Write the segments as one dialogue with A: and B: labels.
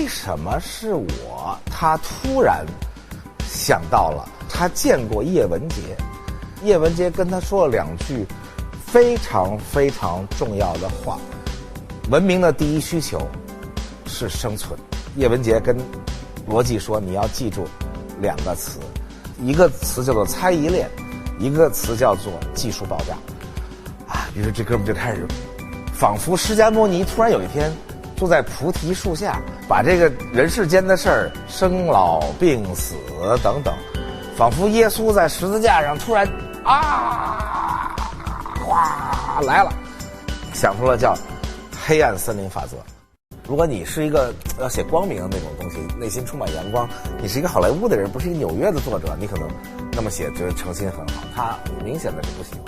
A: 为什么是我？他突然想到了，他见过叶文洁，叶文洁跟他说了两句非常非常重要的话：文明的第一需求是生存。叶文洁跟罗辑说，你要记住两个词，一个词叫做猜疑链，一个词叫做技术爆炸。于是这哥们就开始，仿佛释迦牟尼突然有一天坐在菩提树下，把这个人世间的事儿，生老病死等等，仿佛耶稣在十字架上突然哗来了，想出了叫黑暗森林法则。如果你是一个要写光明的那种东西，内心充满阳光，你是一个好莱坞的人，不是一个纽约的作者，你可能那么写觉得诚心很好，他明显的是不行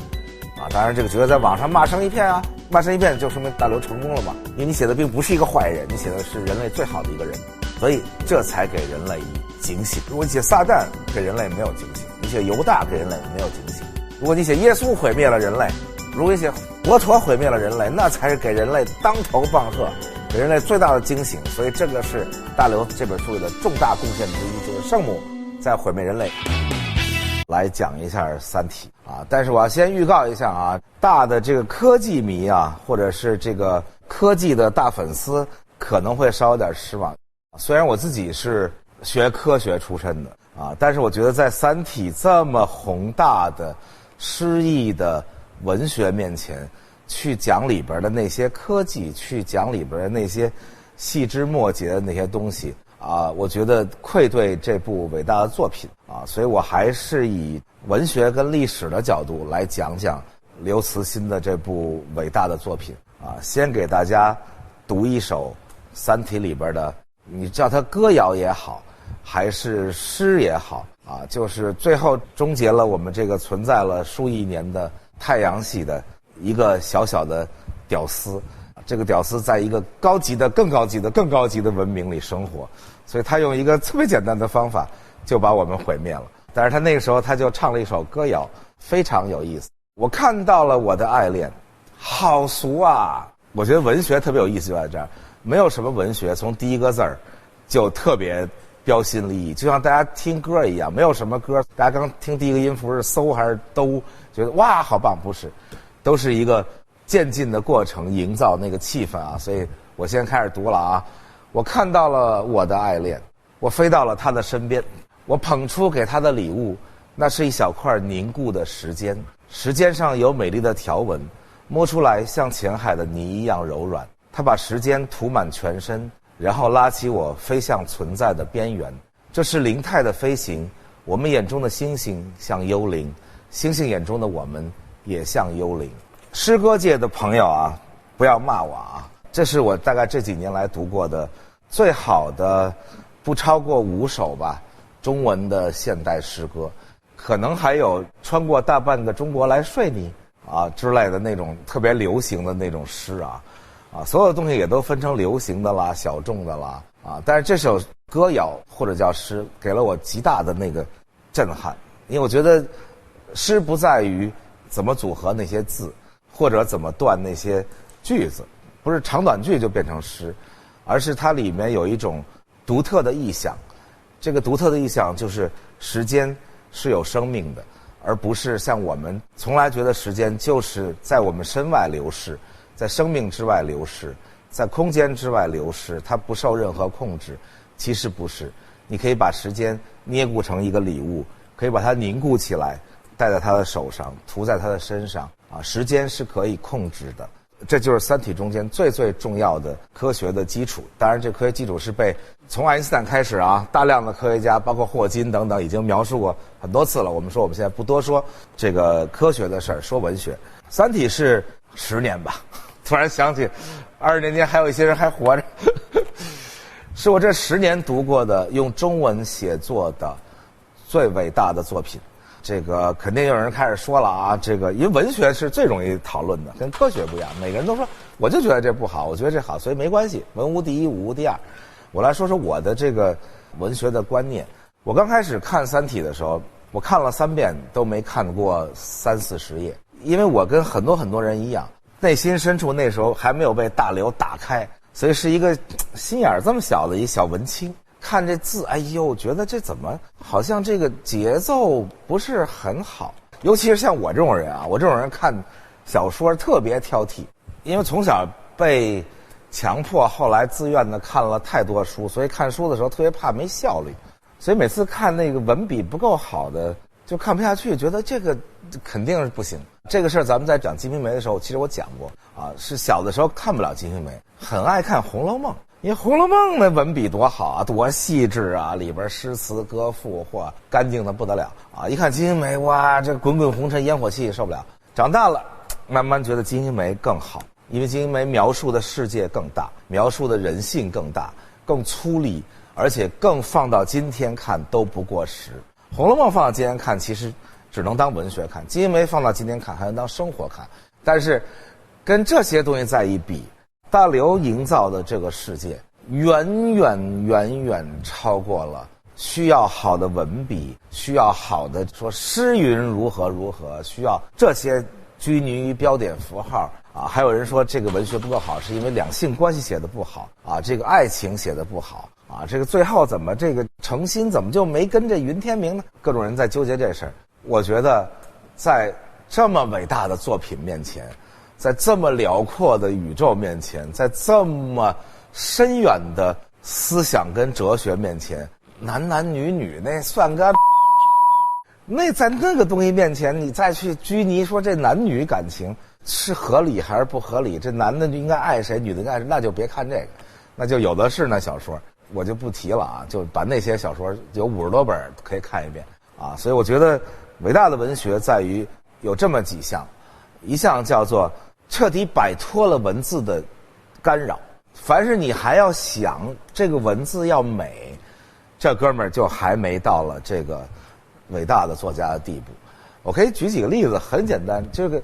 A: 当然这个角色在网上骂声一片骂声一片就说明大刘成功了嘛，因为你写的并不是一个坏人，你写的是人类最好的一个人，所以这才给人类以警醒。如果你写撒旦，给人类没有警醒；你写犹大，给人类没有警醒；如果你写耶稣毁灭了人类，如果你写佛陀毁灭了人类，那才是给人类当头棒喝，给人类最大的惊醒。所以这个是大刘这本书里的重大贡献之一，就是圣母在毁灭人类。来讲一下《三体》但是我要先预告一下大的这个科技迷或者是这个科技的大粉丝可能会稍有点失望。虽然我自己是学科学出身的但是我觉得在《三体》这么宏大的诗意的文学面前，去讲里边的那些科技，去讲里边的那些细枝末节的那些东西我觉得愧对这部伟大的作品所以我还是以文学跟历史的角度来讲讲刘慈欣的这部伟大的作品先给大家读一首《三体》里边的，你叫它歌谣也好，还是诗也好就是最后终结了我们这个存在了数亿年的太阳系的一个小小的屌丝。这个屌丝在一个高级的、更高级的、更高级的文明里生活，所以他用一个特别简单的方法就把我们毁灭了。但是他那个时候他就唱了一首歌谣，非常有意思。我看到了我的爱恋，好俗啊！我觉得文学特别有意思就在这儿，没有什么文学从第一个字儿就特别标新立异，就像大家听歌一样，没有什么歌大家刚听第一个音符是嗖还是兜，觉得哇好棒，不是，都是一个渐进的过程，营造那个气氛所以我先开始读了我看到了我的爱恋，我飞到了他的身边，我捧出给他的礼物，那是一小块凝固的时间，时间上有美丽的条纹，摸出来像浅海的泥一样柔软。他把时间涂满全身，然后拉起我飞向存在的边缘。这是灵态的飞行，我们眼中的星星像幽灵，星星眼中的我们也像幽灵。诗歌界的朋友不要骂我这是我大概这几年来读过的最好的不超过5首吧中文的现代诗歌，可能还有穿过大半个中国来睡你之类的那种特别流行的那种诗所有东西也都分成流行的啦、小众的啦但是这首歌谣或者叫诗给了我极大的那个震撼，因为我觉得诗不在于怎么组合那些字，或者怎么断那些句子，不是长短句就变成诗，而是它里面有一种独特的意象。这个独特的意象就是时间是有生命的，而不是像我们从来觉得时间就是在我们身外流逝，在生命之外流逝，在空间之外流逝，它不受任何控制。其实不是，你可以把时间捏固成一个礼物，可以把它凝固起来，戴在他的手上，涂在他的身上时间是可以控制的。这就是《三体》中间最最重要的科学的基础。当然这科学基础是被从爱因斯坦开始大量的科学家包括霍金等等已经描述过很多次了。我们说我们现在不多说这个科学的事儿，说文学。《三体》是10年吧，突然想起20年前还有一些人还活着是我这10年读过的用中文写作的最伟大的作品。这个肯定有人开始说了这个因为文学是最容易讨论的，跟科学不一样，每个人都说我就觉得这不好，我觉得这好，所以没关系，文无第一武无第二。我来说说我的这个文学的观念。我刚开始看《三体》的时候，我看了3遍都没看过30-40页，因为我跟很多人一样，内心深处那时候还没有被大刘打开，所以是一个心眼这么小的一小文青，看这字，哎呦，觉得这怎么好像这个节奏不是很好。尤其是像我这种人啊，我这种人看小说特别挑剔，因为从小被强迫，后来自愿的看了太多书，所以看书的时候特别怕没效率，所以每次看那个文笔不够好的就看不下去，觉得这个肯定是不行。这个事儿咱们在讲《金瓶梅》的时候，其实我讲过啊，是小的时候看不了《金瓶梅》，很爱看《红楼梦》，因为《红楼梦》那文笔多好啊，多细致啊，里边诗词歌赋或干净的不得了啊！一看《金瓶梅》，哇，这滚滚红尘烟火气受不了。长大了，慢慢觉得《金瓶梅》更好，因为《金瓶梅》描述的世界更大，描述的人性更大，更粗粝，而且更放到今天看都不过时。《红楼梦》放到今天看，其实只能当文学看；《金瓶梅》放到今天看，还能当生活看。但是，跟这些东西再一比，大刘营造的这个世界，远远超过了需要好的文笔，需要好的说诗云如何如何，需要这些拘泥于标点符号啊。还有人说这个文学不够好，是因为两性关系写得不好啊，这个爱情写得不好啊，这个最后怎么这个程心怎么就没跟这云天明呢？各种人在纠结这事儿。我觉得在这么伟大的作品面前，在这么辽阔的宇宙面前，在这么深远的思想跟哲学面前，男女那算个那在那个东西面前，你再去拘泥说这男女感情是合理还是不合理，这男的就应该爱谁，女的应该爱谁，那就别看这个，那就有的是那小说，我就不提了啊，就把那些小说有50多本可以看一遍啊。所以我觉得伟大的文学在于有这么几项，一项叫做彻底摆脱了文字的干扰，凡是你还要想这个文字要美，这哥们儿就还没到了这个伟大的作家的地步。我可以举几个例子，很简单，这个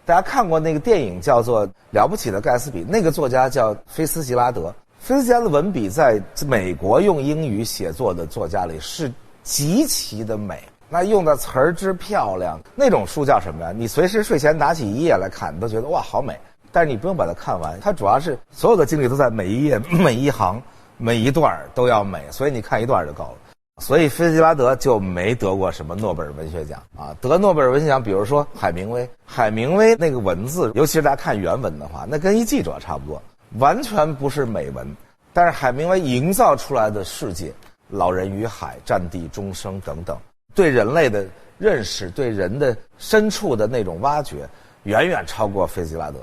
A: 大家看过那个电影叫做《了不起的盖茨比》，那个作家叫菲斯吉拉德。菲斯吉拉德的文笔在美国用英语写作的作家里是极其的美，那用的词儿之漂亮，那种书叫什么呀？你随时睡前拿起一页来看，你都觉得哇好美，但是你不用把它看完，它主要是所有的精力都在每一页、每一行、每一段都要美，所以你看一段就够了。所以菲斯吉拉德就没得过什么诺贝尔文学奖啊。得诺贝尔文学奖，比如说海明威，海明威那个文字，尤其是大家看原文的话，那跟一记者差不多，完全不是美文。但是海明威营造出来的世界，老人与海、战地钟声等等，对人类的认识，对人的深处的那种挖掘，远远超过菲斯吉拉德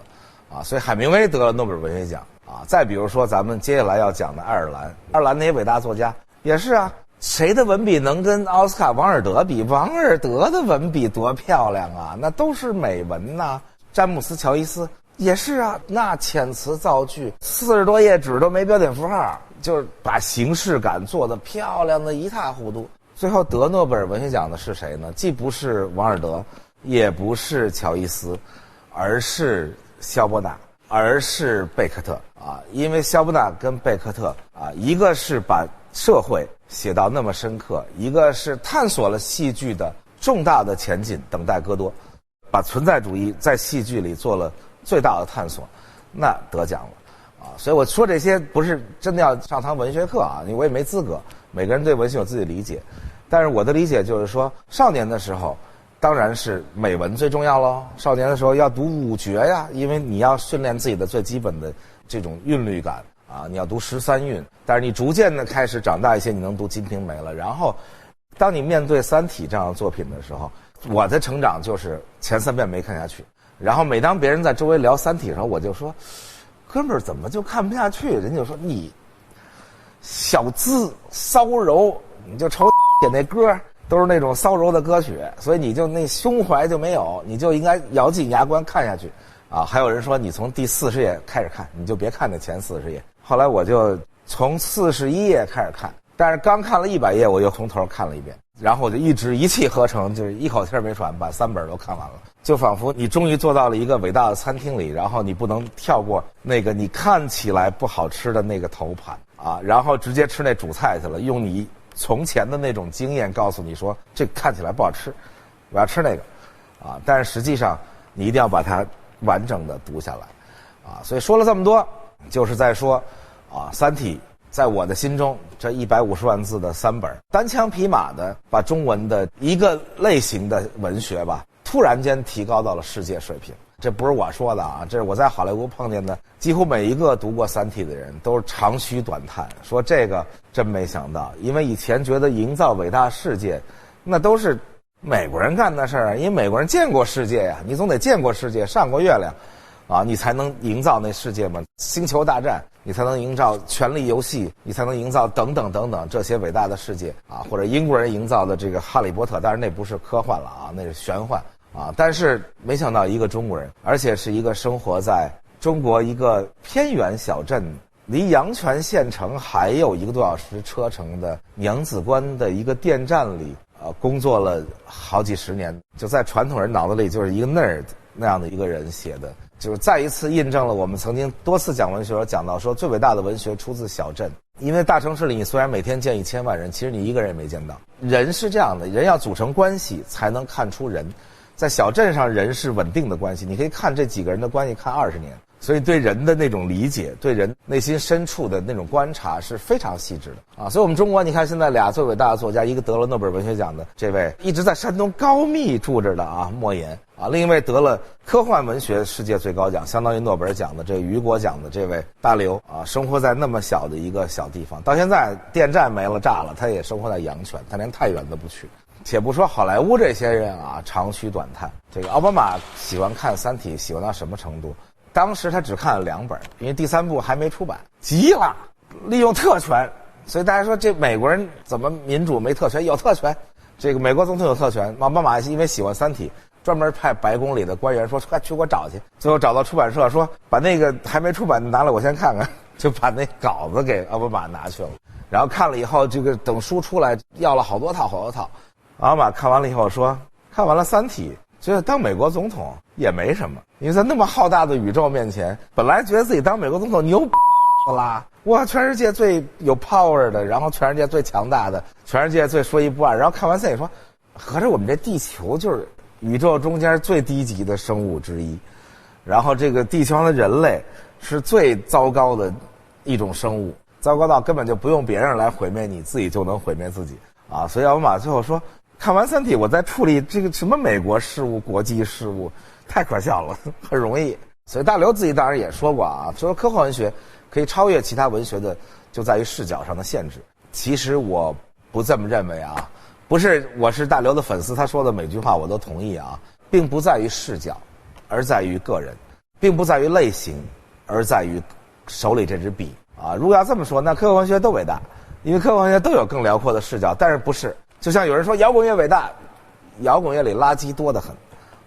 A: 啊。所以海明威得了诺贝尔文学奖啊。再比如说咱们接下来要讲的爱尔兰那些伟大作家也是啊，谁的文笔能跟奥斯卡王尔德比？王尔德的文笔多漂亮啊，那都是美文呐。詹姆斯·乔伊斯也是啊，那遣词造句，40多页纸都没标点符号，就是把形式感做得漂亮的一塌糊涂。最后得诺贝尔文学奖的是谁呢？既不是王尔德，也不是乔伊斯，而是肖伯纳，而是贝克特啊。因为肖伯纳跟贝克特啊，一个是把社会写到那么深刻，一个是探索了戏剧的重大的前景，等待戈多，把存在主义在戏剧里做了最大的探索，那得奖了啊。所以我说这些不是真的要上堂文学课啊，我也没资格，每个人对文学有自己的理解，但是我的理解就是说，少年的时候当然是美文最重要咯，少年的时候要读五绝呀，因为你要训练自己的最基本的这种韵律感啊，你要读13韵。但是你逐渐的开始长大一些，你能读《金瓶梅》了。然后当你面对《三体》这样的作品的时候，我的成长就是前3遍没看下去，然后每当别人在周围聊《三体》的时候，我就说哥们儿怎么就看不下去，人家就说你小资骚柔，你就瞅写那歌都是那种骚柔的歌曲，所以你就那胸怀就没有，你就应该咬紧牙关看下去啊。还有人说你从第40页开始看，你就别看那前40页。后来我就从41页开始看，但是刚看了100页，我又从头看了一遍，然后我就一直一气呵成，就是一口气没喘，把3本都看完了。就仿佛你终于坐到了一个伟大的餐厅里，然后你不能跳过那个你看起来不好吃的那个头盘啊，然后直接吃那主菜去了，用你从前的那种经验告诉你说这看起来不好吃，我要吃那个啊。但是实际上你一定要把它完整的读下来啊。所以说了这么多，就是在说《三体》在我的心中这150万字的3本，单枪匹马的把中文的一个类型的文学吧，突然间提高到了世界水平。这不是我说的啊，这是我在好莱坞碰见的，几乎每一个读过《三体》的人都是长吁短叹，说这个真没想到，因为以前觉得营造伟大世界，那都是美国人干的事儿啊，因为美国人见过世界呀，你总得见过世界，上过月亮，啊，你才能营造那世界嘛。星球大战，你才能营造权力游戏，你才能营造等等等等这些伟大的世界啊，或者英国人营造的这个哈利波特，当然那不是科幻了啊，那是玄幻。但是没想到一个中国人，而且是一个生活在中国一个偏远小镇，离阳泉县城还有1个多小时车程的娘子关的一个电站里，工作了好几十年，就在传统人脑子里就是一个 nerd 那样的一个人写的，就是再一次印证了我们曾经多次讲文学讲到说，最伟大的文学出自小镇。因为大城市里你虽然每天见1000万人，其实你一个人也没见到。人是这样的，人要组成关系才能看出人。在小镇上，人是稳定的关系，你可以看这几个人的关系看20年，所以对人的那种理解，对人内心深处的那种观察是非常细致的啊。所以我们中国，你看现在俩最伟大的作家，一个得了诺贝尔文学奖的这位一直在山东高密住着的啊莫言啊，另一位得了科幻文学世界最高奖，相当于诺贝尔奖的这个雨果奖的这位大刘啊，生活在那么小的一个小地方，到现在电站没了炸了，他也生活在阳泉，他连太原都不去。且不说好莱坞这些人啊，长吁短叹。这个奥巴马喜欢看《三体》，喜欢到什么程度？当时他只看了2本，因为第3部还没出版，急了，利用特权。所以大家说这美国人怎么民主没特权？有特权，这个美国总统有特权。奥巴马因为喜欢《三体》，专门派白宫里的官员说快去给我找去，最后找到出版社说把那个还没出版的拿来我先看看，就把那稿子给奥巴马拿去了。然后看了以后，这个等书出来要了好多套。奥巴马看完了以后说，看完了《三体》，觉得当美国总统也没什么，因为在那么浩大的宇宙面前，本来觉得自己当美国总统牛啦，哇，全世界最有 power 的，然后全世界最强大的，全世界最说一不二。然后看完《三体》说，合着我们这地球就是宇宙中间最低级的生物之一，然后这个地球上的人类是最糟糕的一种生物，糟糕到根本就不用别人来毁灭你，自己就能毁灭自己啊！所以奥巴马最后说，看完《三体》，我在处理这个什么美国事务、国际事务，太可笑了，很容易。所以大刘自己当然也说过啊，说科幻文学可以超越其他文学的，就在于视角上的限制。其实我不这么认为啊，不是我是大刘的粉丝，他说的每句话我都同意啊，并不在于视角，而在于个人，并不在于类型，而在于手里这支笔啊。如果要这么说，那科幻文学都伟大，因为科幻文学都有更辽阔的视角，但是不是。就像有人说摇滚乐伟大，摇滚乐里垃圾多得很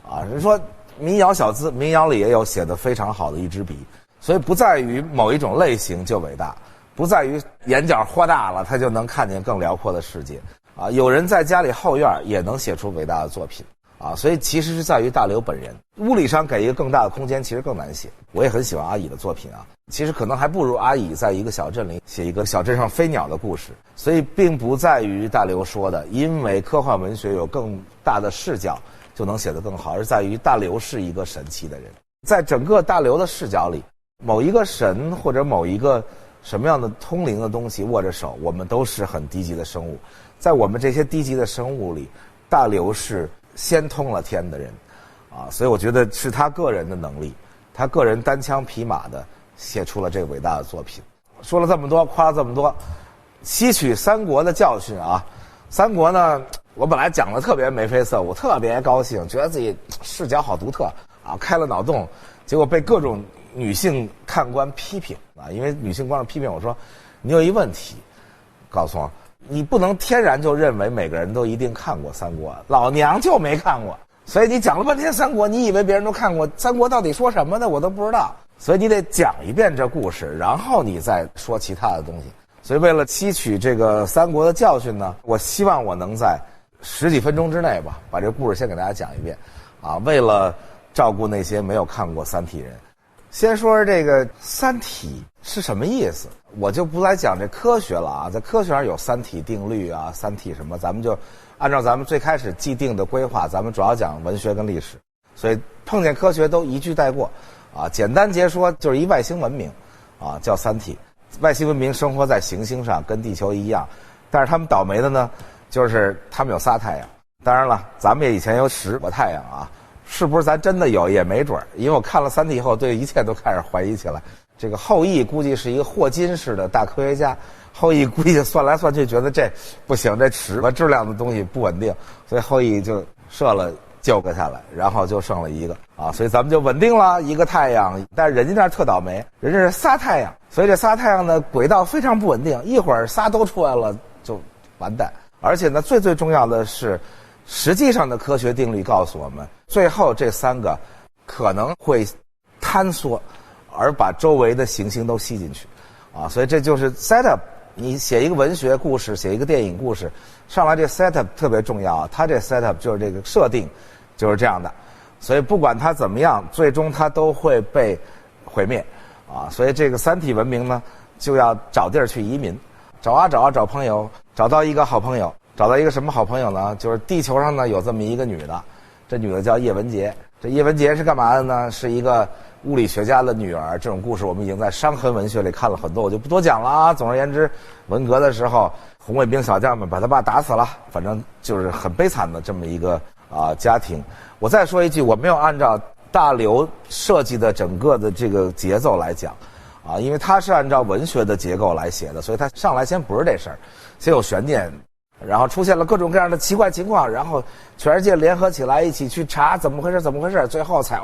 A: 啊。人说民谣小资，民谣里也有写得非常好的一支笔。所以不在于某一种类型就伟大，不在于眼角豁大了他就能看见更辽阔的世界啊。有人在家里后院也能写出伟大的作品啊。所以其实是在于大刘本人，物理上给一个更大的空间其实更难写。我也很喜欢阿乙的作品啊，其实可能还不如阿乙在一个小镇里写一个小镇上飞鸟的故事。所以并不在于大刘说的因为科幻文学有更大的视角就能写得更好，而在于大刘是一个神奇的人。在整个大刘的视角里，某一个神或者某一个什么样的通灵的东西握着手，我们都是很低级的生物。在我们这些低级的生物里，大刘是先通了天的人啊。所以我觉得是他个人的能力，他个人单枪匹马的写出了这个伟大的作品。说了这么多，夸了这么多，吸取三国的教训啊。三国呢，我本来讲的特别眉飞色舞，特别高兴，觉得自己视角好独特啊，开了脑洞，结果被各种女性看官批评啊。因为女性观众批评我说，你有一问题，告诉我，你不能天然就认为每个人都一定看过三国，老娘就没看过，所以你讲了半天三国，你以为别人都看过，三国到底说什么呢？我都不知道。所以你得讲一遍这故事，然后你再说其他的东西。所以为了吸取这个三国的教训呢，我希望我能在10几分钟之内吧，把这个故事先给大家讲一遍啊。为了照顾那些没有看过三体人，先说这个三体是什么意思，我就不来讲这科学了啊。在科学上有三体定律啊，三体什么，咱们就按照咱们最开始既定的规划，咱们主要讲文学跟历史，所以碰见科学都一句带过啊。简单截说就是一外星文明啊，叫三体。外星文明生活在行星上，跟地球一样，但是他们倒霉的呢，就是他们有仨太阳。当然了，咱们也以前有10个太阳啊，是不是咱真的有也没准儿。因为我看了三体以后，对一切都开始怀疑起来。这个后羿估计是一个霍金式的大科学家，后羿估计算来算去觉得这不行，这尺和质量的东西不稳定，所以后羿就射了9个下来，然后就剩了1个啊，所以咱们就稳定了1个太阳。但是人家那儿特倒霉，人家是仨太阳，所以这仨太阳呢轨道非常不稳定，一会儿仨都出来了就完蛋。而且呢，最重要的是，实际上的科学定律告诉我们，最后这3个可能会坍缩，而把周围的行星都吸进去，啊，所以这就是 setup。你写一个文学故事，写一个电影故事，上来这 setup 特别重要。它这 setup 就是这个设定，就是这样的。所以不管它怎么样，最终它都会被毁灭，啊，所以这个三体文明呢，就要找地儿去移民，找啊找啊找朋友，找到一个好朋友，找到一个什么好朋友呢？就是地球上呢有这么一个女的，这女的叫叶文洁。这叶文洁是干嘛的呢？是一个物理学家的女儿。这种故事我们已经在伤痕文学里看了很多，我就不多讲了啊。总而言之，文革的时候，红卫兵小将们把他爸打死了，反正就是很悲惨的这么一个家庭。我再说一句，我没有按照大刘设计的整个的这个节奏来讲啊，因为他是按照文学的结构来写的，所以他上来先不是这事儿，先有悬念。然后出现了各种各样的奇怪情况，然后全世界联合起来一起去查怎么回事，最后才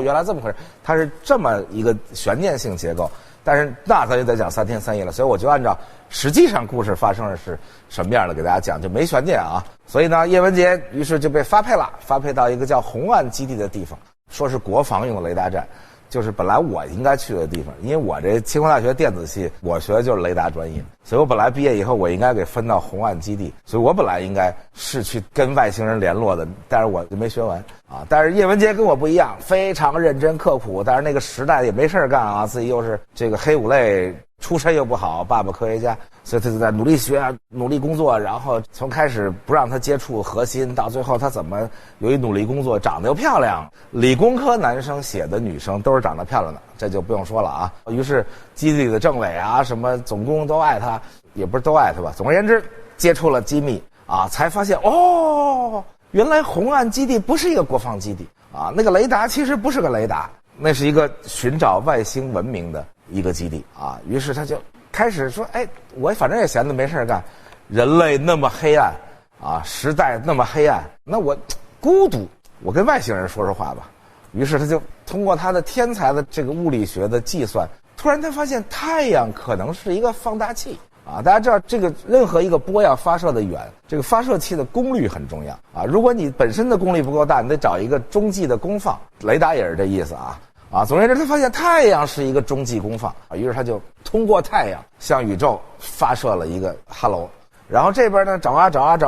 A: 原来这么回事。它是这么一个悬念性结构，但是那咱就得讲3天3夜了，所以我就按照实际上故事发生的是什么样的给大家讲，就没悬念啊。所以呢，叶文洁于是就被发配到一个叫红岸基地的地方，说是国防用的雷达站。就是本来我应该去的地方，因为我这清华大学电子系，我学的就是雷达专业，所以我本来毕业以后我应该给分到红岸基地，所以我本来应该是去跟外星人联络的，但是我就没学完啊。但是叶文洁跟我不一样，非常认真刻苦，但是那个时代也没事干啊，自己又是这个黑五类，出身又不好，爸爸科学家，所以他就在努力学，努力工作，然后从开始不让他接触核心，到最后他怎么由于努力工作长得又漂亮，理工科男生写的女生都是长得漂亮的，这就不用说了啊。于是基地里的政委啊，什么总工都爱他，也不是都爱他吧。总而言之，接触了机密啊，才发现原来红岸基地不是一个国防基地啊，那个雷达其实不是个雷达，那是一个寻找外星文明的一个基地啊。于是他就开始说，我反正也闲得没事干，人类那么黑暗啊，时代那么黑暗，那我孤独，我跟外星人说说话吧。于是他就通过他的天才的这个物理学的计算，突然他发现太阳可能是一个放大器啊。大家知道这个任何一个波要发射的远，这个发射器的功率很重要啊。如果你本身的功率不够大，你得找一个中继的功放，雷达也是这意思啊。总而言之，他发现太阳是一个中继功放啊，于是他就通过太阳向宇宙发射了一个 hello。然后这边呢找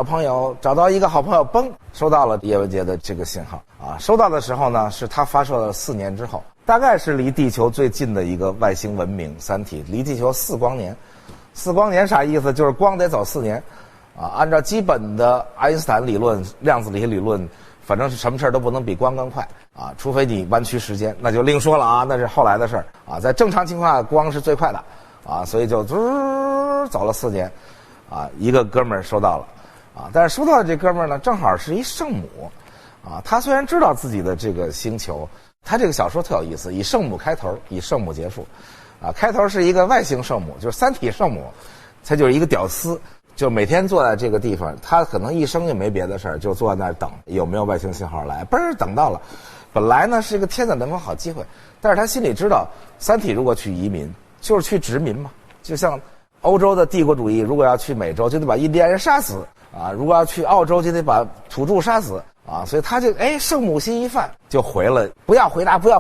A: 朋友，找到一个好朋友，嘣，收到了叶文洁的这个信号啊。收到的时候呢，是他发射了4年之后，大概是离地球最近的一个外星文明三体，离地球4光年。4光年啥意思？就是光得走4年啊。按照基本的爱因斯坦理论、量子力学理论，反正是什么事都不能比光更快啊，除非你弯曲时间，那就另说了啊，那是后来的事儿啊。在正常情况下，光是最快的啊，所以就走了4年啊。一个哥们儿收到了啊，但是收到的这哥们儿呢，正好是一圣母啊。他虽然知道自己的这个星球，他这个小说特有意思，以圣母开头，以圣母结束啊。开头是一个外星圣母，就是三体圣母，他就是一个屌丝。就每天坐在这个地方，他可能一生也没别的事儿，就坐在那儿等有没有外星信号来，嘣儿等到了。本来呢是一个天载能风好机会，但是他心里知道，三体如果去移民，就是去殖民嘛。就像欧洲的帝国主义，如果要去美洲，就得把印第安人杀死啊；如果要去澳洲，就得把土著杀死啊。所以他就圣母心一泛，就回了不要回答，回了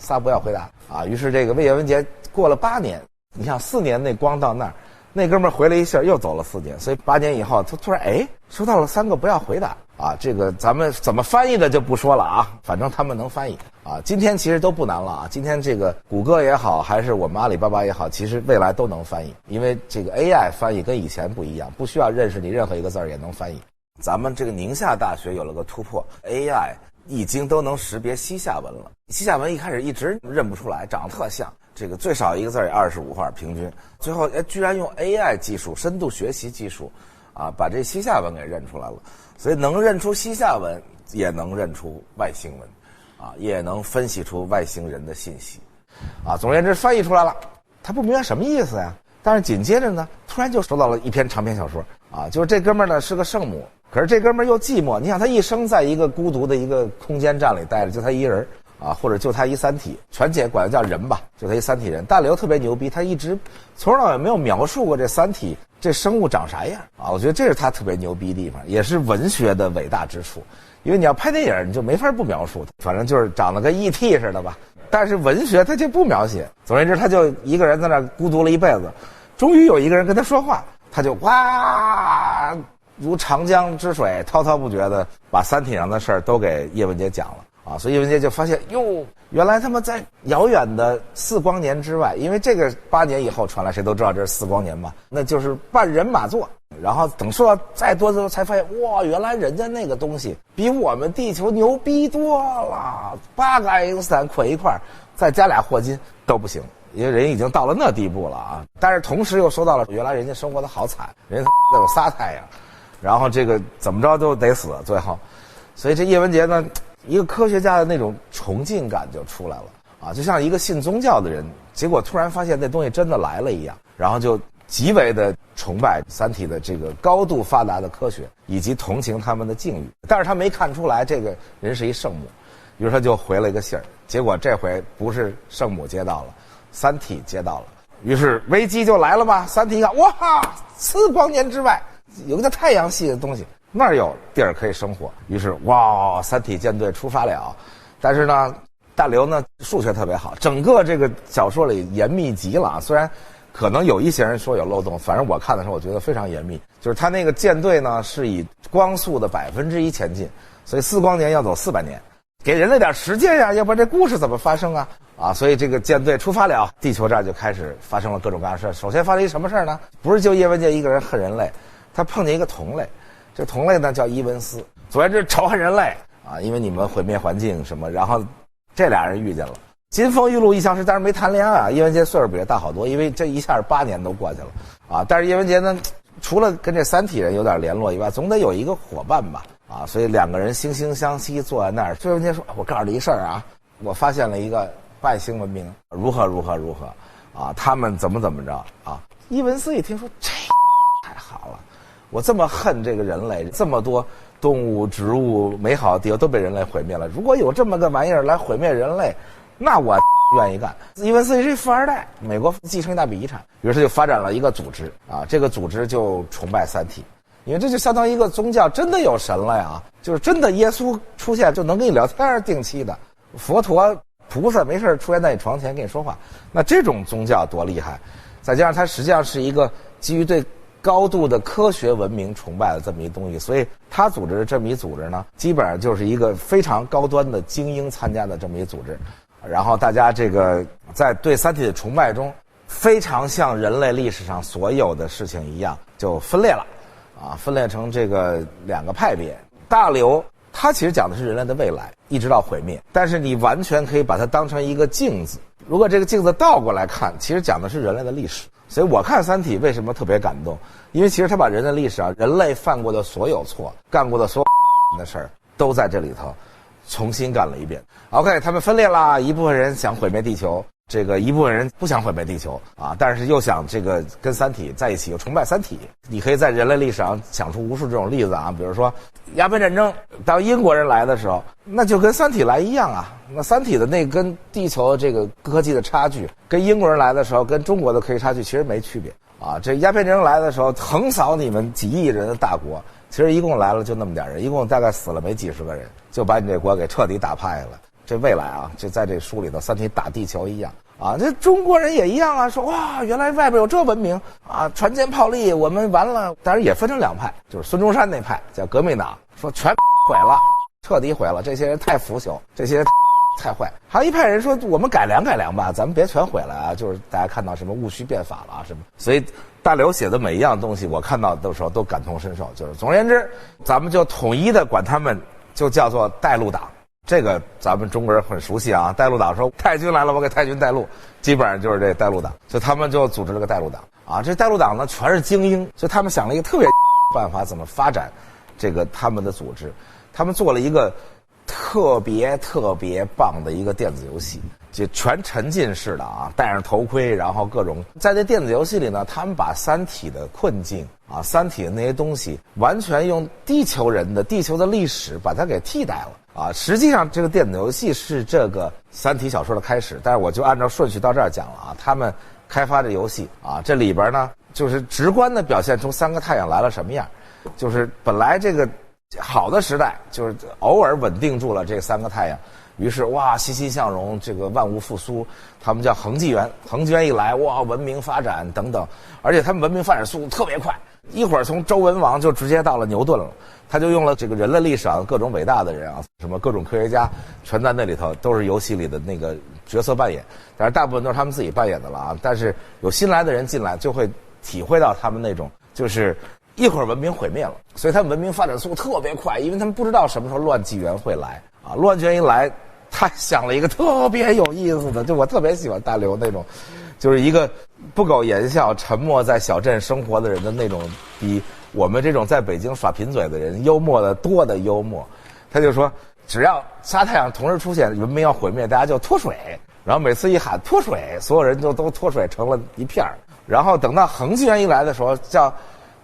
A: 仨不要回答啊。于是这个叶文洁过了8年，你像4年内光到那儿。那哥们儿回了一信，又走了4年，所以8年以后，他突然收到了3个不要回答啊！这个咱们怎么翻译的就不说了啊，反正他们能翻译啊。今天其实都不难了啊，今天这个谷歌也好，还是我们阿里巴巴也好，其实未来都能翻译，因为这个 AI 翻译跟以前不一样，不需要认识你任何一个字儿也能翻译。咱们这个宁夏大学有了个突破 ，AI 已经都能识别西夏文了。西夏文一开始一直认不出来，长得特像。这个最少一个字也25画平均。最后居然用 AI 技术、深度学习技术啊，把这西夏文给认出来了。所以能认出西夏文，也能认出外星文，啊，也能分析出外星人的信息，啊，总而言之翻译出来了，他不明白什么意思呀。但是紧接着呢，突然就收到了一篇长篇小说，啊，就是这哥们儿呢是个圣母，可是这哥们儿又寂寞。你想他一生在一个孤独的一个空间站里待着，就他一人。啊，或者就他一三体，全姐管他叫人吧，就他一三体人。大刘特别牛逼，他一直从头到尾没有描述过这三体这生物长啥样啊。我觉得这是他特别牛逼的地方，也是文学的伟大之处。因为你要拍电影，你就没法不描述，反正就是长得跟 E.T. 似的吧。但是文学他就不描写，总而言之，他就一个人在那孤独了一辈子，终于有一个人跟他说话，他就哇如长江之水，滔滔不绝的把三体上的事儿都给叶文洁讲了。啊，所以叶文洁就发现，哟，原来他们在遥远的4光年之外，因为这个8年以后传来，谁都知道这是4光年嘛，那就是半人马座。然后等说到再多的时候，才发现，哇，原来人家那个东西比我们地球牛逼多了，8个爱因斯坦捆一块儿，再加俩霍金都不行，因为人已经到了那地步了啊。但是同时又说到了，原来人家生活的好惨，人家有仨太阳，然后这个怎么着都得死，最后，所以这叶文洁呢。一个科学家的那种崇敬感就出来了啊，就像一个信宗教的人，结果突然发现那东西真的来了一样，然后就极为的崇拜三体的这个高度发达的科学，以及同情他们的境遇。但是他没看出来这个人是一圣母，于是他就回了一个信儿，结果这回不是圣母接到了，三体接到了，于是危机就来了嘛。三体一看，哇，4光年之外有个叫太阳系的东西。那儿有地儿可以生活，于是哇，三体舰队出发了。但是呢，大刘呢数学特别好，整个这个小说里严密极了。虽然可能有一些人说有漏洞，反正我看的时候我觉得非常严密。就是他那个舰队呢是以光速的1%前进，所以4光年要走400年，给人类点时间呀，要不然这故事怎么发生啊？啊，所以这个舰队出发了，地球这儿就开始发生了各种各样的事。首先发生一什么事呢？不是就叶文洁一个人恨人类，他碰见一个同类。这同类呢叫伊文斯，总而言之仇恨人类啊，因为你们毁灭环境什么，然后这俩人遇见了，金风玉露一相识，但是没谈恋爱啊。叶文洁岁数比他大好多，因为这一下8年都过去了啊。但是叶文洁呢，除了跟这三体人有点联络以外，总得有一个伙伴吧啊，所以两个人惺惺相惜坐在那儿。叶文洁说：“我告诉你一事儿啊，我发现了一个外星文明，如何啊，他们怎么着啊。”伊文斯一听说这太好了。我这么恨这个人类，这么多动物、植物、美好的地球都被人类毁灭了。如果有这么个玩意儿来毁灭人类，那我愿意干。伊文斯是富二代，美国继承一大笔遗产，于是他就发展了一个组织啊，这个组织就崇拜三体，因为这就相当于一个宗教，真的有神了呀，就是真的耶稣出现就能跟你聊天，定期的佛陀、菩萨没事出现在你床前跟你说话，那这种宗教多厉害！再加上它实际上是一个基于对高度的科学文明崇拜的这么一东西，所以他组织这么一组织呢，基本上就是一个非常高端的精英参加的这么一组织。然后大家这个在对三体的崇拜中，非常像人类历史上所有的事情一样，就分裂了啊，分裂成这个2个派别。大刘他其实讲的是人类的未来，一直到毁灭，但是你完全可以把它当成一个镜子。如果这个镜子倒过来看，其实讲的是人类的历史。所以我看《三体》为什么特别感动，因为其实他把人类历史上人类犯过的所有错，干过的所有的事儿，都在这里头重新干了一遍。OK， 他们分裂啦，一部分人想毁灭地球，这个一部分人不想毁灭地球啊，但是又想这个跟三体在一起，又崇拜三体。你可以在人类历史上想出无数这种例子啊，比如说鸦片战争，当英国人来的时候，那就跟三体来一样啊。那三体的那跟地球这个科技的差距，跟英国人来的时候跟中国的科技差距其实没区别啊。这鸦片战争来的时候，横扫你们几亿人的大国，其实一共来了就那么点人，一共大概死了没几十个人，就把你这国给彻底打败了。这未来啊，就在这书里头，三体打地球一样啊。这中国人也一样啊，说哇，原来外边有这文明啊，船坚炮利，我们完了。当然也分成2派，就是孙中山那派叫革命党，说全毁了，彻底毁了，这些人太腐朽，这些人太坏。还有一派人说我们改良吧，咱们别全毁了啊。就是大家看到什么戊戌变法了什么，所以大刘写的每一样东西，我看到的时候都感同身受。就是总而言之，咱们就统一的管他们就叫做带路党。这个咱们中国人很熟悉啊，带路党说太君来了，我给太君带路，基本上就是这带路党，所以他们就组织了个带路党啊。这带路党呢全是精英，所以他们想了一个特别办法，怎么发展这个他们的组织。他们做了一个特别棒的一个电子游戏，就全沉浸式的啊，戴上头盔，然后各种在这电子游戏里呢，他们把三体的困境啊，三体的那些东西完全用地球的历史把它给替代了啊。实际上这个电子游戏是这个三体小说的开始，但是我就按照顺序到这儿讲了啊。他们开发这游戏啊，这里边呢就是直观的表现出三个太阳来了什么样，就是本来这个好的时代就是偶尔稳定住了这三个太阳，于是哇欣欣向荣，这个万物复苏。他们叫恒纪元，恒纪元一来哇文明发展等等，而且他们文明发展速度特别快，一会儿从周文王就直接到了牛顿了。他就用了这个人类历史上各种伟大的人啊，什么各种科学家全在那里头，都是游戏里的那个角色扮演，但是大部分都是他们自己扮演的了啊。但是有新来的人进来就会体会到他们那种就是一会儿文明毁灭了，所以他们文明发展速度特别快，因为他们不知道什么时候乱纪元会来啊。乱纪元一来，他想了一个特别有意思的，就我特别喜欢大刘那种，就是一个不苟言笑、沉默在小镇生活的人的那种，比我们这种在北京耍贫嘴的人幽默的多的幽默。他就说，只要仨太阳同时出现，文明要毁灭，大家就脱水，然后每次一喊脱水，所有人就都脱水成了一片儿。然后等到恒纪元一来的时候，叫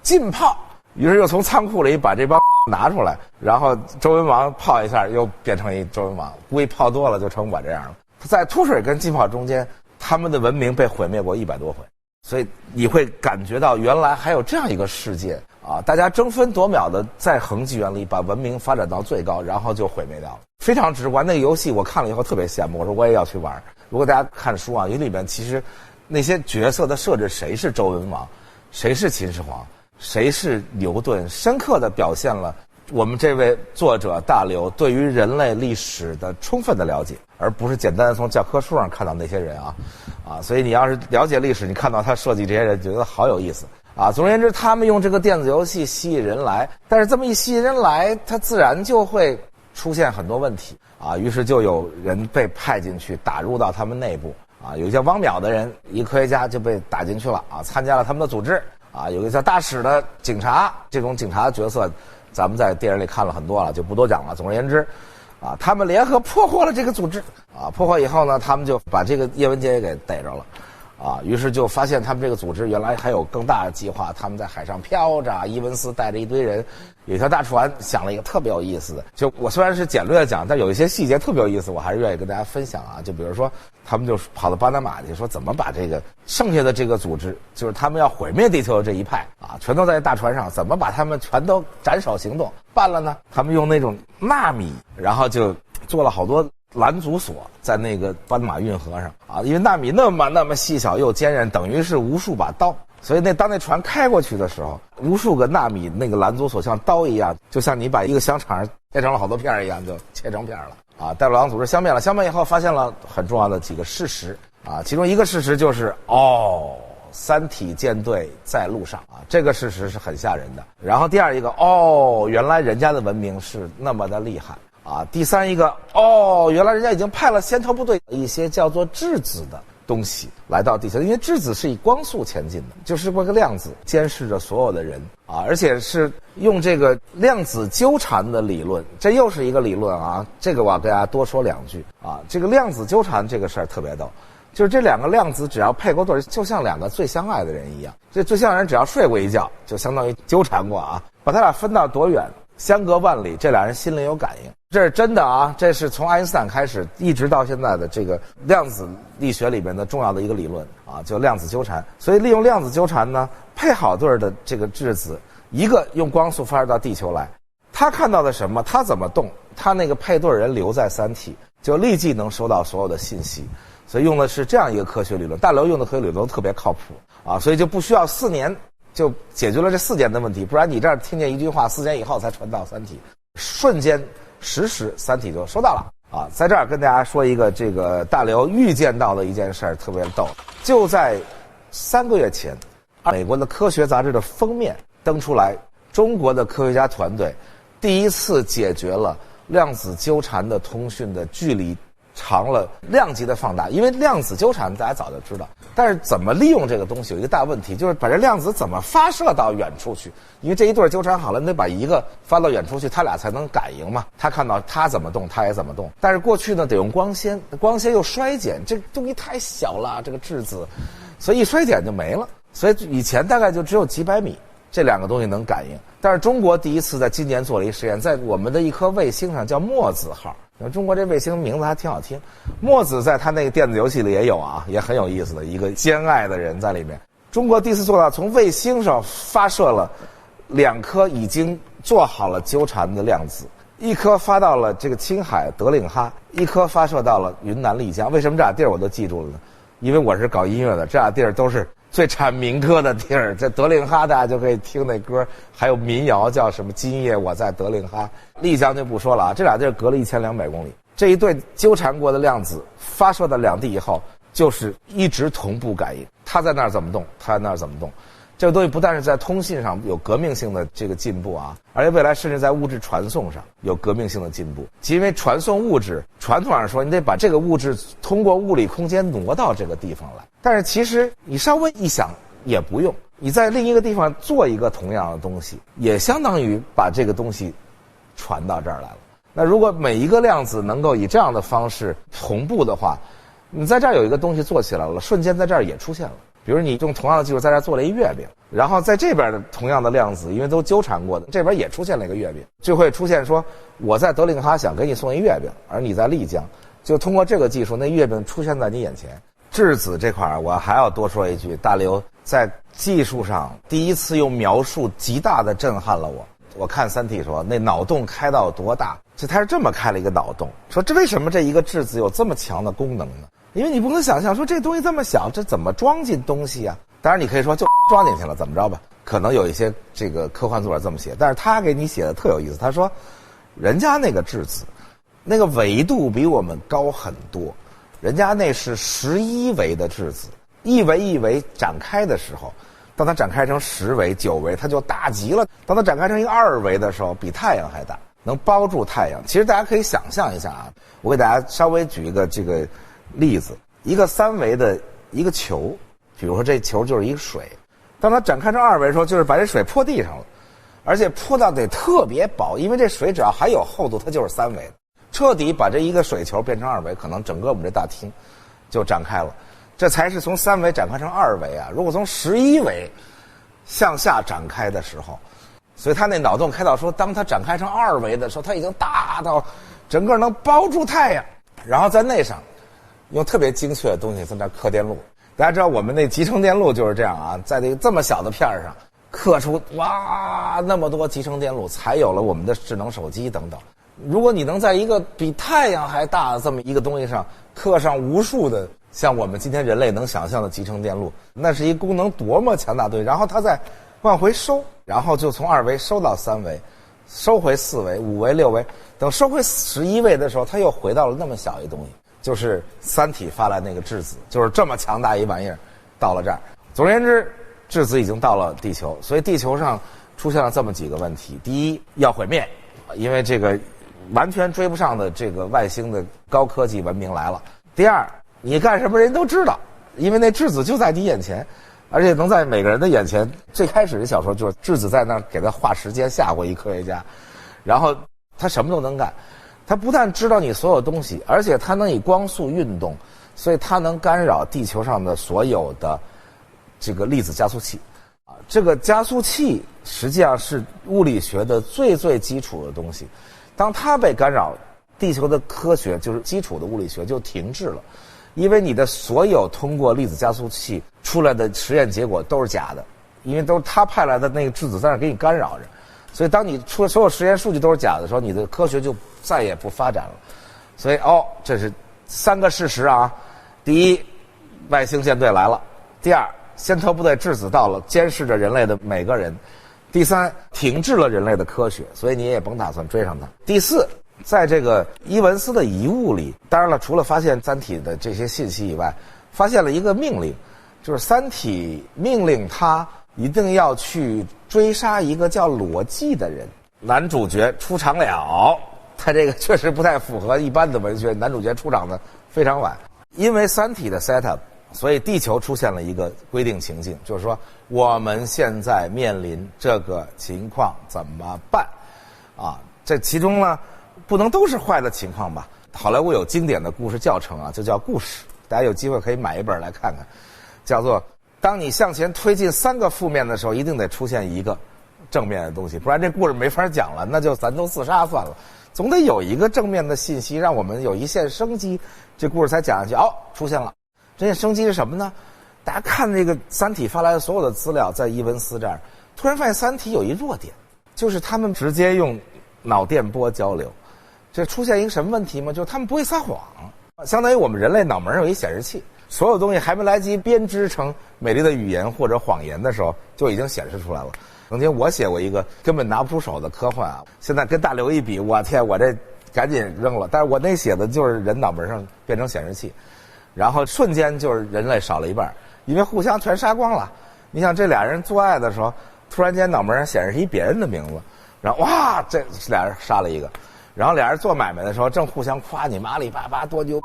A: 浸泡，于是又从仓库里把这帮拿出来，然后周文王泡一下，又变成一周文王，估计泡多了就成我这样了。在脱水跟浸泡中间，他们的文明被毁灭过100多回，所以你会感觉到原来还有这样一个世界啊！大家争分夺秒的在恒纪元里把文明发展到最高，然后就毁灭掉了，非常直观。那个游戏我看了以后特别羡慕，我说我也要去玩。如果大家看书啊，因为里面其实那些角色的设置，谁是周文王，谁是秦始皇，谁是牛顿，深刻地表现了我们这位作者大刘对于人类历史的充分的了解，而不是简单的从教科书上看到那些人啊。所以你要是了解历史，你看到他设计这些人，觉得好有意思啊。总而言之，他们用这个电子游戏吸引人来，但是这么一吸引人来，他自然就会出现很多问题啊。于是就有人被派进去，打入到他们内部啊。有一叫汪淼的人，一个科学家就被打进去了啊，参加了他们的组织啊。有一个叫大使的警察，这种警察的角色咱们在电影里看了很多了，就不多讲了。总而言之啊，他们联合破获了这个组织啊。破获以后呢，他们就把这个叶文洁也给逮着了啊。于是就发现他们这个组织原来还有更大的计划，他们在海上飘着，伊文斯带着一堆人，有一条大船，想了一个特别有意思的，就我虽然是简略的讲，但有一些细节特别有意思，我还是愿意跟大家分享啊。就比如说他们就跑到巴拿马去，说怎么把这个剩下的这个组织，就是他们要毁灭地球的这一派啊，全都在大船上，怎么把他们全都斩首行动办了呢？他们用那种纳米，然后就做了好多拦阻索在那个巴拿马运河上啊，因为纳米那么细小又坚韧，等于是无数把刀，所以当那船开过去的时候，无数个纳米那个拦阻索像刀一样，就像你把一个香肠切成了好多片一样，就切成片了啊。带路党组织消灭了，消灭以后发现了很重要的几个事实啊，其中一个事实就是三体舰队在路上啊，这个事实是很吓人的。然后第二一个原来人家的文明是那么的厉害啊。第三一个原来人家已经派了先头部队一些叫做质子的东西来到地球，因为质子是以光速前进的，就是这个量子监视着所有的人啊，而且是用这个量子纠缠的理论，这又是一个理论啊。这个我要跟大家多说两句啊。这个量子纠缠这个事儿特别逗，就是这两个量子只要配过对，就像两个最相爱的人一样。这最相爱的人只要睡过一觉，就相当于纠缠过啊。把他俩分到多远，相隔万里，这俩人心里有感应，这是真的啊。这是从爱因斯坦开始一直到现在的这个量子力学里面的重要的一个理论啊，叫量子纠缠。所以利用量子纠缠呢，配好对的这个质子，一个用光速发射到地球来，他看到的什么，他怎么动，他那个配对人留在三体，就立即能收到所有的信息。所以用的是这样一个科学理论，大刘用的科学理论都特别靠谱啊，所以就不需要4年就解决了这4点的问题，不然你这儿听见一句话4年以后才传到三体，瞬间实时三体就收到了啊。在这儿跟大家说一个这个大刘预见到的一件事儿，特别逗，就在3个月前，美国的科学杂志的封面登出来，中国的科学家团队第一次解决了量子纠缠的通讯的距离长了量级的放大，因为量子纠缠大家早就知道，但是怎么利用这个东西有一个大问题，就是把这量子怎么发射到远处去，因为这一对纠缠好了，你得把一个发到远处去，他俩才能感应嘛，他看到他怎么动，他也怎么动。但是过去呢得用光纤，光纤又衰减，这个东西太小了，这个质子，所以一衰减就没了。所以以前大概就只有几百米这两个东西能感应。但是中国第一次在今年做了一实验，在我们的一颗卫星上叫墨子号。中国这卫星名字还挺好听，墨子在他那个电子游戏里也有啊，也很有意思的一个兼爱的人在里面。中国第一次做到从卫星上发射了2颗已经做好了纠缠的量子，一颗发到了这个青海德令哈，一颗发射到了云南丽江。为什么这俩地儿我都记住了呢？因为我是搞音乐的，这俩地儿都是最产民歌的地儿。在德令哈大家就可以听那歌，还有民谣叫什么今夜我在德令哈。丽江就不说了啊，这俩地儿隔了1200公里。这一对纠缠过的量子发射到两地以后，就是一直同步感应，它在那儿怎么动，它在那儿怎么动。这个东西不但是在通信上有革命性的这个进步啊，而且未来甚至在物质传送上有革命性的进步。因为传送物质，传统上说你得把这个物质通过物理空间挪到这个地方来，但是其实你稍微一想也不用，你在另一个地方做一个同样的东西，也相当于把这个东西传到这儿来了。那如果每一个量子能够以这样的方式同步的话，你在这儿有一个东西做起来了，瞬间在这儿也出现了。比如你用同样的技术在这儿做了一月饼，然后在这边的同样的量子，因为都纠缠过的，这边也出现了一个月饼，就会出现说我在德令哈想给你送一月饼，而你在丽江，就通过这个技术，那月饼出现在你眼前。质子这块我还要多说一句，大刘在技术上第一次用描述极大的震撼了我。我看三体说那脑洞开到多大，就他是这么开了一个脑洞，说这为什么这一个质子有这么强的功能呢？因为你不能想象说这东西这么小，这怎么装进东西啊？当然你可以说就装进去了，怎么着吧？可能有一些这个科幻作者这么写，但是他给你写的特有意思。他说，人家那个质子，那个维度比我们高很多，人家那是11维的质子，一维一维展开的时候，当它展开成10维、9维，它就大极了。当它展开成一个2维的时候，比太阳还大，能包住太阳。其实大家可以想象一下啊，我给大家稍微举一个这个例子，一个3维的一个球，比如说这球就是一个水，当它展开成2维的时候，就是把这水泼地上了，而且泼到得特别薄，因为这水只要还有厚度，它就是3维的，彻底把这一个水球变成2维，可能整个我们这大厅就展开了。这才是从3维展开成2维啊！如果从11维向下展开的时候，所以他那脑洞开到说，当它展开成2维的时候，它已经大到整个能包住太阳，然后在那上用特别精确的东西在那刻电路。大家知道我们那集成电路就是这样啊，在这么小的片上刻出哇那么多集成电路，才有了我们的智能手机等等。如果你能在一个比太阳还大的这么一个东西上刻上无数的像我们今天人类能想象的集成电路，那是一功能多么强大的东西。然后它再往回收，然后就从2维收到3维，收回4维、5维、6维，等收回11维的时候，它又回到了那么小一东西，就是三体发来那个质子，就是这么强大一玩意儿到了这儿。总而言之，质子已经到了地球，所以地球上出现了这么几个问题：第一，要毁灭，因为这个完全追不上的这个外星的高科技文明来了；第二，你干什么人都知道，因为那质子就在你眼前，而且能在每个人的眼前。最开始的小说就是质子在那儿给他画时间，吓唬一科学家，然后他什么都能干。他不但知道你所有东西，而且他能以光速运动，所以他能干扰地球上的所有的这个粒子加速器。这个加速器实际上是物理学的最最基础的东西，当它被干扰，地球的科学就是基础的物理学就停滞了。因为你的所有通过粒子加速器出来的实验结果都是假的，因为都是他派来的那个质子在那给你干扰着，所以当你出所有实验数据都是假的时候，你的科学就再也不发展了。所以这是3个事实啊：第一，外星舰队来了；第二，先头部队质子到了，监视着人类的每个人；第三，停滞了人类的科学，所以你也甭打算追上它；第四，在这个伊文斯的遗物里，当然了，除了发现三体的这些信息以外，发现了一个命令，就是三体命令他一定要去追杀一个叫罗辑的人。男主角出场了，他这个确实不太符合一般的文学，男主角出场的非常晚。因为《三体》的 setup， 所以地球出现了一个规定情境，就是说我们现在面临这个情况怎么办？啊，这其中呢，不能都是坏的情况吧？好莱坞有经典的故事教程啊，就叫故事，大家有机会可以买一本来看看，叫做当你向前推进3个负面的时候，一定得出现一个正面的东西，不然这故事没法讲了，那就咱都自杀算了。总得有一个正面的信息，让我们有一线生机，这故事才讲下去。出现了，这线生机是什么呢？大家看这个《三体》发来的所有的资料，在伊文斯这儿，突然发现《三体》有一弱点，就是他们直接用脑电波交流。这出现一个什么问题吗？就是他们不会撒谎，相当于我们人类脑门有一显示器，所有东西还没来及编织成美丽的语言或者谎言的时候，就已经显示出来了。曾经我写过一个根本拿不出手的科幻啊，现在跟大刘一比，我天，我这赶紧扔了。但是我那写的就是人脑门上变成显示器，然后瞬间就是人类少了一半，因为互相全杀光了。你想这俩人做爱的时候，突然间脑门上显示一别人的名字，然后哇，这俩人杀了一个。然后俩人做买卖的时候，正互相夸你阿里巴巴多牛，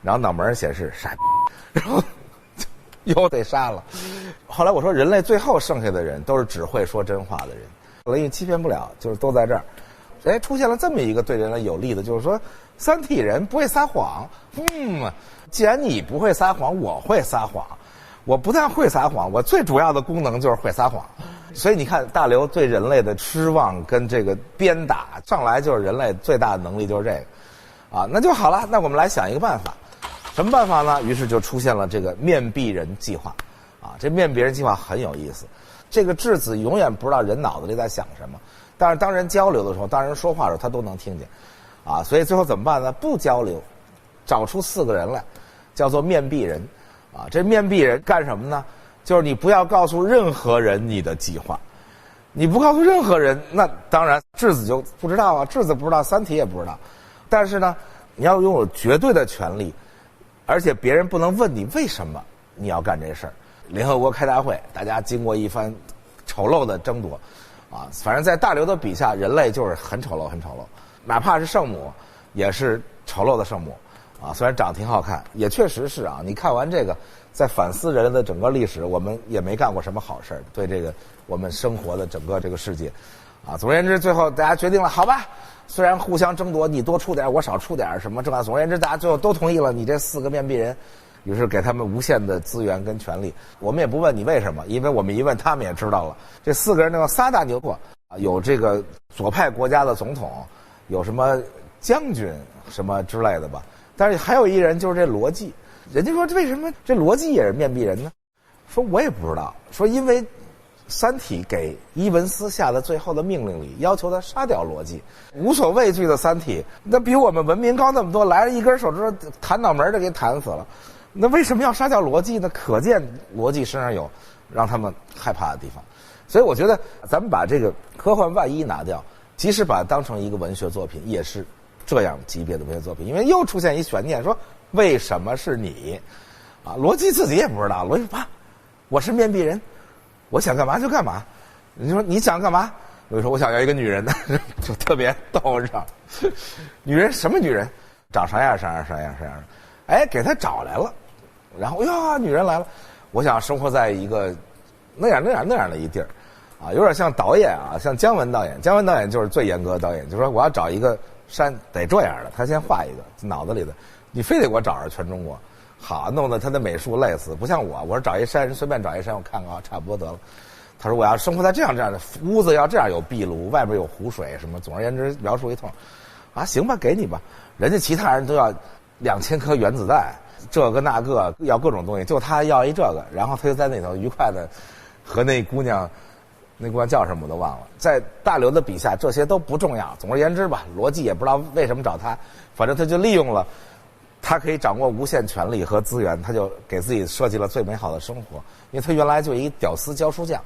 A: 然后脑门上显示傻，然后又得杀了。后来我说，人类最后剩下的人都是只会说真话的人，因为欺骗不了，就是都在这儿。出现了这么一个对人类有利的，就是说三体人不会撒谎。既然你不会撒谎，我会撒谎。我不但会撒谎，我最主要的功能就是会撒谎。所以你看，大刘对人类的失望跟这个鞭打上来，就是人类最大的能力就是这个，那就好了。那我们来想一个办法，什么办法呢？于是就出现了这个面壁人计划，这面壁人计划很有意思。这个质子永远不知道人脑子里在想什么，但是当人交流的时候，当人说话的时候，他都能听见，所以最后怎么办呢？不交流，找出4个人来，叫做面壁人，这面壁人干什么呢？就是你不要告诉任何人你的计划，你不告诉任何人，那当然质子就不知道啊，质子不知道，三体也不知道。但是呢，你要拥有绝对的权利，而且别人不能问你为什么你要干这事儿。联合国开大会，大家经过一番丑陋的争夺，反正在大刘的笔下，人类就是很丑陋，很丑陋，哪怕是圣母，也是丑陋的圣母。虽然长得挺好看，也确实是你看完这个，在反思人类的整个历史，我们也没干过什么好事，对这个我们生活的整个这个世界，总而言之，最后大家决定了，好吧，虽然互相争夺，你多出点，我少出点，什么这总而言之，大家最后都同意了，你这4个面壁人，于是给他们无限的资源跟权利。我们也不问你为什么，因为我们一问，他们也知道了。这4个人那个撒大牛货，有这个左派国家的总统，有什么将军什么之类的吧。但是还有一人就是这罗辑，人家说为什么这罗辑也是面壁人呢？说我也不知道，说因为三体给伊文斯下的最后的命令里要求他杀掉罗辑，无所畏惧的三体，那比我们文明高那么多，来了一根手指头弹脑门就给弹死了，那为什么要杀掉罗辑呢？可见罗辑身上有让他们害怕的地方。所以我觉得咱们把这个科幻万一拿掉，即使把它当成一个文学作品，也是这样级别的文学作品。因为又出现一悬念，说为什么是你罗辑自己也不知道，罗辑说我是面壁人，我想干嘛就干嘛。你说你想干嘛？我就说我想要一个女人，就特别逗，知道？女人什么女人？长啥样？给他找来了，然后女人来了，我想生活在一个那样的一地儿，有点像导演像姜文导演。姜文导演就是最严格的导演，就是说我要找一个山得这样的，他先画一个脑子里的，你非得给我找着全中国。好，弄得他的美术累死，不像我说找一山，随便找一山我看看差不多得了。他说我要生活在这样的屋子，要这样有壁炉，外边有湖水什么，总而言之描述一通。行吧，给你吧。人家其他人都要2000颗原子弹，这个那个要各种东西，就他要一这个，然后他就在那头愉快的和那姑娘叫什么我都忘了。在大刘的笔下，这些都不重要。总而言之吧，罗辑也不知道为什么找他，反正他就利用了他可以掌握无限权力和资源，他就给自己设计了最美好的生活。因为他原来就一屌丝教书匠，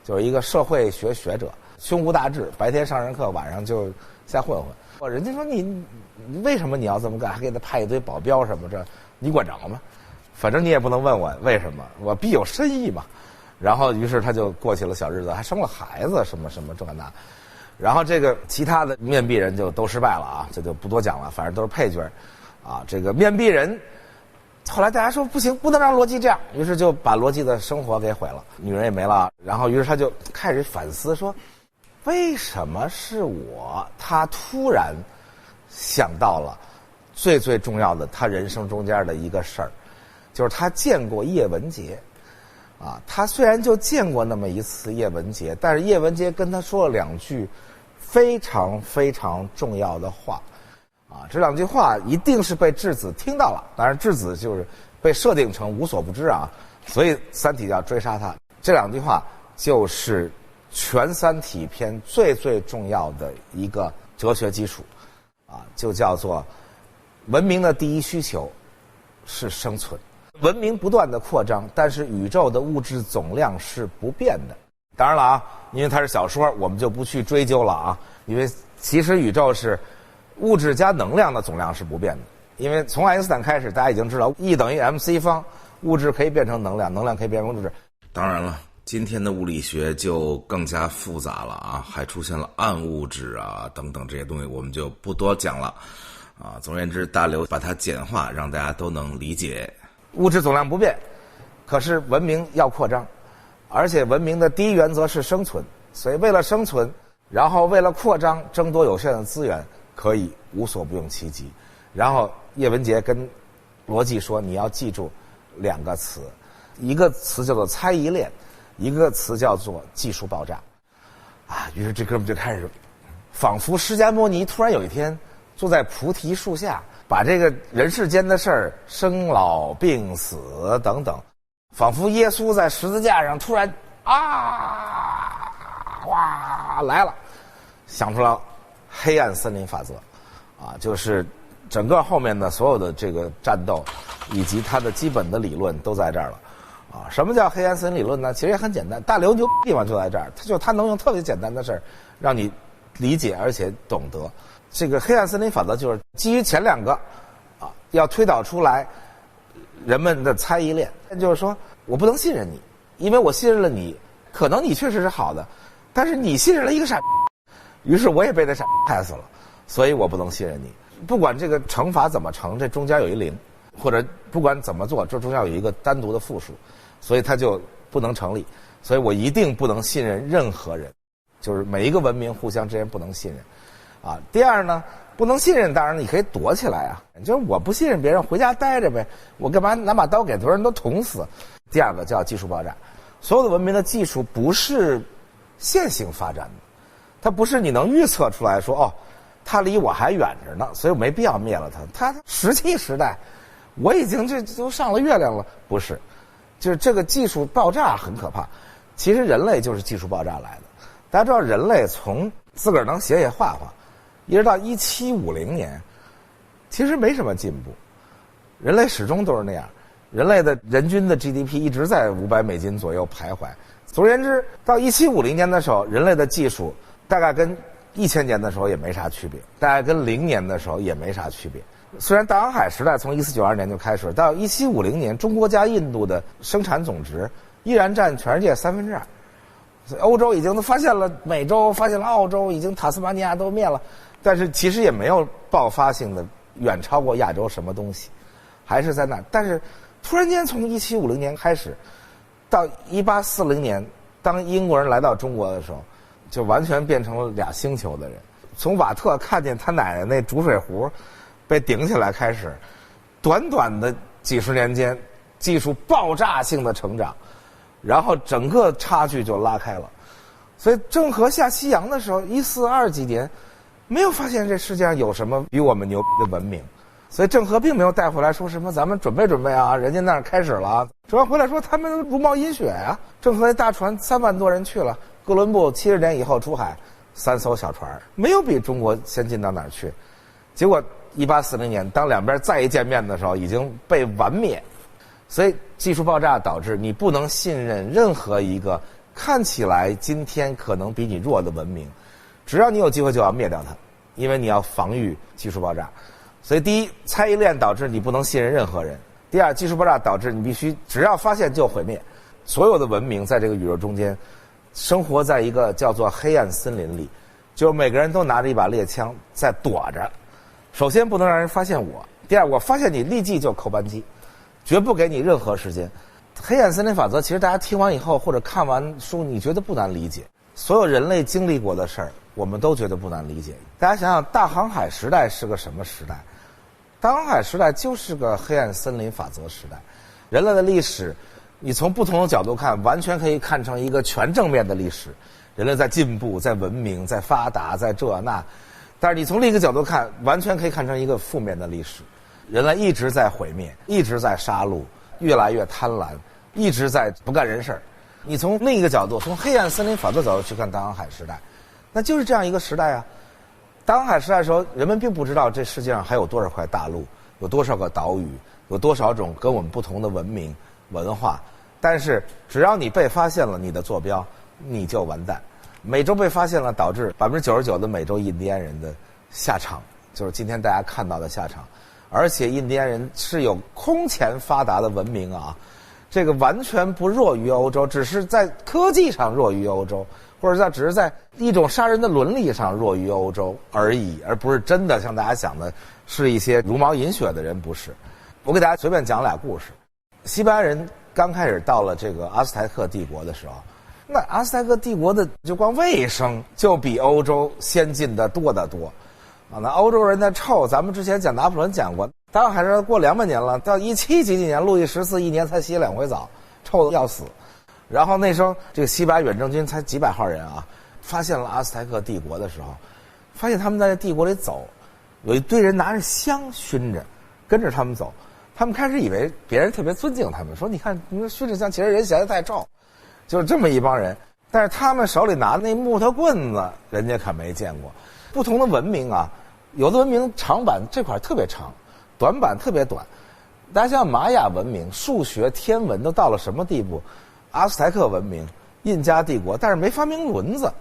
A: 就是一个社会学学者，胸无大志，白天上人课，晚上就瞎混混。人家说你为什么你要这么干，还给他派一堆保镖什么，这你管着吗？反正你也不能问我为什么，我必有深意嘛。然后于是他就过起了小日子，还生了孩子，什么这那。然后这个其他的面壁人就都失败了啊，这就不多讲了，反正都是配角啊。这个面壁人后来大家说不行，不能让罗辑这样，于是就把罗辑的生活给毁了，女人也没了。然后于是他就开始反思说，为什么是我？他突然想到了最重要的他人生中间的一个事儿，就是他见过叶文洁啊。他虽然就见过那么一次叶文洁，但是叶文洁跟他说了2句非常重要的话啊。这2句话一定是被质子听到了，当然质子就是被设定成无所不知啊，所以三体要追杀他。这2句话就是全三体篇最重要的一个哲学基础啊，就叫做文明的第一需求是生存。文明不断的扩张，但是宇宙的物质总量是不变的。当然了啊，因为它是小说，我们就不去追究了啊。因为其实宇宙是物质加能量的总量是不变的。因为从爱因斯坦开始，大家已经知道 E 等于 mc 方，物质可以变成能量，能量可以变成物质。当然了，今天的物理学就更加复杂了啊，还出现了暗物质啊等等这些东西，我们就不多讲了啊。总而言之，大刘把它简化，让大家都能理解。物质总量不变，可是文明要扩张，而且文明的第一原则是生存，所以为了生存，然后为了扩张，争夺有限的资源，可以无所不用其极。然后叶文洁跟罗辑说，你要记住2个词，一个词叫做猜疑链，一个词叫做技术爆炸啊。于是这哥们就开始仿佛释迦牟尼突然有一天坐在菩提树下，把这个人世间的事儿，生老病死等等，仿佛耶稣在十字架上突然哇来了，想出了黑暗森林法则啊，就是整个后面的所有的这个战斗以及它的基本的理论都在这儿了啊。什么叫黑暗森林理论呢？其实也很简单，大刘牛地方就在这儿，他能用特别简单的事儿让你理解而且懂得。这个黑暗森林法则就是基于前2个啊，要推导出来人们的猜疑链，就是说我不能信任你，因为我信任了你，可能你确实是好的，但是你信任了一个傻，于是我也被这傻害死了，所以我不能信任你。不管这个乘法怎么乘，这中间有一0，或者不管怎么做，这中间有一个单独的负数，所以它就不能成立。所以我一定不能信任任何人，就是每一个文明互相之间不能信任啊。第二呢，不能信任，当然你可以躲起来啊，就是我不信任别人，回家待着呗，我干嘛拿把刀给所有人都捅死？第2个叫技术爆炸，所有的文明的技术不是线性发展的，它不是你能预测出来说哦，它离我还远着呢，所以我没必要灭了它。它石器时代，我已经这都上了月亮了，不是，就是这个技术爆炸很可怕。其实人类就是技术爆炸来的。大家知道，人类从自个儿能写画画，一直到1750年，其实没什么进步，人类始终都是那样。人类的人均的 GDP 一直在$500左右徘徊。总而言之，到1750年的时候，人类的技术大概跟1000年的时候也没啥区别，大概跟0年的时候也没啥区别。虽然大航海时代从1492年就开始，到1750年，中国加印度的生产总值依然占全世界2/3。所以欧洲已经都发现了美洲，发现了澳洲，已经塔斯马尼亚都灭了，但是其实也没有爆发性的远超过亚洲什么东西，还是在那。但是突然间从1750年开始到1840年，当英国人来到中国的时候，就完全变成了2星球的人。从瓦特看见他奶奶那煮水壶被顶起来开始，短短的几十年间，技术爆炸性的成长，然后整个差距就拉开了。所以郑和下西洋的时候，1420几年，没有发现这世界上有什么比我们牛逼的文明。所以郑和并没有带回来说什么咱们准备准备啊，人家那儿开始了。主要回来说他们如毛饮血啊。郑和那大船3万多人去了，哥伦布70年以后出海，3艘小船，没有比中国先进到哪儿去。结果1840年当两边再一见面的时候，已经被完灭。所以技术爆炸导致你不能信任任何一个看起来今天可能比你弱的文明，只要你有机会就要灭掉它，因为你要防御技术爆炸。所以第一，猜疑链导致你不能信任任何人；第二，技术爆炸导致你必须只要发现就毁灭。所有的文明在这个宇宙中间生活在一个叫做黑暗森林里，就每个人都拿着一把猎枪在躲着。首先不能让人发现我，第二，我发现你立即就扣扳机，绝不给你任何时间。黑暗森林法则其实大家听完以后或者看完书，你觉得不难理解。所有人类经历过的事儿，我们都觉得不难理解。大家想想，大航海时代是个什么时代？大航海时代就是个黑暗森林法则时代。人类的历史，你从不同的角度看，完全可以看成一个全正面的历史。人类在进步，在文明，在发达，在这那。但是你从另一个角度看，完全可以看成一个负面的历史。人类一直在毁灭，一直在杀戮，越来越贪婪，一直在不干人事儿。你从另一个角度，从黑暗森林法则角度去看大航海时代，那就是这样一个时代啊。大航海时代的时候，人们并不知道这世界上还有多少块大陆，有多少个岛屿，有多少种跟我们不同的文明文化。但是只要你被发现了你的坐标，你就完蛋。美洲被发现了，导致99%的美洲印第安人的下场就是今天大家看到的下场。而且印第安人是有空前发达的文明啊，这个完全不弱于欧洲，只是在科技上弱于欧洲，或者只是在一种杀人的伦理上弱于欧洲而已，而不是真的像大家想的是一些茹毛饮血的人，不是。我给大家随便讲俩故事。西班牙人刚开始到了这个阿斯台克帝国的时候，那阿斯台克帝国的就光卫生就比欧洲先进的多得多啊！那欧洲人的臭，咱们之前讲拿破仑讲过，当然还是过200年了，到17几年，路易14一年才洗2回澡，臭得要死。然后那时候这个西班牙远征军才几百号人啊，发现了阿斯台克帝国的时候，发现他们在帝国里走，有一堆人拿着香熏着，跟着他们走。他们开始以为别人特别尊敬他们，说你看你们熏着香，其实人嫌得太臭。就是这么一帮人，但是他们手里拿的那木头棍子，人家可没见过。不同的文明啊，有的文明长板这块特别长，短板特别短。大家像玛雅文明，数学、天文都到了什么地步？阿斯台克文明、印加帝国，但是没发明轮子，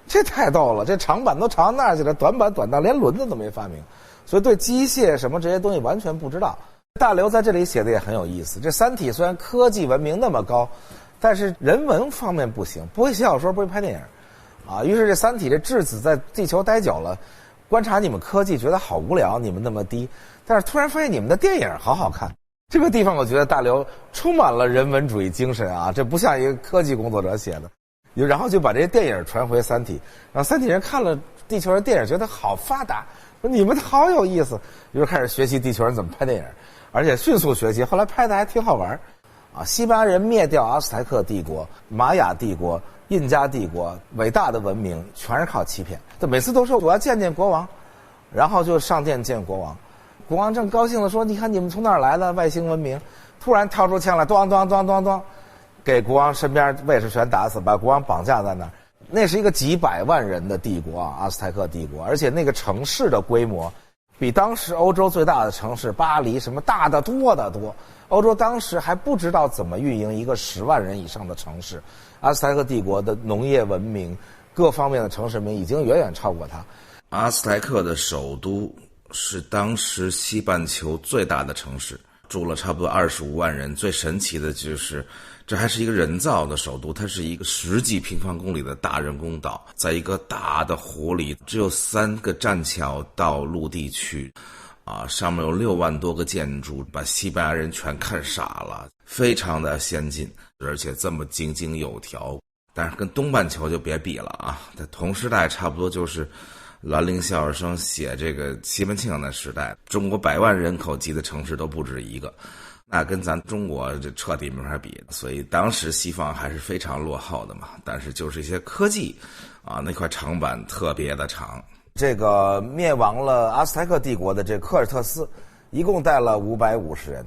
A: 这太逗了。这长板都长到那儿去了，短板短到连轮子都没发明，所以对机械什么这些东西完全不知道。大刘在这里写的也很有意思。这三体虽然科技文明那么高，但是人文方面不行，不会写小说，不会拍电影，啊，于是这三体这质子在地球待久了，观察你们科技觉得好无聊，你们那么低，但是突然发现你们的电影好好看。这个地方我觉得大刘充满了人文主义精神啊，这不像一个科技工作者写的。然后就把这些电影传回三体，然后三体人看了地球人电影觉得好发达，说你们好有意思，于是开始学习地球人怎么拍电影，而且迅速学习，后来拍的还挺好玩。啊，西班牙人灭掉阿斯台克帝国、玛雅帝国、印加帝国，伟大的文明全是靠欺骗。他每次都说我要见见国王，然后就上殿见国王。国王正高兴地说：“你看你们从哪儿来的外星文明？”突然掏出枪来，咣咣咣咣咣，给国王身边卫士全打死，把国王绑架在那儿。那是一个几百万人的帝国啊，阿斯台克帝国，而且那个城市的规模比当时欧洲最大的城市巴黎什么大得多得多。欧洲当时还不知道怎么运营一个10万人以上的城市，阿斯台克帝国的农业文明各方面的城市文明已经远远超过它。
B: 阿斯台克的首都是当时西半球最大的城市，住了差不多25万人。最神奇的就是这还是一个人造的首都，它是一个10几平方公里的大人工岛，在一个大的湖里，只有3个栈桥到陆地去啊，上面有6万多个建筑，把西班牙人全看傻了，非常的先进，而且这么井井有条。但是跟东半球就别比了啊，在同时代差不多就是兰陵笑话生写这个西门庆的时代，中国100万人口级的城市都不止一个，那跟咱中国这彻底没法比。所以当时西方还是非常落后的嘛，但是就是一些科技啊，那块长板特别的长。
A: 这个灭亡了阿斯台克帝国的这科尔特斯，一共带了550人，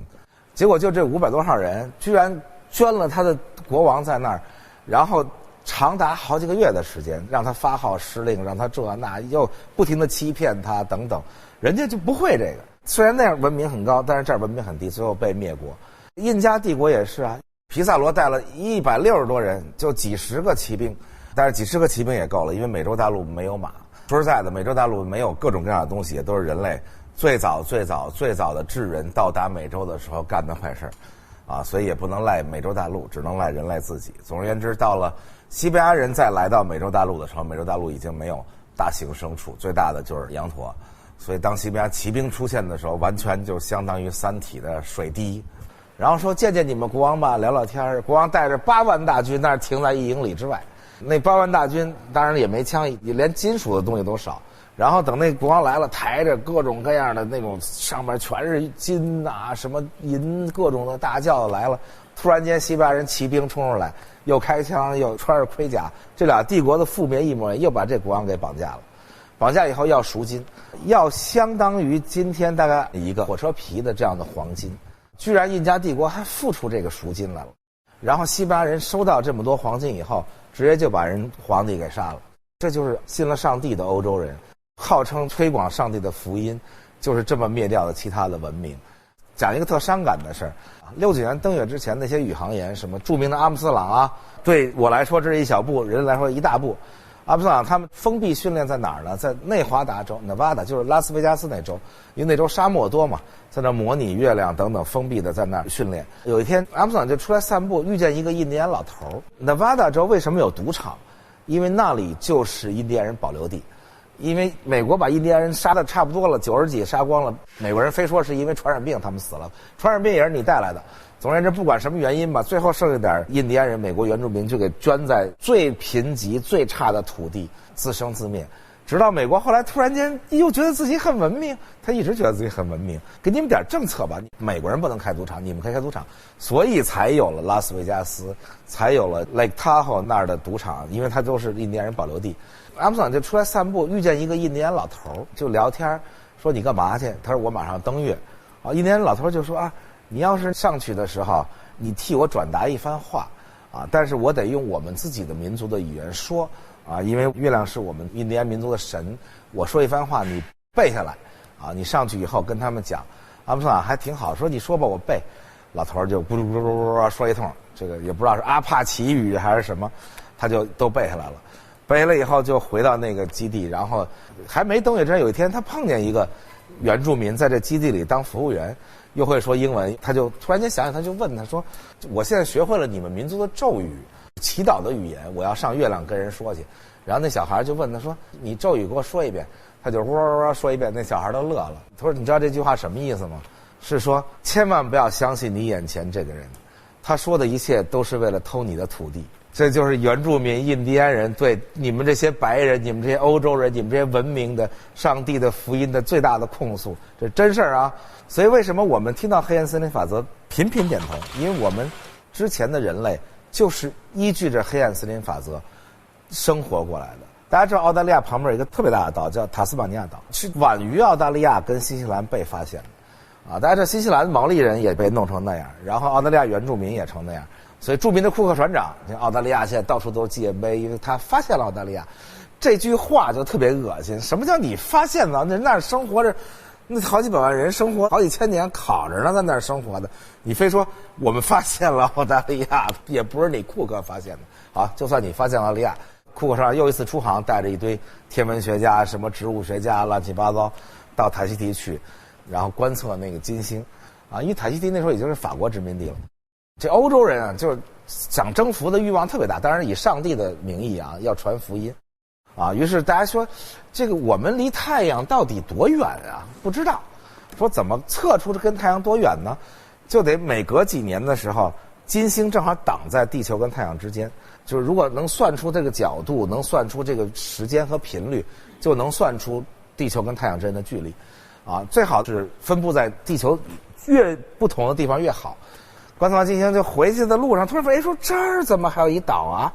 A: 结果就这500多号人居然捐了他的国王在那儿，然后长达好几个月的时间，让他发号施令，让他这那，又不停的欺骗他等等，人家就不会这个。虽然那样文明很高，但是这儿文明很低，最后被灭国。印加帝国也是啊，皮萨罗带了160多人，就几十个骑兵，但是几十个骑兵也够了，因为美洲大陆没有马。说实在的，美洲大陆没有各种各样的东西，也都是人类最早的智人到达美洲的时候干的坏事啊，所以也不能赖美洲大陆，只能赖人类自己。总而言之，到了西班牙人再来到美洲大陆的时候，美洲大陆已经没有大型牲畜，最大的就是羊驼。所以当西班牙骑兵出现的时候，完全就相当于三体的水滴。然后说见见你们国王吧，聊聊天。国王带着8万大军，但是停在1英里之外。那8万大军当然也没枪，也连金属的东西都少。然后等那国王来了，抬着各种各样的那种上面全是金啊什么银各种的大轿子来了。突然间西班牙人骑兵冲出来，又开枪又穿着盔甲，这俩帝国的覆灭一模一样，又把这国王给绑架了。绑架以后要赎金，要相当于今天大概一个火车皮的这样的黄金。居然印加帝国还付出这个赎金来了。然后西班牙人收到这么多黄金以后，直接就把皇帝给杀了。这就是信了上帝的欧洲人，号称推广上帝的福音，就是这么灭掉了其他的文明。讲一个特伤感的事儿，69年登月之前那些宇航员，什么著名的阿姆斯特朗啊，对我来说这是一小步，人来说一大步。阿姆斯特朗他们封闭训练在哪儿呢？在内华达州 Nevada， 就是拉斯维加斯那州，因为那州沙漠多嘛，在那模拟月亮等等，封闭的在那儿训练。有一天阿姆斯特朗就出来散步，遇见一个印第安老头。Nevada 州为什么有赌场？因为那里就是印第安人保留地。因为美国把印第安人杀的差不多了，90几杀光了，美国人非说是因为传染病他们死了，传染病也是你带来的。总而言之，不管什么原因吧，最后剩下点印第安人，美国原住民就给圈在最贫瘠、最差的土地，自生自灭。直到美国后来突然间又觉得自己很文明，他一直觉得自己很文明，给你们点政策吧，美国人不能开赌场，你们可以开赌场，所以才有了拉斯维加斯，才有了 Lake Tahoe 那儿的赌场，因为它都是印第安人保留地。阿姆斯特朗就出来散步，遇见一个印第安老头，就聊天，说你干嘛去？他说我马上登月。啊，印第安老头就说啊，你要是上去的时候，你替我转达一番话，啊，但是我得用我们自己的民族的语言说，啊，因为月亮是我们印第安民族的神，我说一番话你背下来，啊，你上去以后跟他们讲。阿姆斯特朗还挺好，说你说吧，我背。老头就咕噜咕噜咕噜说一通，这个也不知道是阿帕奇语还是什么，他就都背下来了。背了以后就回到那个基地，然后还没登月之前，有一天他碰见一个原住民在这基地里当服务员，又会说英文，他就突然间想想，他就问他说：“我现在学会了你们民族的咒语、祈祷的语言，我要上月亮跟人说去。”然后那小孩就问他说：“你咒语给我说一遍。”他就喔说一遍，那小孩都乐了。他说：“你知道这句话什么意思吗？是说千万不要相信你眼前这个人，他说的一切都是为了偷你的土地。”这就是原住民印第安人对你们这些白人、你们这些欧洲人、你们这些文明的上帝的福音的最大的控诉，这真事儿啊！所以为什么我们听到黑暗森林法则频频点头？因为我们之前的人类就是依据着黑暗森林法则生活过来的。大家知道澳大利亚旁边有一个特别大的岛叫塔斯马尼亚岛，是晚于澳大利亚跟新西兰被发现的。啊，大家知道新西兰毛利人也被弄成那样，然后澳大利亚原住民也成那样。所以著名的库克船长，澳大利亚现在到处都是纪念碑，因为他发现了澳大利亚。这句话就特别恶心。什么叫你发现了？人那儿生活着，那好几百万人生活好几千年，烤着呢，在那儿生活的。你非说我们发现了澳大利亚，也不是你库克发现的。好，就算你发现了澳大利亚，库克船长又一次出航，带着一堆天文学家、什么植物学家，乱七八糟，到塔希提去，然后观测那个金星。啊，因为塔希提那时候已经是法国殖民地了。这欧洲人啊，就是想征服的欲望特别大，当然以上帝的名义啊，要传福音，啊，于是大家说，这个我们离太阳到底多远啊？不知道，说怎么测出跟太阳多远呢？就得每隔几年的时候，金星正好挡在地球跟太阳之间，就是如果能算出这个角度，能算出这个时间和频率，就能算出地球跟太阳之间的距离，啊，最好是分布在地球越不同的地方越好。观测完金星就回去的路上，突然发现说这儿怎么还有一岛啊？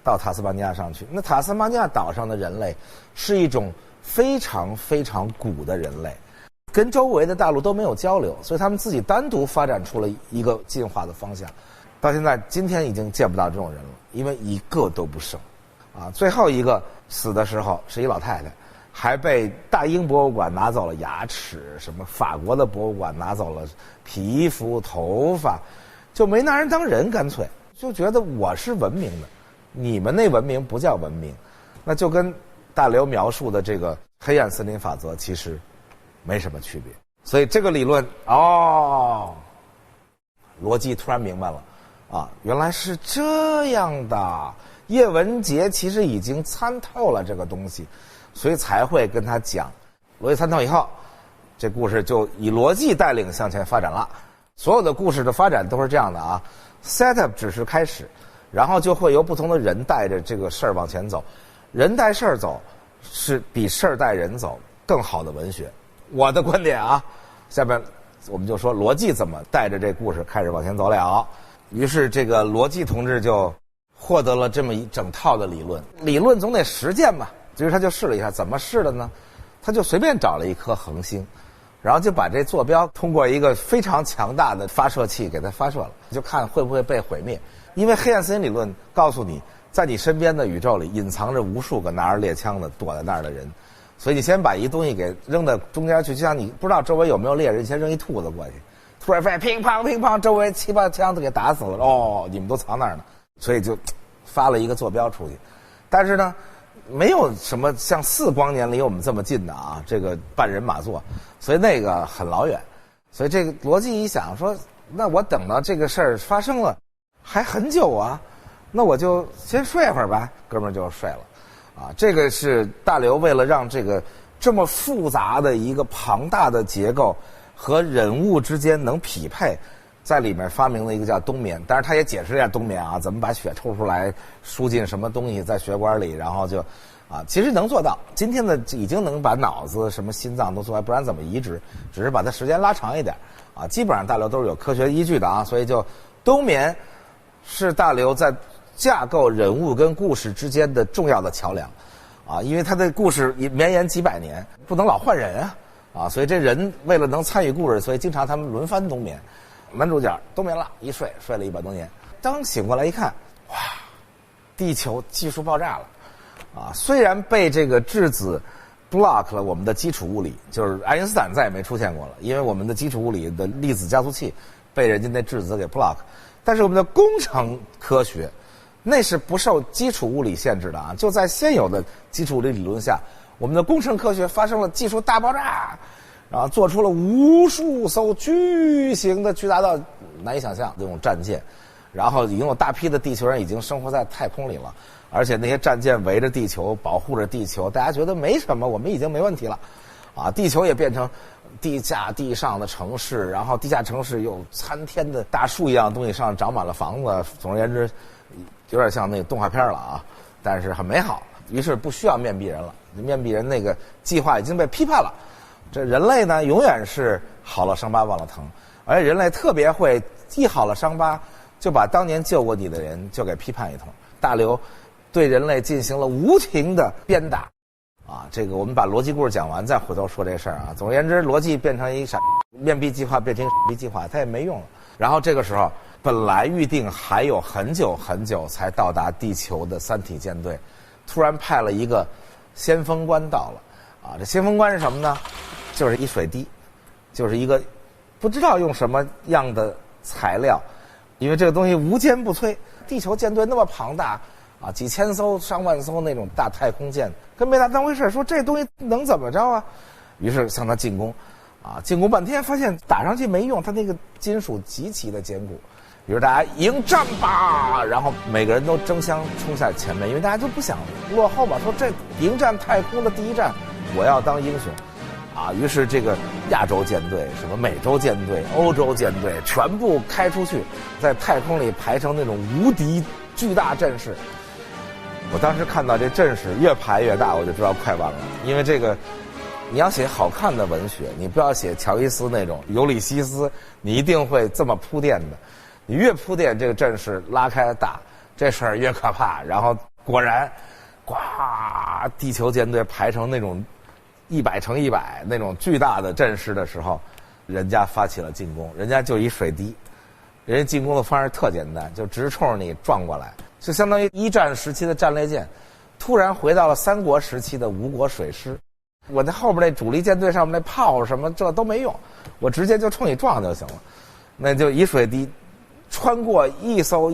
A: 到塔斯马尼亚上去，那塔斯马尼亚岛上的人类是一种非常非常古的人类，跟周围的大陆都没有交流，所以他们自己单独发展出了一个进化的方向。到现在今天已经见不到这种人了，因为一个都不剩。啊，最后一个死的时候是一老太太，还被大英博物馆拿走了牙齿，什么法国的博物馆拿走了皮肤、头发，就没拿人当人，干脆就觉得我是文明的，你们那文明不叫文明，那就跟大刘描述的这个黑暗森林法则其实没什么区别。所以这个理论逻辑突然明白了啊，原来是这样的。叶文洁其实已经参透了这个东西，所以才会跟他讲。逻辑参透以后，这故事就以逻辑带领向前发展了。所有的故事的发展都是这样的啊 ，setup 只是开始，然后就会由不同的人带着这个事儿往前走，人带事儿走是比事儿带人走更好的文学。我的观点啊，下面我们就说罗辑怎么带着这故事开始往前走了。于是这个罗辑同志就获得了这么一整套的理论，理论总得实践嘛。于是他就试了一下，怎么试的呢？他就随便找了一颗恒星，然后就把这坐标通过一个非常强大的发射器给它发射了，就看会不会被毁灭。因为黑暗森林理论告诉你，在你身边的宇宙里隐藏着无数个拿着猎枪的躲在那儿的人，所以你先把一东西给扔到中间去，就像你不知道周围有没有猎人，你先扔一兔子过去，突然发现乒乓乒乓，周围7、8枪都给打死了，哦，你们都藏那儿呢，所以就发了一个坐标出去。但是呢，没有什么像4光年离我们这么近的啊，这个半人马座，所以那个很老远。所以这个逻辑一想说，那我等到这个事儿发生了还很久啊，那我就先睡会儿吧。哥们儿就睡了啊。这个是大刘为了让这个这么复杂的一个庞大的结构和人物之间能匹配，在里面发明了一个叫冬眠。当然他也解释一下冬眠啊，怎么把血抽出来输进什么东西在血管里，然后就其实能做到。今天的已经能把脑子什么心脏都做完，不然怎么移植，只是把它时间拉长一点啊。基本上大刘都是有科学依据的啊，所以就冬眠是大刘在架构人物跟故事之间的重要的桥梁啊，因为他的故事绵延几百年，不能老换人啊，所以这人为了能参与故事，所以经常他们轮番冬眠。男主角冬眠了，一睡了100多年，当醒过来一看，哇，地球技术爆炸了啊！虽然被这个质子 block 了我们的基础物理，就是爱因斯坦再也没出现过了，因为我们的基础物理的粒子加速器被人家那质子给 block， 但是我们的工程科学那是不受基础物理限制的啊！就在现有的基础物理理论下，我们的工程科学发生了技术大爆炸，然后做出了无数艘巨型的、巨大到难以想象这种战舰，然后已经有大批的地球人已经生活在太空里了，而且那些战舰围着地球，保护着地球，大家觉得没什么，我们已经没问题了，啊，地球也变成地下、地上的城市，然后地下城市有参天的大树一样的东西，上长满了房子。总而言之，有点像那个动画片了啊，但是很美好。于是不需要面壁人了，面壁人那个计划已经被批判了。这人类呢，永远是好了伤疤忘了疼，而且人类特别会一好了伤疤，就把当年救过你的人就给批判一通。大刘对人类进行了无情的鞭打，啊，这个我们把逻辑故事讲完，再回头说这事儿啊。总而言之，逻辑变成一傻，面壁计划变成傻逼计划，它也没用了。然后这个时候，本来预定还有很久很久才到达地球的三体舰队，突然派了一个先锋官到了。啊，这先锋官是什么呢？就是一水滴，就是一个不知道用什么样的材料，因为这个东西无坚不摧。地球舰队那么庞大啊，几千艘、上万艘那种大太空舰，跟没当回事，说这东西能怎么着啊？于是向他进攻，啊，进攻半天发现打上去没用，他那个金属极其的坚固。于是大家迎战吧，然后每个人都争相冲下前面，因为大家都不想落后吧，说这迎战太空的第一战，我要当英雄。啊，于是这个亚洲舰队、什么美洲舰队、欧洲舰队全部开出去，在太空里排成那种无敌巨大阵势。我当时看到这阵势越排越大，我就知道快完了。因为这个，你要写好看的文学，你不要写乔伊斯那种尤里西斯，你一定会这么铺垫的。你越铺垫，这个阵势拉开大，这事儿越可怕。然后果然，呱，地球舰队排成那种100乘100那种巨大的阵势的时候，人家发起了进攻。人家就一水滴，人家进攻的方式特简单，就直冲着你撞过来，就相当于一战时期的战列舰突然回到了三国时期的吴国水师。我那后边那主力舰队上面那炮什么这都没用，我直接就冲你撞就行了。那就一水滴穿过一艘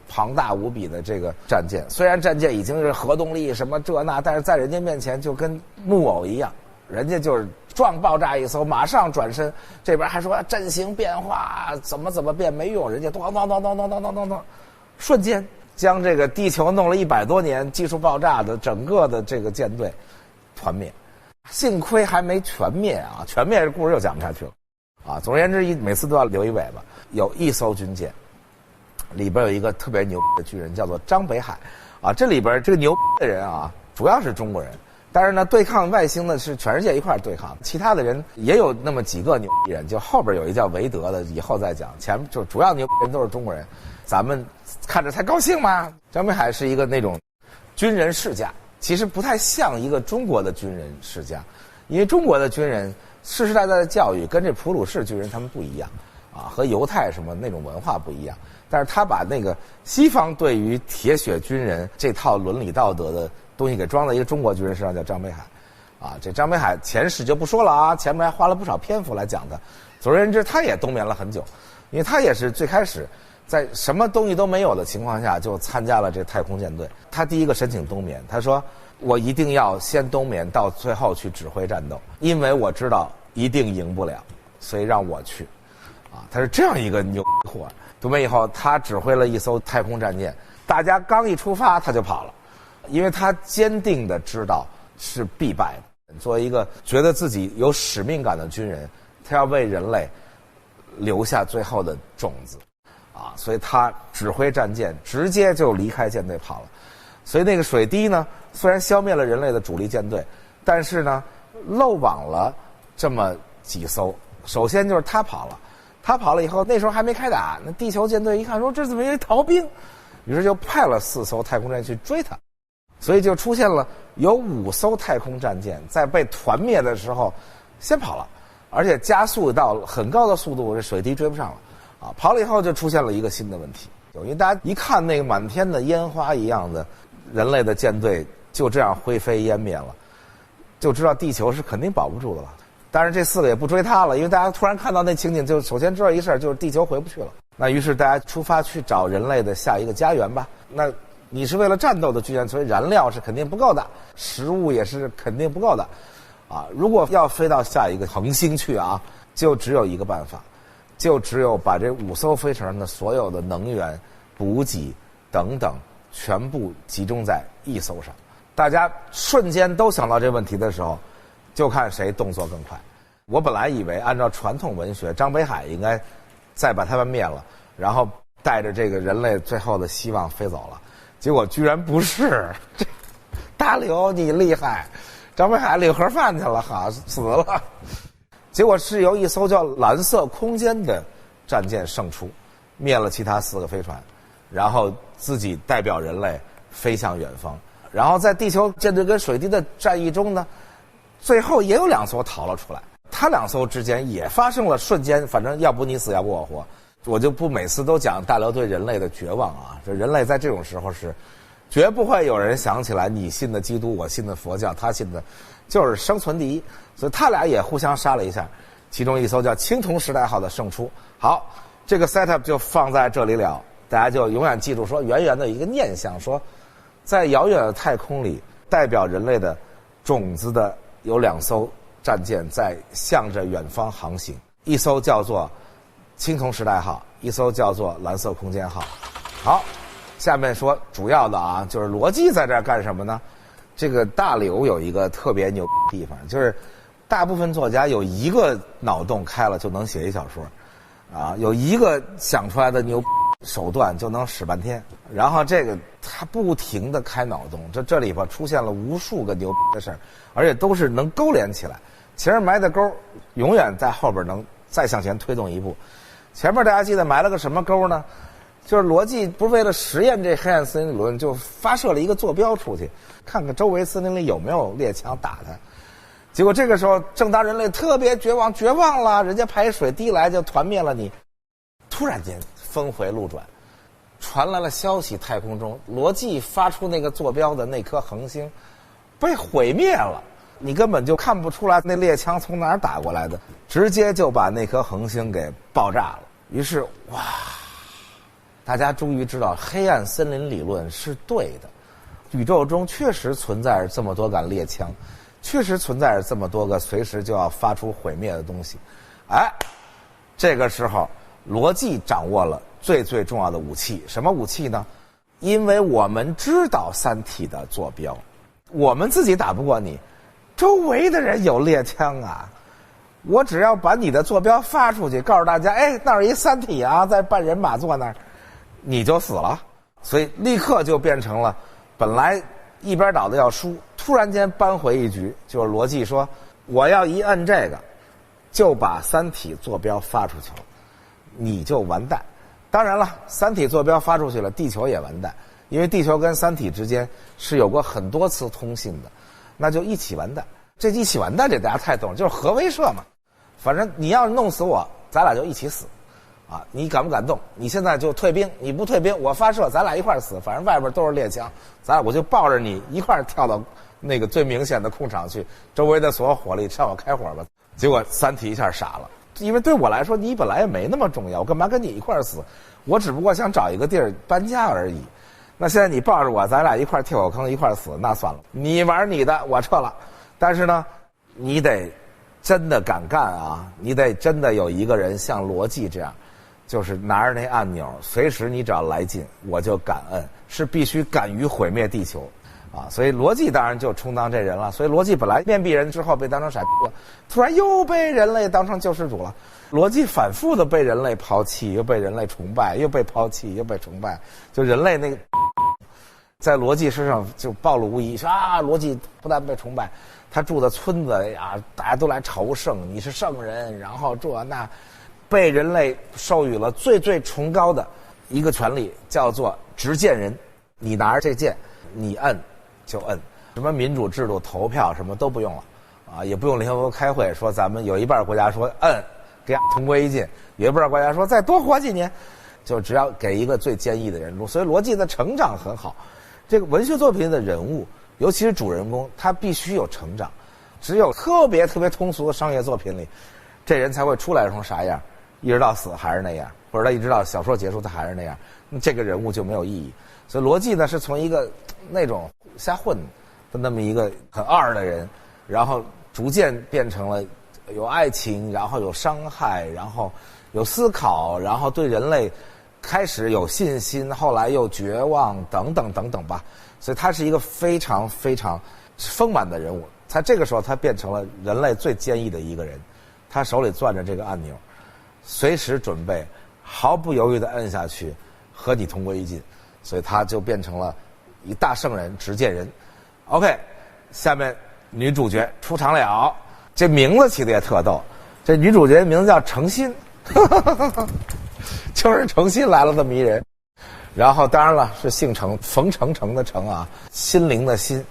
A: 庞大无比的这个战舰，虽然战舰已经是核动力什么这那，但是在人家面前就跟木偶一样，人家就是撞爆炸一艘，马上转身，这边还说阵型变化怎么变没用，人家咚咚咚咚咚咚咚咚咚，瞬间将这个地球弄了100多年技术爆炸的整个的这个舰队团灭。幸亏还没全灭啊，全灭这故事又讲不下去了啊。总而言之，每次都要留一尾巴。有一艘军舰，里边有一个特别牛的军人，叫做张北海啊。这里边这个牛的人啊，主要是中国人，但是呢，对抗外星的是全世界一块对抗，其他的人也有那么几个牛人，就后边有一叫韦德的，以后再讲。前面就主要牛人都是中国人，咱们看着才高兴嘛。张北海是一个那种军人世家。其实不太像一个中国的军人世家，因为中国的军人世世代代的教育跟这普鲁士军人他们不一样啊，和犹太什么那种文化不一样。但是他把那个西方对于铁血军人这套伦理道德的东西给装在一个中国军人身上，叫张北海啊。这张北海前史就不说了啊，前面还花了不少篇幅来讲的。总而言之，他也冬眠了很久，因为他也是最开始在什么东西都没有的情况下就参加了这太空舰队。他第一个申请冬眠，他说我一定要先冬眠到最后去指挥战斗，因为我知道一定赢不了，所以让我去啊。他是这样一个牛货。冬眠以后，他指挥了一艘太空战舰，大家刚一出发他就跑了，因为他坚定的知道是必败的。作为一个觉得自己有使命感的军人，他要为人类留下最后的种子啊，所以他指挥战舰直接就离开舰队跑了。所以那个水滴呢，虽然消灭了人类的主力舰队，但是呢漏网了这么几艘。首先就是他跑了，他跑了以后，那时候还没开打，那地球舰队一看说这怎么一逃兵，于是就派了4艘太空战舰去追他。所以就出现了有5艘太空战舰在被团灭的时候先跑了，而且加速到很高的速度，这水滴追不上了啊。跑了以后就出现了一个新的问题，因为大家一看那个满天的烟花一样的人类的舰队就这样灰飞烟灭了，就知道地球是肯定保不住的了。但是这4个也不追他了，因为大家突然看到那情景，就首先知道一事，就是地球回不去了。那于是大家出发去找人类的下一个家园吧。那你是为了战斗的军人，所以燃料是肯定不够的，食物也是肯定不够的啊。如果要飞到下一个恒星去啊，就只有一个办法，就只有把这5艘飞船的所有的能源、补给等等全部集中在一艘上。大家瞬间都想到这问题的时候，就看谁动作更快。我本来以为按照传统文学，张北海应该再把他们灭了，然后带着这个人类最后的希望飞走了，结果居然不是。大刘你厉害，张北海领盒饭去了，哈，死了。结果是由一艘叫蓝色空间的战舰胜出，灭了其他4个飞船，然后自己代表人类飞向远方。然后在地球舰队跟水滴的战役中呢，最后也有2艘逃了出来，他2艘之间也发生了瞬间，反正要不你死要不我活。我就不每次都讲大刘对人类的绝望啊，这人类在这种时候是绝不会有人想起来你信的基督我信的佛教，他信的就是生存第一。所以他俩也互相杀了一下，其中一艘叫青铜时代号的胜出。好，这个 setup 就放在这里了，大家就永远记住说，远远的一个念想，说在遥远的太空里，代表人类的种子的有2艘战舰在向着远方航行，一艘叫做青铜时代号，一艘叫做蓝色空间号。好，下面说主要的啊，就是罗辑在这儿干什么呢？这个大刘有一个特别牛的地方，就是大部分作家有一个脑洞开了就能写一小说啊，有一个想出来的牛手段就能使半天。然后这个他不停地开脑洞，这里边出现了无数个牛的事儿，而且都是能勾连起来，前面埋的钩永远在后边能再向前推动一步。前面大家记得埋了个什么钩呢？就是罗辑不是为了实验这黑暗森林理论，就发射了一个坐标出去，看看周围森林里有没有猎枪打他。结果这个时候正当人类特别绝望了，人家排水滴来就团灭了你，突然间峰回路转，传来了消息，太空中罗辑发出那个坐标的那颗恒星被毁灭了，你根本就看不出来那猎枪从哪儿打过来的，直接就把那颗恒星给爆炸了。于是哇，大家终于知道黑暗森林理论是对的，宇宙中确实存在着这么多杆猎枪，确实存在着这么多个随时就要发出毁灭的东西。哎，这个时候罗辑掌握了最重要的武器，什么武器呢？因为我们知道三体的坐标，我们自己打不过你，周围的人有猎枪啊，我只要把你的坐标发出去，告诉大家，哎，那儿一三体啊，在半人马座那儿，你就死了。所以立刻就变成了，本来一边倒的要输，突然间扳回一局，就是罗辑说，我要一摁这个，就把三体坐标发出去了，你就完蛋。当然了，三体坐标发出去了，地球也完蛋，因为地球跟三体之间是有过很多次通信的，那就一起完蛋。这一起完蛋，这大家太懂了，就是核威慑嘛。反正你要弄死我，咱俩就一起死，啊，你敢不敢动？你现在就退兵，你不退兵，我发射，咱俩一块儿死。反正外边都是猎枪，我就抱着你一块儿跳到那个最明显的空场去，周围的所有火力向我开火吧。结果三体一下傻了。因为对我来说，你本来也没那么重要，我干嘛跟你一块儿死？我只不过想找一个地儿搬家而已。那现在你抱着我，咱俩一块儿跳火坑，一块儿死，那算了，你玩你的，我撤了。但是呢，你得真的敢干啊！你得真的有一个人像罗辑这样，就是拿着那按钮，随时你只要来劲，我就敢摁，是必须敢于毁灭地球。啊，所以罗辑当然就充当这人了。所以罗辑本来面壁人之后被当成傻逼了，突然又被人类当成救世主了。罗辑反复的被人类抛弃，又被人类崇拜，又被抛弃，又被崇拜。就人类那个在罗辑身上就暴露无遗，说啊，罗辑不但被崇拜，他住的村子呀，大家都来朝圣，你是圣人，然后这那，被人类授予了最最崇高的一个权利，叫做执剑人。你拿着这剑，你摁就摁，什么民主制度、投票什么都不用了，啊，也不用联合国开会说咱们有一半国家说摁，给同归于尽；有一半国家说再多活几年，就只要给一个最坚毅的人。所以罗辑的成长很好。这个文学作品的人物，尤其是主人公，他必须有成长。只有特别特别通俗的商业作品里，这人才会出来成啥样，一直到死还是那样，或者他一直到小说结束他还是那样，这个人物就没有意义。所以罗辑呢是从一个那种瞎混的那么一个很二的人，然后逐渐变成了有爱情，然后有伤害，然后有思考，然后对人类开始有信心，后来又绝望，等等等等吧。所以他是一个非常非常丰满的人物。在这个时候，他变成了人类最坚毅的一个人。他手里攥着这个按钮，随时准备毫不犹豫地摁下去，和你同归于尽。所以他就变成了一大圣人，执剑人。OK， 下面女主角出场了，这名字起的也特逗。这女主角名字叫程心，就是程心来了这么一人。然后当然了，是姓程，冯程程的程啊，心灵的心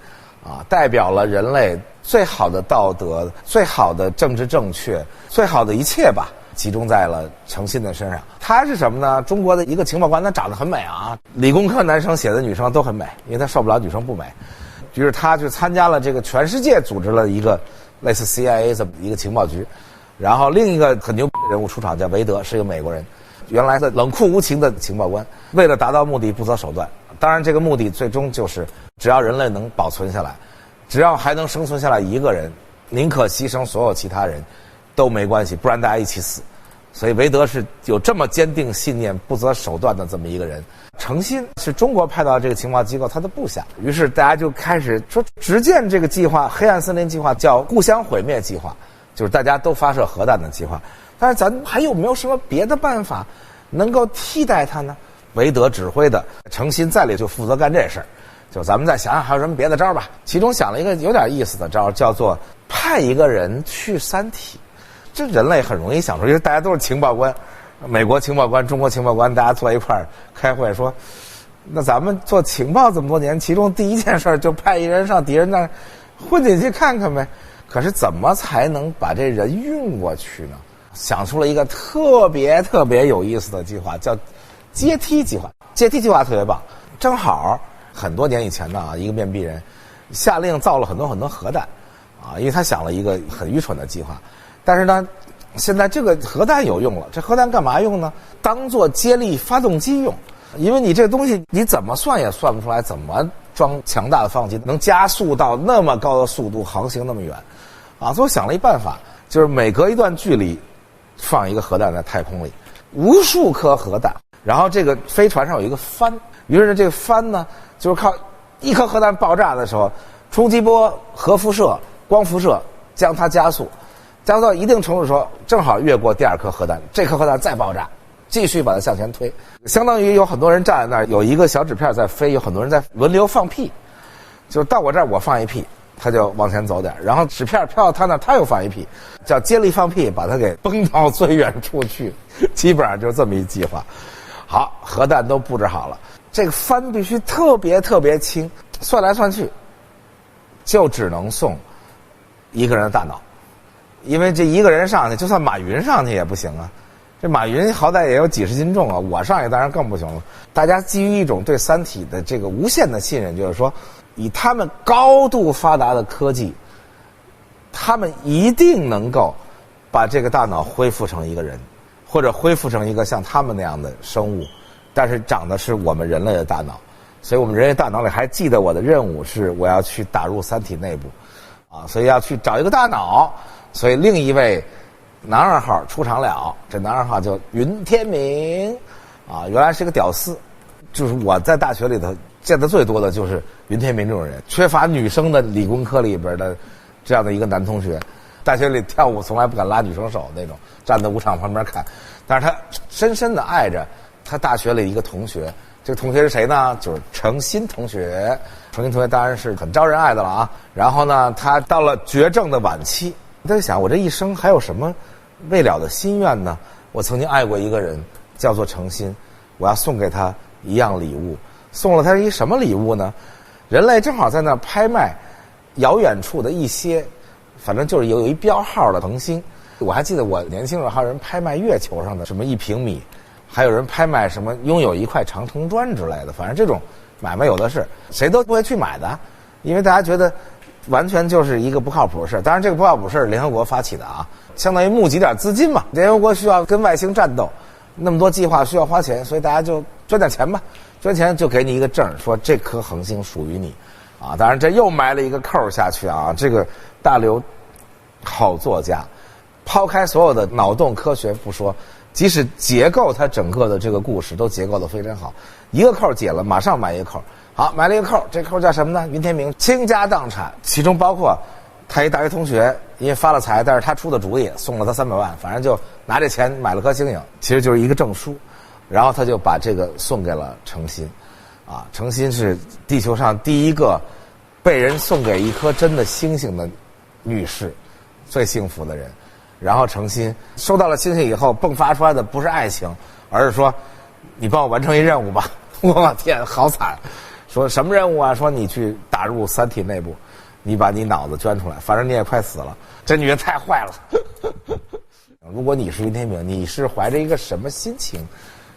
A: 啊，代表了人类最好的道德、最好的政治正确、最好的一切吧，集中在了程心的身上。他是什么呢？中国的一个情报官，他长得很美啊，理工科男生写的女生都很美，因为他受不了女生不美。于是他就参加了这个全世界组织了一个类似 CIA 这么一个情报局。然后另一个很牛逼的人物出场，叫韦德，是一个美国人，原来的冷酷无情的情报官，为了达到目的不择手段。当然这个目的最终就是只要人类能保存下来，只要还能生存下来一个人，宁可牺牲所有其他人都没关系，不然大家一起死。所以韦德是有这么坚定信念、不择手段的这么一个人。程心是中国派到这个情报机构他的部下，于是大家就开始说执剑这个计划，黑暗森林计划叫互相毁灭计划，就是大家都发射核弹的计划。但是咱还有没有什么别的办法能够替代它呢？韦德指挥的程心在里就负责干这事儿，就咱们再想想还有什么别的招吧。其中想了一个有点意思的招，叫做派一个人去三体。这人类很容易想出，因为大家都是情报官，美国情报官、中国情报官，大家坐一块儿开会说，那咱们做情报这么多年，其中第一件事就派一人上敌人那儿混进去看看呗。可是怎么才能把这人运过去呢？想出了一个特别特别有意思的计划，叫阶梯计划。阶梯计划特别棒，正好很多年以前呢，一个面壁人下令造了很多很多核弹啊，因为他想了一个很愚蠢的计划。但是呢，现在这个核弹有用了，这核弹干嘛用呢？当做接力发动机用。因为你这东西你怎么算也算不出来，怎么装强大的发动机能加速到那么高的速度航行那么远啊？所以我想了一办法，就是每隔一段距离放一个核弹在太空里，无数颗核弹，然后这个飞船上有一个帆，于是这个帆呢，就是靠一颗核弹爆炸的时候，冲击波、核辐射、光辐射将它加速到一定程度的时候，正好越过第二颗核弹，这颗核弹再爆炸，继续把它向前推，相当于有很多人站在那儿，有一个小纸片在飞，有很多人在轮流放屁，就是到我这儿我放一屁，他就往前走点，然后纸片飘到他那儿，他又放一屁，叫接力放屁，把他给崩到最远处去，基本上就是这么一计划。好，核弹都布置好了，这个帆必须特别特别轻，算来算去，就只能送一个人的大脑，因为这一个人上去，就算马云上去也不行啊。这马云好歹也有几十斤重啊，我上去当然更不行了。大家基于一种对三体的这个无限的信任，就是说，以他们高度发达的科技，他们一定能够把这个大脑恢复成一个人，或者恢复成一个像他们那样的生物，但是长的是我们人类的大脑。所以我们人类大脑里还记得我的任务是我要去打入三体内部，啊，所以要去找一个大脑。所以另一位男二号出场了，这男二号叫云天明，啊，原来是个屌丝，就是我在大学里头见的最多的就是云天明这种人，缺乏女生的理工科里边的这样的一个男同学，大学里跳舞从来不敢拉女生手那种，站在舞场旁边看，但是他深深的爱着他大学里一个同学，这个同学是谁呢？就是程心同学。程心同学当然是很招人爱的了啊。然后呢，他到了绝症的晚期，他就想，我这一生还有什么未了的心愿呢？我曾经爱过一个人，叫做程心，我要送给他一样礼物。送了他一什么礼物呢？人类正好在那拍卖遥远处的一些，反正就是有一标号的恒星。我还记得我年轻时候还有人拍卖月球上的什么1平米，还有人拍卖什么拥有一块长城砖之类的，反正这种买卖有的是，谁都不会去买的，因为大家觉得完全就是一个不靠谱的事。当然这个不靠谱事联合国发起的啊，相当于募集点资金嘛，联合国需要跟外星战斗，那么多计划需要花钱，所以大家就捐点钱吧，捐钱就给你一个证，说这颗恒星属于你啊。当然这又埋了一个扣下去啊，这个大刘好作家，抛开所有的脑洞科学不说，即使结构它整个的这个故事都结构得非常好，一个扣解了马上埋一个扣。好，埋了一个扣，这扣叫什么呢？云天明倾家荡产，其中包括他一大学同学因为发了财，但是他出的主意，送了他300万，反正就拿这钱买了颗星星，其实就是一个证书。然后他就把这个送给了程心，啊，程心是地球上第一个被人送给一颗真的星星的女士，最幸福的人。然后程心收到了星星以后，迸发出来的不是爱情，而是说你帮我完成一任务吧。我天，好惨！说什么任务啊？说你去打入三体内部，你把你脑子捐出来，反正你也快死了。这女人太坏了。如果你是云天明，你是怀着一个什么心情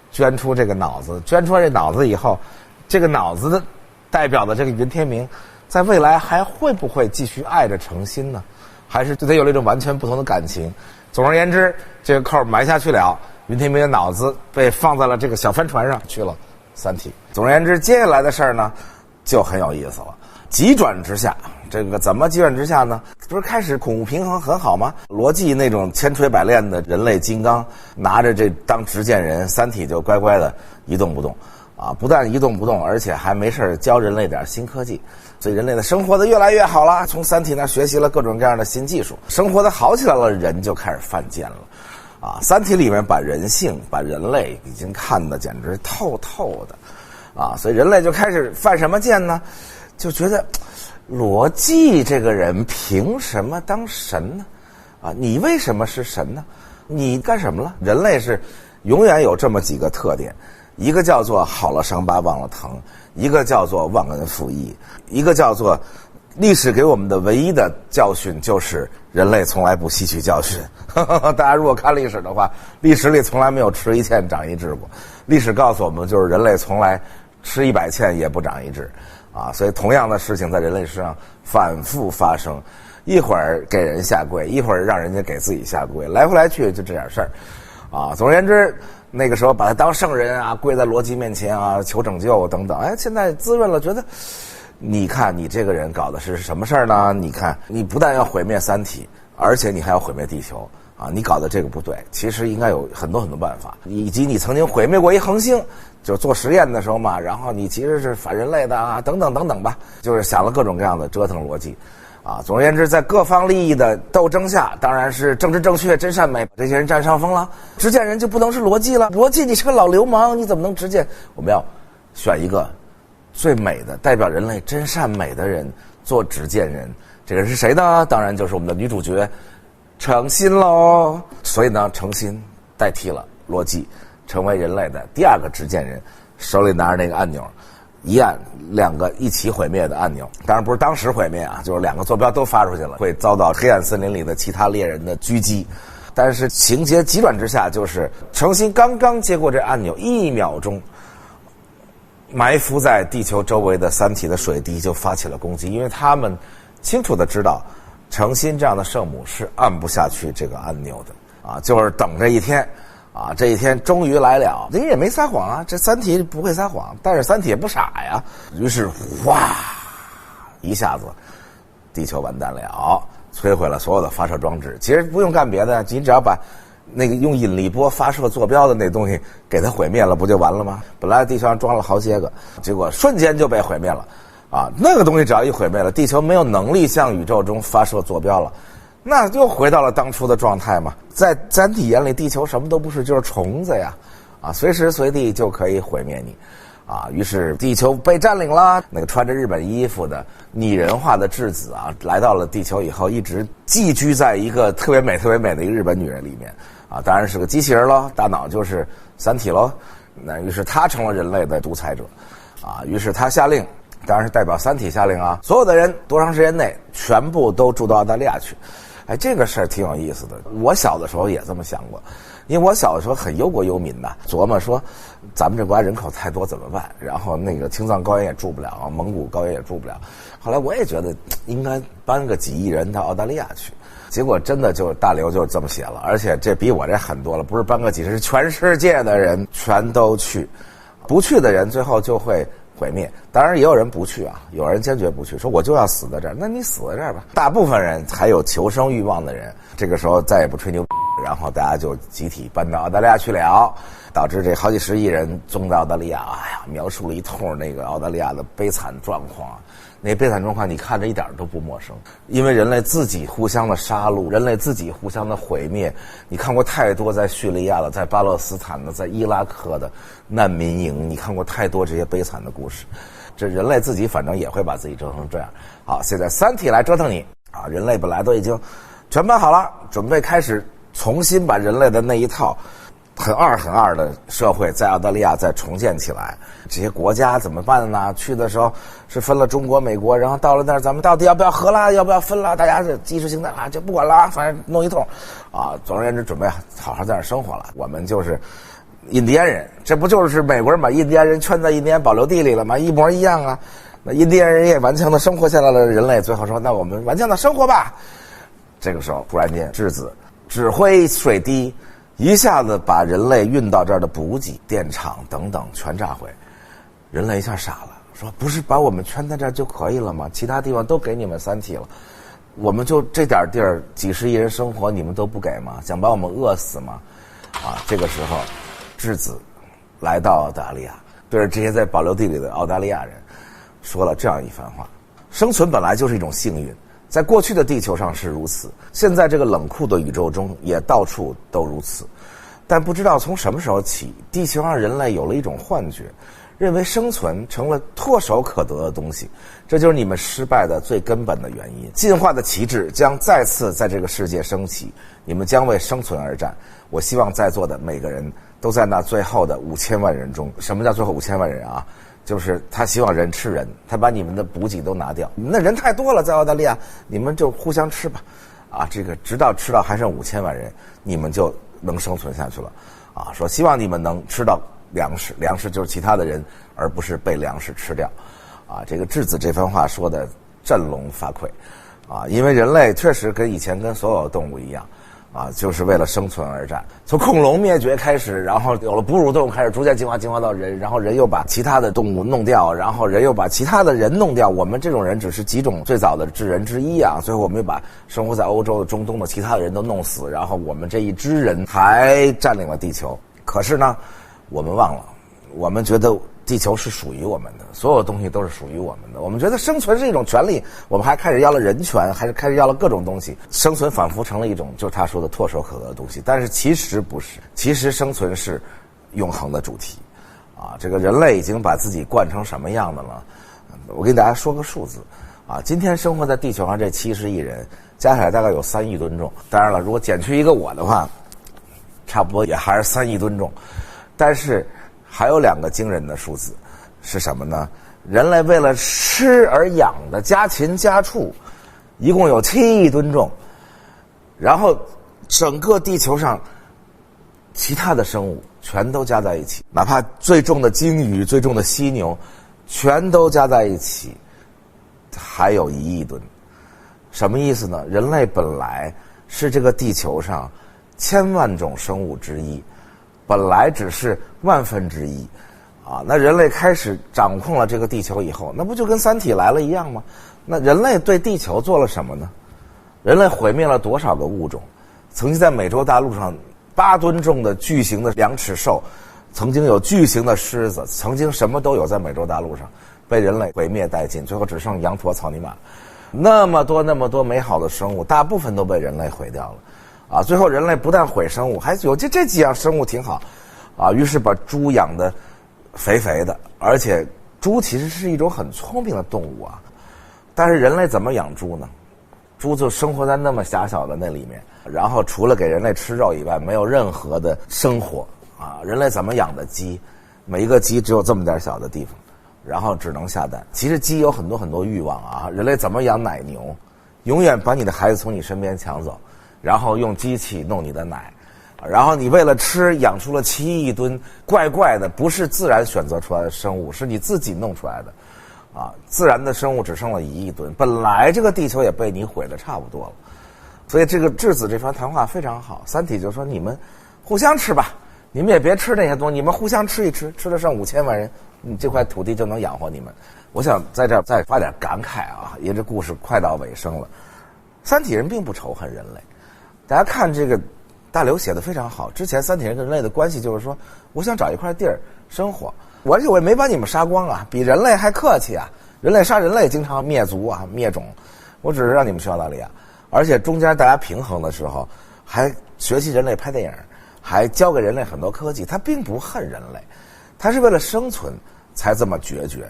A: 捐出这个脑子？捐出来这脑子以后，这个脑子的代表的这个云天明，在未来还会不会继续爱着程心呢？还是对他有了一种完全不同的感情？总而言之，这个扣埋下去了，云天明的脑子被放在了这个小帆船上去了三体。总而言之，接下来的事儿呢就很有意思了。急转直下，这个怎么急转直下呢？不是开始恐怖平衡很好吗？罗辑那种千锤百炼的人类金刚，拿着这当执剑人，三体就乖乖的一动不动啊！不但一动不动，而且还没事教人类点新科技，所以人类的生活的越来越好了。从三体那学习了各种各样的新技术，生活的好起来了，人就开始犯贱了啊！三体里面把人性、把人类已经看得简直透透的啊！所以人类就开始犯什么贱呢？就觉得罗辑这个人凭什么当神呢？啊，你为什么是神呢？你干什么了？人类是永远有这么几个特点，一个叫做好了伤疤忘了疼，一个叫做忘恩负义，一个叫做历史给我们的唯一的教训就是人类从来不吸取教训。大家如果看历史的话，历史里从来没有吃一堑长一智过。历史告诉我们，就是人类从来吃100堑也不长一智啊！所以同样的事情在人类身上反复发生，一会儿给人下跪，一会儿让人家给自己下跪，来回来去就这点事儿啊！总而言之，那个时候把他当圣人啊，跪在罗辑面前啊，求拯救等等。哎，现在滋润了，觉得你看你这个人搞的是什么事儿呢？你看你不但要毁灭三体，而且你还要毁灭地球啊！你搞的这个不对，其实应该有很多很多办法，以及你曾经毁灭过一恒星，就做实验的时候嘛，然后你其实是反人类的啊，等等等等吧，就是想了各种各样的折腾逻辑。啊，总而言之，在各方利益的斗争下，当然是政治正确、真善美这些人占上风了。执剑人就不能是逻辑了，逻辑你是个老流氓，你怎么能执剑？我们要选一个最美的、代表人类真善美的人做执剑人。这个人是谁呢？当然就是我们的女主角程心喽。所以呢，程心代替了洛基，成为人类的第二个执剑人，手里拿着那个按钮。一按两个一起毁灭的按钮，当然不是当时毁灭啊，就是两个坐标都发出去了，会遭到黑暗森林里的其他猎人的狙击。但是情节急转直下，就是程心刚刚接过这按钮1秒钟，埋伏在地球周围的三体的水滴就发起了攻击，因为他们清楚的知道程心这样的圣母是按不下去这个按钮的啊，就是等这一天。啊，这一天终于来了，人也没撒谎啊，这三体不会撒谎，但是三体也不傻呀。于是，哇，一下子，地球完蛋了，摧毁了所有的发射装置。其实不用干别的，你只要把那个用引力波发射坐标的那东西给它毁灭了，不就完了吗？本来地球上装了好些个，结果瞬间就被毁灭了。啊，那个东西只要一毁灭了，地球没有能力向宇宙中发射坐标了。那又回到了当初的状态嘛，在三体眼里，地球什么都不是，就是虫子呀，啊，随时随地就可以毁灭你，啊，于是地球被占领了。那个穿着日本衣服的拟人化的质子啊，来到了地球以后，一直寄居在一个特别美、特别美的一个日本女人里面，啊，当然是个机器人喽，大脑就是三体喽。那于是她成了人类的独裁者，啊，于是她下令。当然是代表三体下令啊，所有的人多长时间内全部都住到澳大利亚去。哎，这个事儿挺有意思的。我小的时候也这么想过，因为我小的时候很忧国忧民呐，琢磨说咱们这国家人口太多怎么办？然后那个青藏高原也住不了，蒙古高原也住不了。后来我也觉得应该搬个几亿人到澳大利亚去。结果真的就大刘就这么写了，而且这比我这狠多了，不是搬个几十，是全世界的人全都去，不去的人最后就会毁灭。当然也有人不去啊，有人坚决不去，说我就要死在这儿，那你死在这儿吧。大部分人还有求生欲望的人，这个时候再也不吹牛，然后大家就集体搬到澳大利亚去了，导致这好几十亿人宗到澳大利亚。哎呀，描述了一通那个澳大利亚的悲惨状况。那悲惨状况你看着一点都不陌生，因为人类自己互相的杀戮，人类自己互相的毁灭。你看过太多在叙利亚的，在巴勒斯坦的，在伊拉克的难民营，你看过太多这些悲惨的故事。这人类自己反正也会把自己折腾成这样。好，现在三体来折腾你啊！人类本来都已经全办好了，准备开始重新把人类的那一套很二的社会在澳大利亚再重建起来。这些国家怎么办呢？去的时候是分了中国美国，然后到了那儿咱们到底要不要合啦，要不要分啦，大家这意识形态啊就不管了，反正弄一通啊。总而言之准备好好在那儿生活了。我们就是印第安人，这不就是美国人把印第安人圈在印第安保留地里了吗？一模一样啊。那印第安人也顽强的生活下来了，人类最后说那我们顽强的生活吧。这个时候突然间质子指挥水滴一下子把人类运到这儿的补给电厂等等全炸毁。人类一下傻了，说不是把我们圈在这儿就可以了吗？其他地方都给你们三体了，我们就这点地儿几十亿人生活你们都不给吗？想把我们饿死吗？啊，这个时候质子来到澳大利亚，对着这些在保留地里的澳大利亚人说了这样一番话：生存本来就是一种幸运，在过去的地球上是如此，现在这个冷酷的宇宙中也到处都如此。但不知道从什么时候起，地球上人类有了一种幻觉，认为生存成了唾手可得的东西，这就是你们失败的最根本的原因。进化的旗帜将再次在这个世界升起，你们将为生存而战。我希望在座的每个人都在那最后的5000万人中。什么叫最后5000万人啊？就是他希望人吃人，他把你们的补给都拿掉，你们的人太多了，在澳大利亚你们就互相吃吧，啊，这个直到吃到还剩5000万人，你们就能生存下去了，啊，说希望你们能吃到粮食，粮食就是其他的人，而不是被粮食吃掉，啊，这个质子这番话说的振聋发聩，啊，因为人类确实跟以前跟所有动物一样，就是为了生存而战。从恐龙灭绝开始，然后有了哺乳动物开始逐渐进化到人，然后人又把其他的动物弄掉，然后人又把其他的人弄掉。我们这种人只是几种最早的智人之一啊，最后我们又把生活在欧洲的中东的其他的人都弄死，然后我们这一支人还占领了地球。可是呢，我们忘了，我们觉得地球是属于我们的，所有东西都是属于我们的。我们觉得生存是一种权利，我们还开始要了人权，还是开始要了各种东西。生存仿佛成了一种就是他说的唾手可得的东西，但是其实不是，其实生存是永恒的主题这个人类已经把自己惯成什么样的了？我给大家说个数字今天生活在地球上这70亿人加起来大概有3亿吨重。当然了，如果减去一个我的话，差不多也还是3亿吨重。但是还有2个惊人的数字是什么呢？人类为了吃而养的家禽家畜一共有7亿吨重，然后整个地球上其他的生物全都加在一起，哪怕最重的鲸鱼、最重的犀牛全都加在一起还有1亿吨。什么意思呢？人类本来是这个地球上1000万种生物之一，本来只是1/1000那人类开始掌控了这个地球以后，那不就跟三体来了一样吗？那人类对地球做了什么呢？人类毁灭了多少个物种？曾经在美洲大陆上8吨重的巨型的2尺兽，曾经有巨型的狮子，曾经什么都有，在美洲大陆上被人类毁灭殆尽，最后只剩羊驼、草泥马。那么多美好的生物，大部分都被人类毁掉了最后人类不但毁生物，还有这几样生物挺好于是把猪养的肥肥的，而且猪其实是一种很聪明的动物但是人类怎么养猪呢？猪就生活在那么狭小的那里面，然后除了给人类吃肉以外没有任何的生活人类怎么养的鸡？每一个鸡只有这么点小的地方，然后只能下蛋。其实鸡有很多欲望人类怎么养奶牛？永远把你的孩子从你身边抢走，然后用机器弄你的奶，然后你为了吃养出了7亿吨怪的，不是自然选择出来的生物，是你自己弄出来的自然的生物只剩了1亿吨，本来这个地球也被你毁得差不多了。所以这个质子这番谈话非常好，三体就说你们互相吃吧，你们也别吃那些东西，你们互相吃一吃，吃得上5000万人，你这块土地就能养活你们。我想在这儿再发点感慨因为这故事快到尾声了。三体人并不仇恨人类，大家看这个大刘写的非常好。之前三体人跟人类的关系就是说，我想找一块地儿生活，而且我也没把你们杀光比人类还客气人类杀人类经常灭族灭种，我只是让你们去澳大利亚，而且中间大家平衡的时候还学习人类拍电影，还教给人类很多科技。他并不恨人类，他是为了生存才这么决绝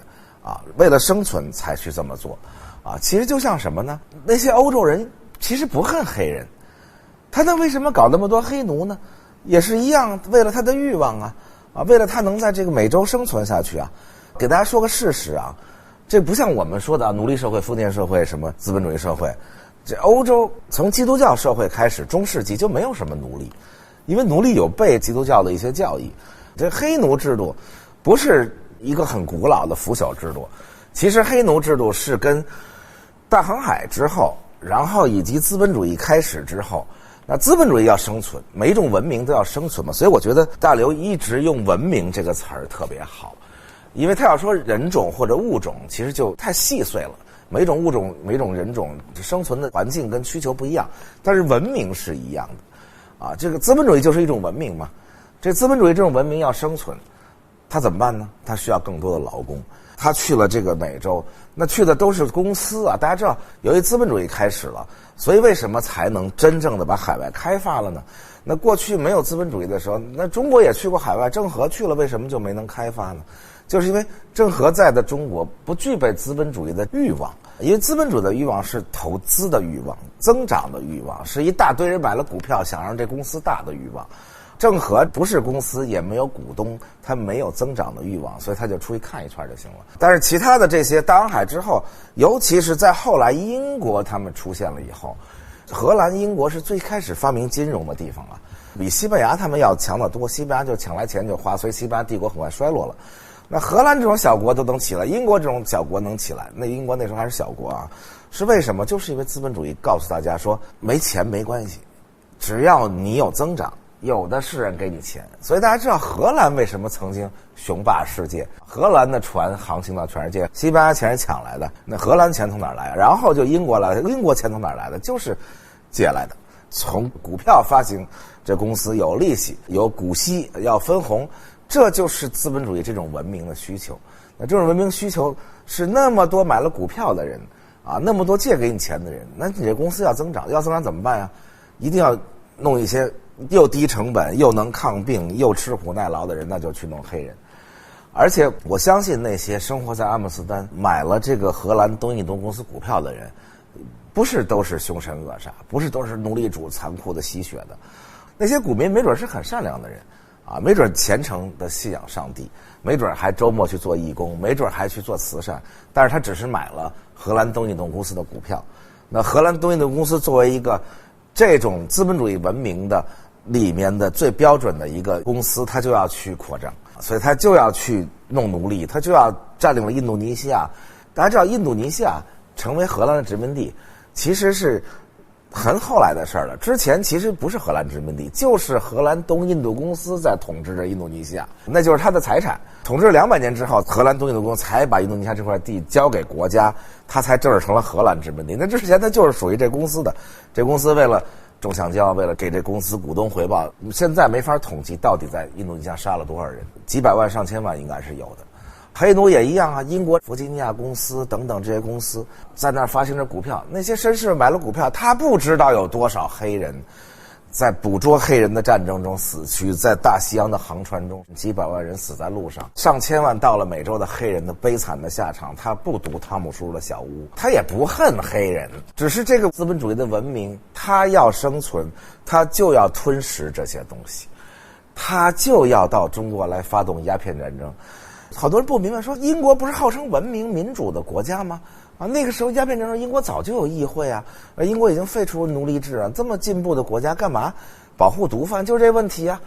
A: 为了生存才去这么做其实就像什么呢？那些欧洲人其实不恨黑人，他为什么搞那么多黑奴呢？也是一样，为了他的欲望为了他能在这个美洲生存下去给大家说个事实这不像我们说的奴隶社会、封建社会、什么资本主义社会。这欧洲从基督教社会开始，中世纪就没有什么奴隶，因为奴隶有背基督教的一些教义。这黑奴制度不是一个很古老的腐朽制度，其实黑奴制度是跟大航海之后，然后以及资本主义开始之后，那资本主义要生存，每一种文明都要生存嘛，所以我觉得大刘一直用文明这个词儿特别好，因为他要说人种或者物种其实就太细碎了，每种物种每种人种生存的环境跟需求不一样，但是文明是一样的这个资本主义就是一种文明嘛，这资本主义这种文明要生存，他怎么办呢？他需要更多的劳工。他去了这个美洲，那去的都是公司大家知道由于资本主义开始了，所以为什么才能真正的把海外开发了呢？那过去没有资本主义的时候，那中国也去过海外，郑和去了，为什么就没能开发呢？就是因为郑和在的中国不具备资本主义的欲望，因为资本主义的欲望是投资的欲望、增长的欲望，是一大堆人买了股票想让这公司大的欲望。郑和不是公司，也没有股东，他没有增长的欲望，所以他就出去看一圈就行了。但是其他的这些大航海之后，尤其是在后来英国他们出现了以后，荷兰、英国是最开始发明金融的地方比西班牙他们要强得多。西班牙就抢来钱就花，所以西班牙帝国很快衰落了。那荷兰这种小国都能起来，英国这种小国能起来，那英国那时候还是小国是为什么？就是因为资本主义告诉大家说，没钱没关系，只要你有增长，有的是人给你钱。所以大家知道荷兰为什么曾经雄霸世界，荷兰的船航行到全世界，西班牙钱是抢来的，那荷兰钱从哪儿来啊？然后就英国来的，英国钱从哪儿来的？就是借来的，从股票发行，这公司有利息，有股息，要分红，这就是资本主义这种文明的需求。那这种文明需求是那么多买了股票的人啊，那么多借给你钱的人，那你这公司要增长，要增长怎么办呀？一定要弄一些又低成本又能抗病又吃苦耐劳的人，那就去弄黑人。而且我相信那些生活在阿姆斯特丹买了这个荷兰东印度公司股票的人，不是都是凶神恶煞，不是都是奴隶主残酷的吸血的，那些股民没准是很善良的人啊，没准虔诚的信仰上帝，没准还周末去做义工，没准还去做慈善，但是他只是买了荷兰东印度公司的股票。那荷兰东印度公司作为一个这种资本主义文明的里面的最标准的一个公司，他就要去扩张，所以他就要去弄奴隶，他就要占领了印度尼西亚。大家知道印度尼西亚成为荷兰的殖民地其实是很后来的事儿了，之前其实不是荷兰殖民地，就是荷兰东印度公司在统治着印度尼西亚，那就是他的财产。统治200年之后，荷兰东印度公司才把印度尼西亚这块地交给国家，他才正式成了荷兰殖民地。那之前他就是属于这公司的，这公司为了种橡胶，为了给这公司股东回报，现在没法统计到底在印度尼西亚杀了多少人，几百万上千万应该是有的。黑奴也一样啊，英国弗吉尼亚公司等等这些公司在那儿发行着股票，那些绅士买了股票，他不知道有多少黑人在捕捉黑人的战争中死去，在大西洋的航船中几百万人死在路上，上千万到了美洲的黑人的悲惨的下场。他不读汤姆叔的小屋，他也不恨黑人，只是这个资本主义的文明，他要生存，他就要吞噬这些东西，他就要到中国来发动鸦片战争。好多人不明白，说英国不是号称文明民主的国家吗？啊，那个时候鸦片战争，英国早就有议会啊，英国已经废除奴隶制啊，这么进步的国家干嘛保护毒贩？就是这问题啊。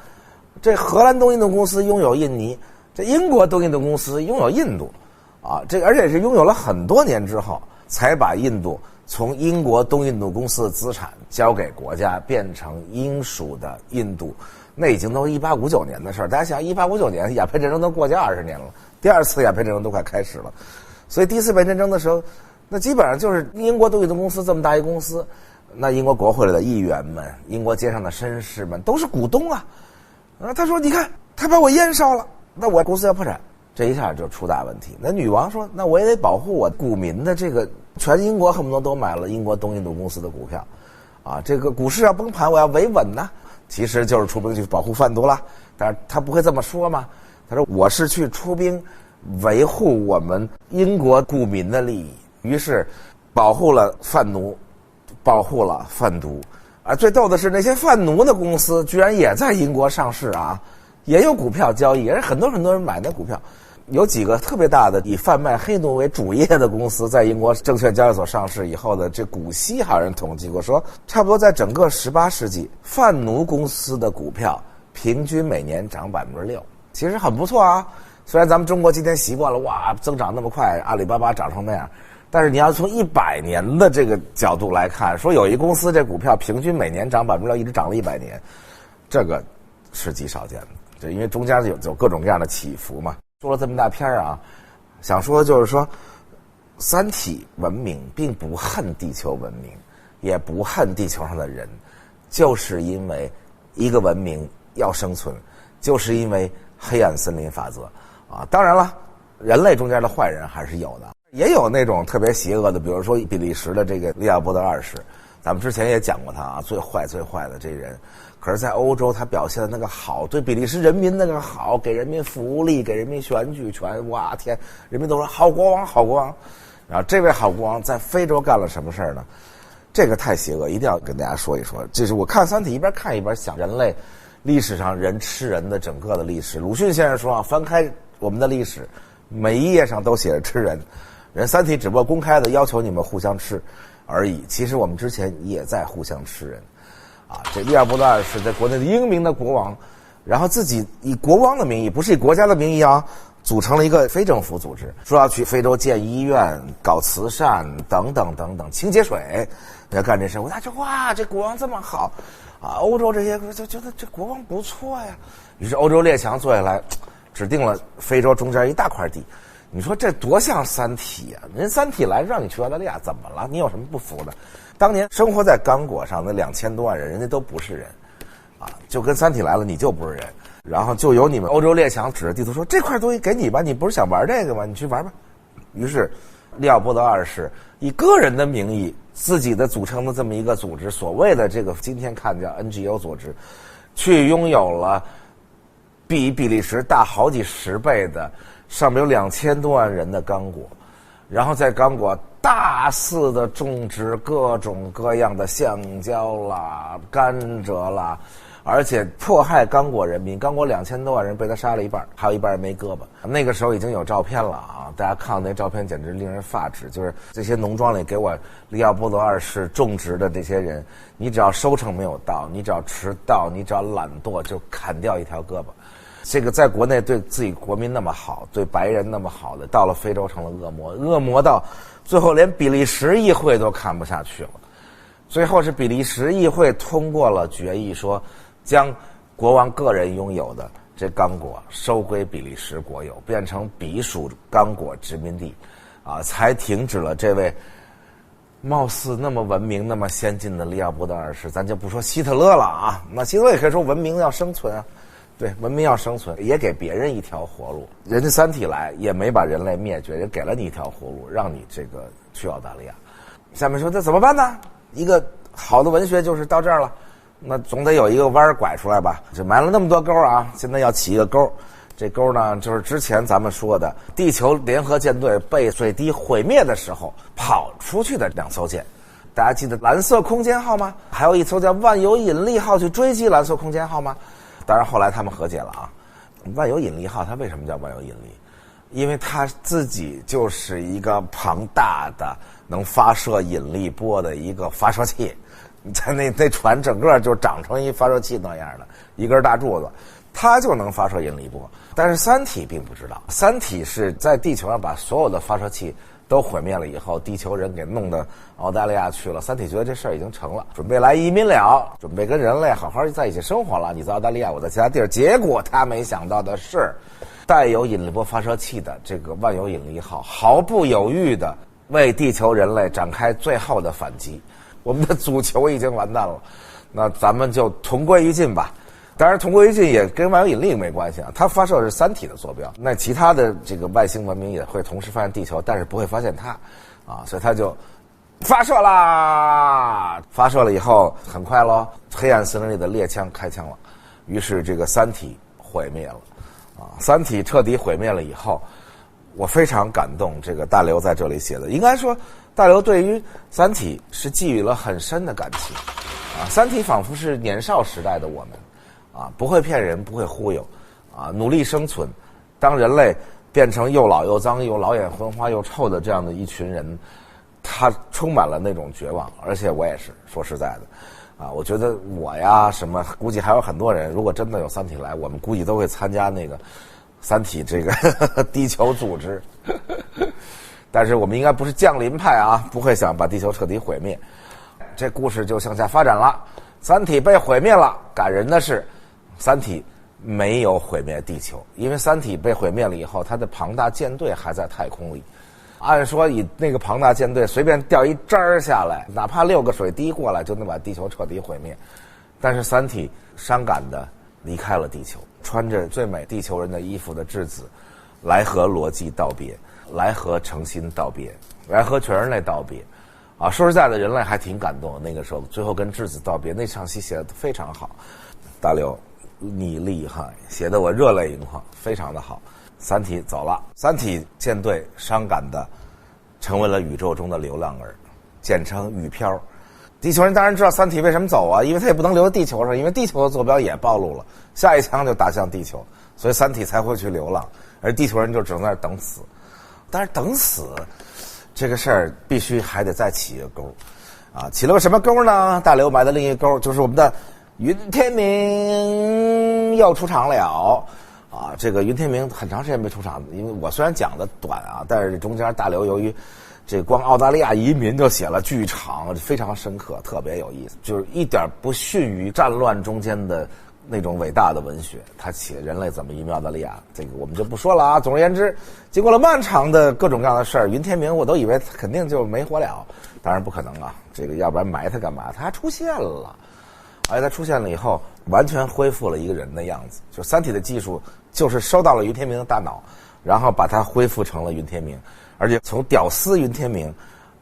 A: 这荷兰东印度公司拥有印尼，这英国东印度公司拥有印度，啊，这而且是拥有了很多年之后，才把印度从英国东印度公司的资产交给国家，变成英属的印度。那已经都是1859年的事儿，大家想，1859年鸦片战争都过去20年了，第2次鸦片战争都快开始了，所以第4次鸦片战争的时候，那基本上就是英国东印度公司这么大一公司，那英国国会里的议员们、英国街上的绅士们都是股东啊。他说：“你看，他把我烟烧了，那我公司要破产。”这一下就出大问题。那女王说：“那我也得保护我股民的这个，全英国恨不得都买了英国东印度公司的股票，啊，这个股市要崩盘，我要维稳呢。”其实就是出兵去保护贩毒了，但是他不会这么说嘛？他说我是去出兵维护我们英国股民的利益，于是保护了贩奴，保护了贩毒。啊，最逗的是那些贩奴的公司居然也在英国上市啊，也有股票交易，也是很多人买那股票。有几个特别大的以贩卖黑奴为主业的公司在英国证券交易所上市以后的这股息，还有人统计过说，差不多在整个18世纪，贩奴公司的股票平均每年涨6%，其实很不错啊。虽然咱们中国今天习惯了，哇，增长那么快，阿里巴巴涨成那样，但是你要从100年的这个角度来看，说有一公司这股票平均每年涨6%，一直涨了100年，这个是极少见的。这因为中间有各种各样的起伏嘛。说了这么大篇啊，想说就是说，三体文明并不恨地球文明，也不恨地球上的人，就是因为一个文明要生存，就是因为黑暗森林法则啊。当然了，人类中间的坏人还是有的，也有那种特别邪恶的，比如说比利时的这个利奥波德2世，咱们之前也讲过他啊，最坏的这人。可是在欧洲他表现的那个好，对比利时人民那个好，给人民福利，给人民选举权，哇天，人民都说好国王好国王。然后这位好国王在非洲干了什么事儿呢？这个太邪恶，一定要跟大家说一说。这是我看三体一边看一边想人类历史上人吃人的整个的历史。鲁迅先生说啊，翻开我们的历史，每一页上都写着吃人，人三体只不过公开的要求你们互相吃而已，其实我们之前也在互相吃人。啊，这利奥波德2世在国内的英明的国王，然后自己以国王的名义，不是以国家的名义啊，组成了一个非政府组织，说要去非洲建医院、搞慈善等等等等，清洁水，要干这事。我说哇，这国王这么好啊！欧洲这些就觉得这国王不错呀。于是欧洲列强坐下来，指定了非洲中间一大块地。你说这多像三体呀！人三体来让你去澳大利亚，怎么了？你有什么不服的？当年生活在刚果上的2000多万人，人家都不是人啊，就跟三体来了，你就不是人。然后就由你们欧洲列强指着地图说：“这块东西给你吧，你不是想玩这个吗？你去玩吧。”于是，利奥波德二世以个人的名义，自己的组成的这么一个组织，所谓的这个今天看叫 NGO 组织，去拥有了比比利时大好几十倍的上面有2000多万人的刚果，然后在刚果大肆的种植各种各样的橡胶啦、甘蔗啦。而且迫害刚果人民，刚果2000多万人被他杀了一半，还有一半人没胳膊。那个时候已经有照片了啊！大家看到那照片简直令人发指，就是这些农庄里给我利奥波德二世种植的这些人，你只要收成没有到，你只要迟到，你只要懒惰，就砍掉一条胳膊。这个在国内对自己国民那么好，对白人那么好的，到了非洲成了恶魔，恶魔到最后连比利时议会都看不下去了。最后是比利时议会通过了决议说，将国王个人拥有的这刚果收归比利时国有，变成比属刚果殖民地，啊，才停止了这位貌似那么文明、那么先进的利奥波德二世。咱就不说希特勒了啊，那希特勒也可以说文明要生存啊，对，文明要生存，也给别人一条活路。人家三体来也没把人类灭绝，也给了你一条活路，让你这个去澳大利亚。下面说这怎么办呢？一个好的文学就是到这儿了。那总得有一个弯拐出来吧？这埋了那么多沟啊，现在要起一个沟。这沟呢，就是之前咱们说的地球联合舰队被水滴毁灭的时候跑出去的2艘舰。大家记得蓝色空间号吗？还有一艘叫万有引力号去追击蓝色空间号吗？当然后来他们和解了啊。万有引力号它为什么叫万有引力？因为它自己就是一个庞大的能发射引力波的一个发射器。在那船整个就长成一发射器那样的一根大柱子，它就能发射引力波。但是三体并不知道，三体是在地球上把所有的发射器都毁灭了以后，地球人给弄到澳大利亚去了。三体觉得这事儿已经成了，准备来移民了，准备跟人类好好在一起生活了。你在澳大利亚，我在其他地儿。结果他没想到的是，带有引力波发射器的这个万有引力号毫不犹豫地为地球人类展开最后的反击。我们的祖球已经完蛋了，那咱们就同归于尽吧。当然同归于尽也跟万有引力没关系啊，它发射的是三体的坐标，那其他的这个外星文明也会同时发现地球，但是不会发现它啊，所以它就发射啦。发射了以后很快咯，黑暗森林里的猎枪开枪了，于是这个三体毁灭了啊。三体彻底毁灭了以后，我非常感动，这个大刘在这里写的，应该说大刘对于三体是寄予了很深的感情啊。三体仿佛是年少时代的我们啊，不会骗人，不会忽悠啊，努力生存。当人类变成又老又脏又老眼昏花又臭的这样的一群人，他充满了那种绝望。而且我也是说实在的啊，我觉得我呀什么，估计还有很多人，如果真的有三体来，我们估计都会参加那个三体这个地球组织。但是我们应该不是降临派啊，不会想把地球彻底毁灭。这故事就向下发展了，三体被毁灭了。感人的是，三体没有毁灭地球，因为三体被毁灭了以后，它的庞大舰队还在太空里。按说以那个庞大舰队随便掉一渣儿下来，哪怕6个水滴过来，就能把地球彻底毁灭。但是三体伤感的离开了地球，穿着最美地球人的衣服的质子，来和罗辑道别，来和诚心道别，来和全人类道别。啊，说实在的，人类还挺感动。那个时候，最后跟质子道别，那场戏写得非常好。大刘，你厉害，写得我热泪盈眶，非常的好。三体走了，三体舰队伤感的成为了宇宙中的流浪儿，简称雨漂。地球人当然知道三体为什么走啊，因为他也不能留在地球上，因为地球的坐标也暴露了，下一枪就打向地球，所以三体才会去流浪，而地球人就只能在那等死。但是等死这个事儿必须还得再起一个钩啊！起了个什么钩呢？大刘埋的另一个钩就是我们的云天明又出场了啊，这个云天明很长时间没出场，因为我虽然讲的短啊，但是中间大刘由于这光澳大利亚移民就写了剧场，非常深刻，特别有意思，就是一点不逊于战乱中间的那种伟大的文学。他写人类怎么移民澳大利亚，这个我们就不说了啊。总而言之，经过了漫长的各种各样的事儿，云天明我都以为他肯定就没活了，当然不可能啊，这个要不然埋他干嘛？他还出现了。而且他出现了以后，完全恢复了一个人的样子。就三体的技术，就是收到了云天明的大脑，然后把它恢复成了云天明，而且从屌丝云天明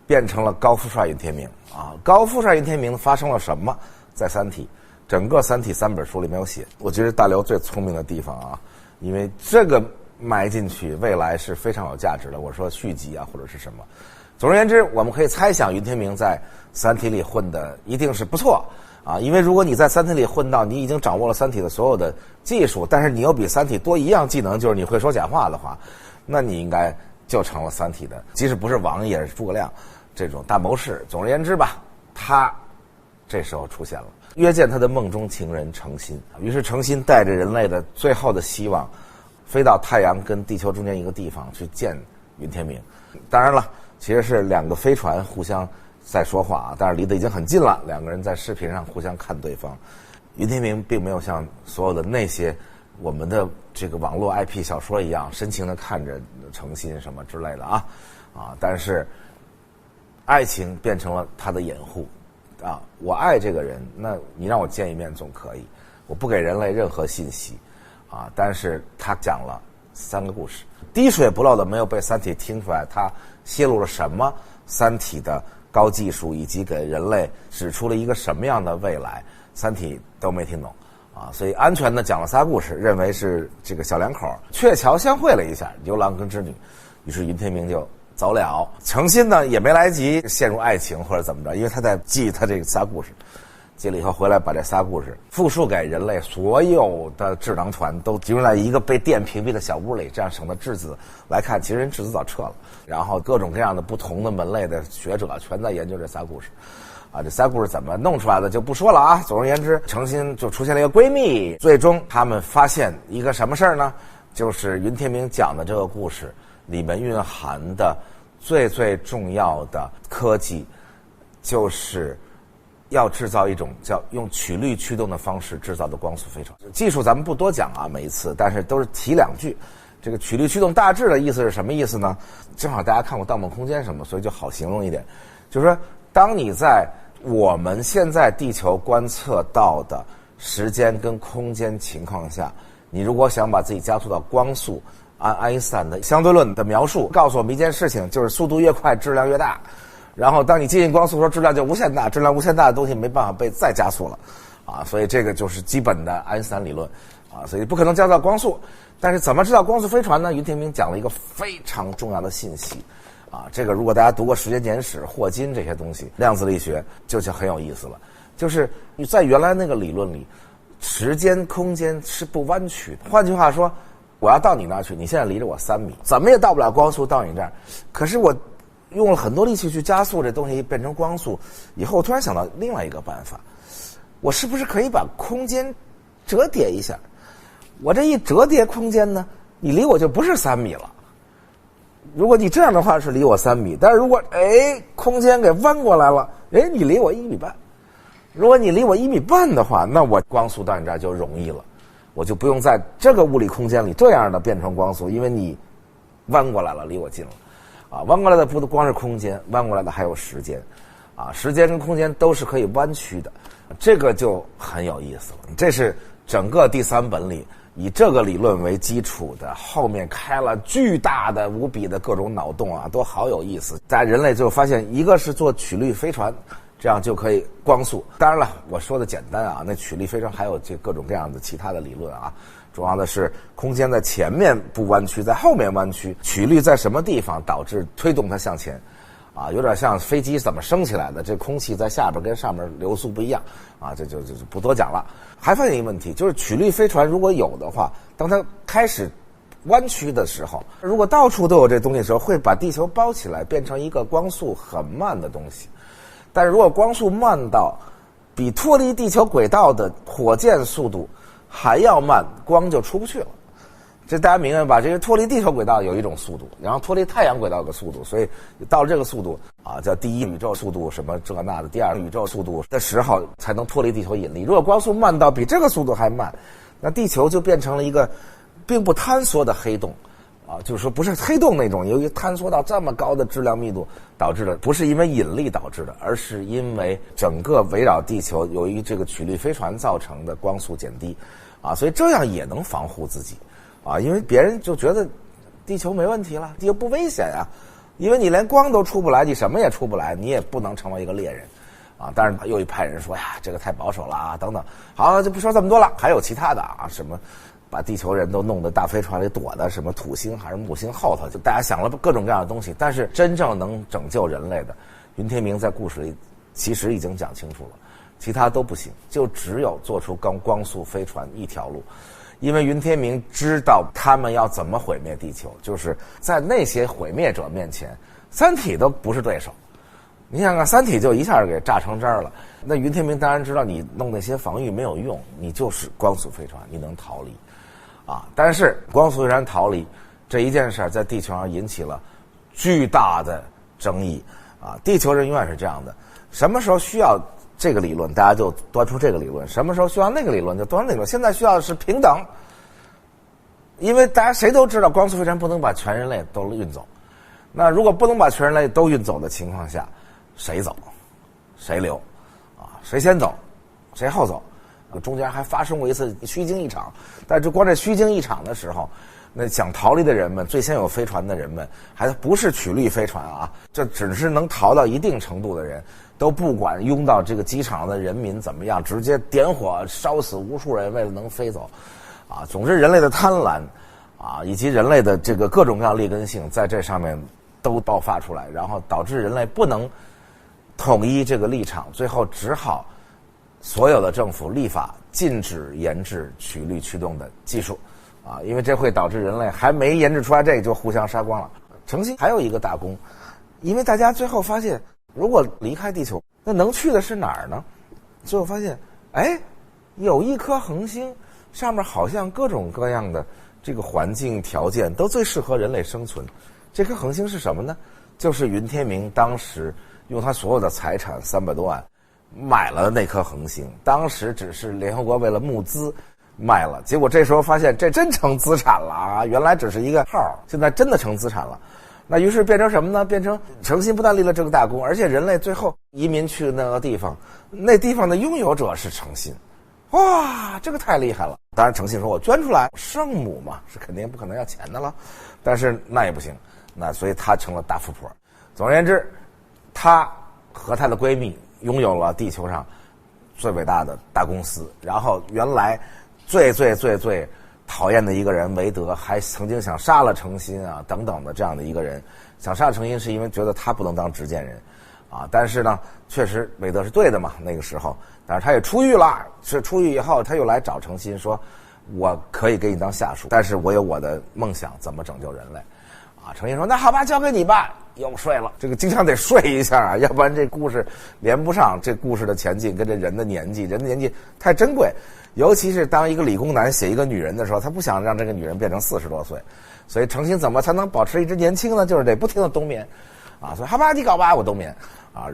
A: 变成了高富帅云天明啊！高富帅云天明发生了什么？在三体，整个三体3本书里没有写。我觉得大刘最聪明的地方啊，因为这个埋进去，未来是非常有价值的。我说续集啊，或者是什么。总而言之，我们可以猜想云天明在三体里混的一定是不错。啊，因为如果你在三体里混到你已经掌握了三体的所有的技术，但是你又比三体多一样技能，就是你会说假话的话，那你应该就成了三体的，即使不是王也是诸葛亮这种大谋士。总而言之吧，他这时候出现了，约见他的梦中情人程心。于是程心带着人类的最后的希望，飞到太阳跟地球中间一个地方去见云天明。当然了，其实是2个飞船互相在说话啊，但是离得已经很近了，2个人在视频上互相看对方。云天明并没有像所有的那些我们的这个网络 IP 小说一样深情地看着程心什么之类的啊，但是爱情变成了他的掩护啊，我爱这个人，那你让我见一面总可以，我不给人类任何信息啊，但是他讲了3个故事，滴水不漏的没有被三体听出来，他泄露了什么三体的高技术，以及给人类指出了一个什么样的未来，三体都没听懂啊，所以安全的讲了3故事，认为是这个小2口鹊桥相会了一下，牛郎跟织女，于是云天明就走了。程心呢也没来及陷入爱情或者怎么着，因为他在记他这3故事，记了以后回来把这3故事复述给人类所有的智囊团，都集中在一个被电屏蔽的小屋里，这样省得质子来看，其实人质子早撤了。然后各种各样的不同的门类的学者全在研究这3故事啊，这3故事怎么弄出来的就不说了啊。总而言之，程心就出现了一个闺蜜，最终他们发现一个什么事儿呢？就是云天明讲的这个故事里面蕴含的最重要的科技，就是要制造一种叫用曲率驱动的方式制造的光速飞船。技术咱们不多讲啊，每一次，但是都是提2句。这个曲率驱动大致的意思是什么意思呢？正好大家看过《盗梦空间》什么，所以就好形容一点，就是说，当你在我们现在地球观测到的时间跟空间情况下，你如果想把自己加速到光速，按爱因斯坦的相对论的描述告诉我们一件事情，就是速度越快质量越大，然后当你接近光速的时候质量就无限大，质量无限大的东西没办法被再加速了啊，所以这个就是基本的爱因斯坦理论啊，所以不可能加到光速。但是怎么知道光速飞船呢？云天明讲了一个非常重要的信息啊，这个如果大家读过时间简史、霍金这些东西，量子力学就很有意思了。就是你在原来那个理论里，时间空间是不弯曲的。换句话说，我要到你那儿去，你现在离着我3米，怎么也到不了光速到你这儿。可是我用了很多力气去加速这东西变成光速以后，我突然想到另外一个办法，我是不是可以把空间折叠一下？我这一折叠空间呢，你离我就不是3米了。如果你这样的话是离我3米，但是如果空间给弯过来了，你离我1米半。如果你离我1米半的话，那我光速到你这儿就容易了，我就不用在这个物理空间里这样的变成光速，因为你弯过来了，离我近了。啊，弯过来的不光是空间，弯过来的还有时间。啊，时间跟空间都是可以弯曲的，这个就很有意思了。这是整个第3本里以这个理论为基础的，后面开了巨大的无比的各种脑洞啊，都好有意思。在人类就发现，一个是做曲率飞船，这样就可以光速。当然了，我说的简单啊，那曲率飞船还有这各种各样的其他的理论啊。主要的是空间在前面不弯曲，在后面弯曲，曲率在什么地方导致推动它向前。啊，有点像飞机怎么升起来的，这空气在下边跟上面流速不一样啊，这就不多讲了。还发现一个问题，就是曲率飞船如果有的话，当它开始弯曲的时候，如果到处都有这东西的时候，会把地球包起来，变成一个光速很慢的东西。但是如果光速慢到比脱离地球轨道的火箭速度还要慢，光就出不去了。这大家明白吧？这个脱离地球轨道有一种速度，然后脱离太阳轨道有个速度，所以到了这个速度啊，叫第一宇宙速度什么这那的，第二宇宙速度的时候才能脱离地球引力。如果光速慢到比这个速度还慢，那地球就变成了一个并不坍缩的黑洞。就是说不是黑洞那种，由于坍缩到这么高的质量密度导致的，不是因为引力导致的，而是因为整个围绕地球由于这个曲率飞船造成的光速减低，所以这样也能防护自己，因为别人就觉得地球没问题了，地球不危险啊，因为你连光都出不来，你什么也出不来，你也不能成为一个猎人，但是又一派人说呀，这个太保守了啊，等等，好，就不说这么多了，还有其他的什么。把地球人都弄得大飞船里躲的什么土星还是木星后头，就大家想了各种各样的东西，但是真正能拯救人类的，云天明在故事里其实已经讲清楚了，其他都不行，就只有做出光速飞船一条路。因为云天明知道他们要怎么毁灭地球，就是在那些毁灭者面前，三体都不是对手。你想想，三体就一下给炸成渣了，那云天明当然知道你弄那些防御没有用，你就是光速飞船，你能逃离。但是光速飞船逃离这一件事在地球上引起了巨大的争议地球人永远是这样的，什么时候需要这个理论，大家就端出这个理论；什么时候需要那个理论，就端出那个理论。现在需要的是平等，因为大家谁都知道光速飞船不能把全人类都运走。那如果不能把全人类都运走的情况下，谁走，谁留谁先走，谁后走。中间还发生过一次虚惊一场，但是光这虚惊一场的时候，那想逃离的人们，最先有飞船的人们，还不是曲率飞船这只是能逃到一定程度的人，都不管拥到这个机场的人民怎么样，直接点火烧死无数人，为了能飞走总之人类的贪婪以及人类的这个各种各样劣根性在这上面都爆发出来，然后导致人类不能统一这个立场，最后只好所有的政府立法禁止研制曲率驱动的技术因为这会导致人类还没研制出来这个就互相杀光了。程心还有一个大功，因为大家最后发现如果离开地球，那能去的是哪儿呢？最后发现有一颗恒星上面好像各种各样的这个环境条件都最适合人类生存。这颗恒星是什么呢？就是云天明当时用他所有的财产300多万买了那颗恒星，当时只是联合国为了募资卖了，结果这时候发现这真成资产了原来只是一个号，现在真的成资产了。那于是变成什么呢？变成程心不但立了这个大功，而且人类最后移民去那个地方，那地方的拥有者是程心。哇，这个太厉害了！当然程心说我捐出来，圣母嘛，是肯定不可能要钱的了，但是那也不行，那所以他成了大富婆。总而言之，她和她的闺蜜拥有了地球上最伟大的大公司，然后原来最讨厌的一个人韦德还曾经想杀了程心等等的这样的一个人，想杀程心是因为觉得他不能当执剑人但是呢确实韦德是对的嘛，那个时候，但是他也出狱了，是出狱以后他又来找程心说我可以给你当下属，但是我有我的梦想，怎么拯救人类程心说那好吧，交给你吧。又睡了，这个经常得睡一下要不然这故事连不上，这故事的前进跟这人的年纪太珍贵，尤其是当一个理工男写一个女人的时候，他不想让这个女人变成40多岁，所以程心怎么才能保持一直年轻呢？就是得不停的冬眠所以好吧，你搞吧，我冬眠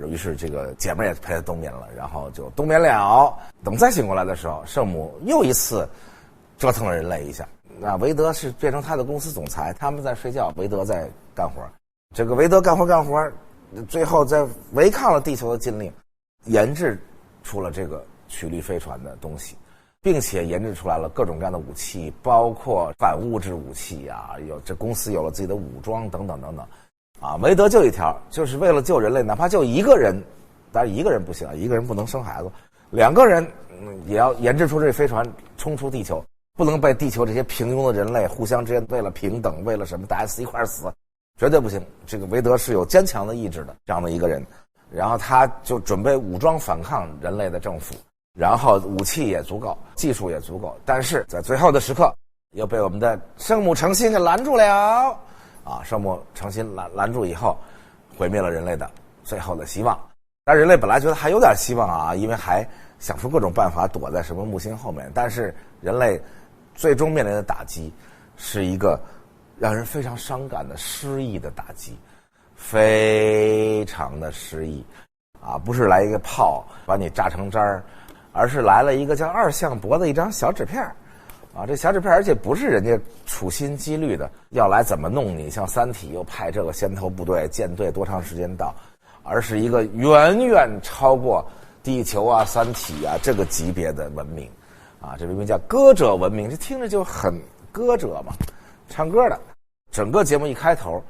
A: 于是这个姐妹也陪他冬眠了，然后就冬眠了。等再醒过来的时候，圣母又一次折腾了人类一下。那韦德是变成他的公司总裁，他们在睡觉，韦德在干活。这个韦德干活，最后在违抗了地球的禁令，研制出了这个曲率飞船的东西，并且研制出来了各种各样的武器，包括反物质武器这公司有了自己的武装等等等等韦德就一条，就是为了救人类，哪怕就一个人，当然一个人不行，一个人不能生孩子，2个人也要研制出这飞船冲出地球，不能被地球这些平庸的人类互相之间为了平等，为了什么大家一块死，绝对不行。这个韦德是有坚强的意志的这样的一个人，然后他就准备武装反抗人类的政府，然后武器也足够，技术也足够，但是在最后的时刻又被我们的圣母诚心给拦住了圣母诚心拦住以后，毁灭了人类的最后的希望。但人类本来觉得还有点希望因为还想出各种办法躲在什么木星后面，但是人类最终面临的打击是一个让人非常伤感的诗意的打击，非常的诗意啊！不是来一个炮把你炸成渣儿，而是来了一个叫二向箔的一张小纸片啊！这小纸片而且不是人家处心积虑的要来怎么弄你，像三体又派这个先头部队舰队多长时间到，而是一个远远超过地球啊三体啊这个级别的文明啊！这文明叫歌者文明，这听着就很歌者嘛，唱歌的。整个节目一开头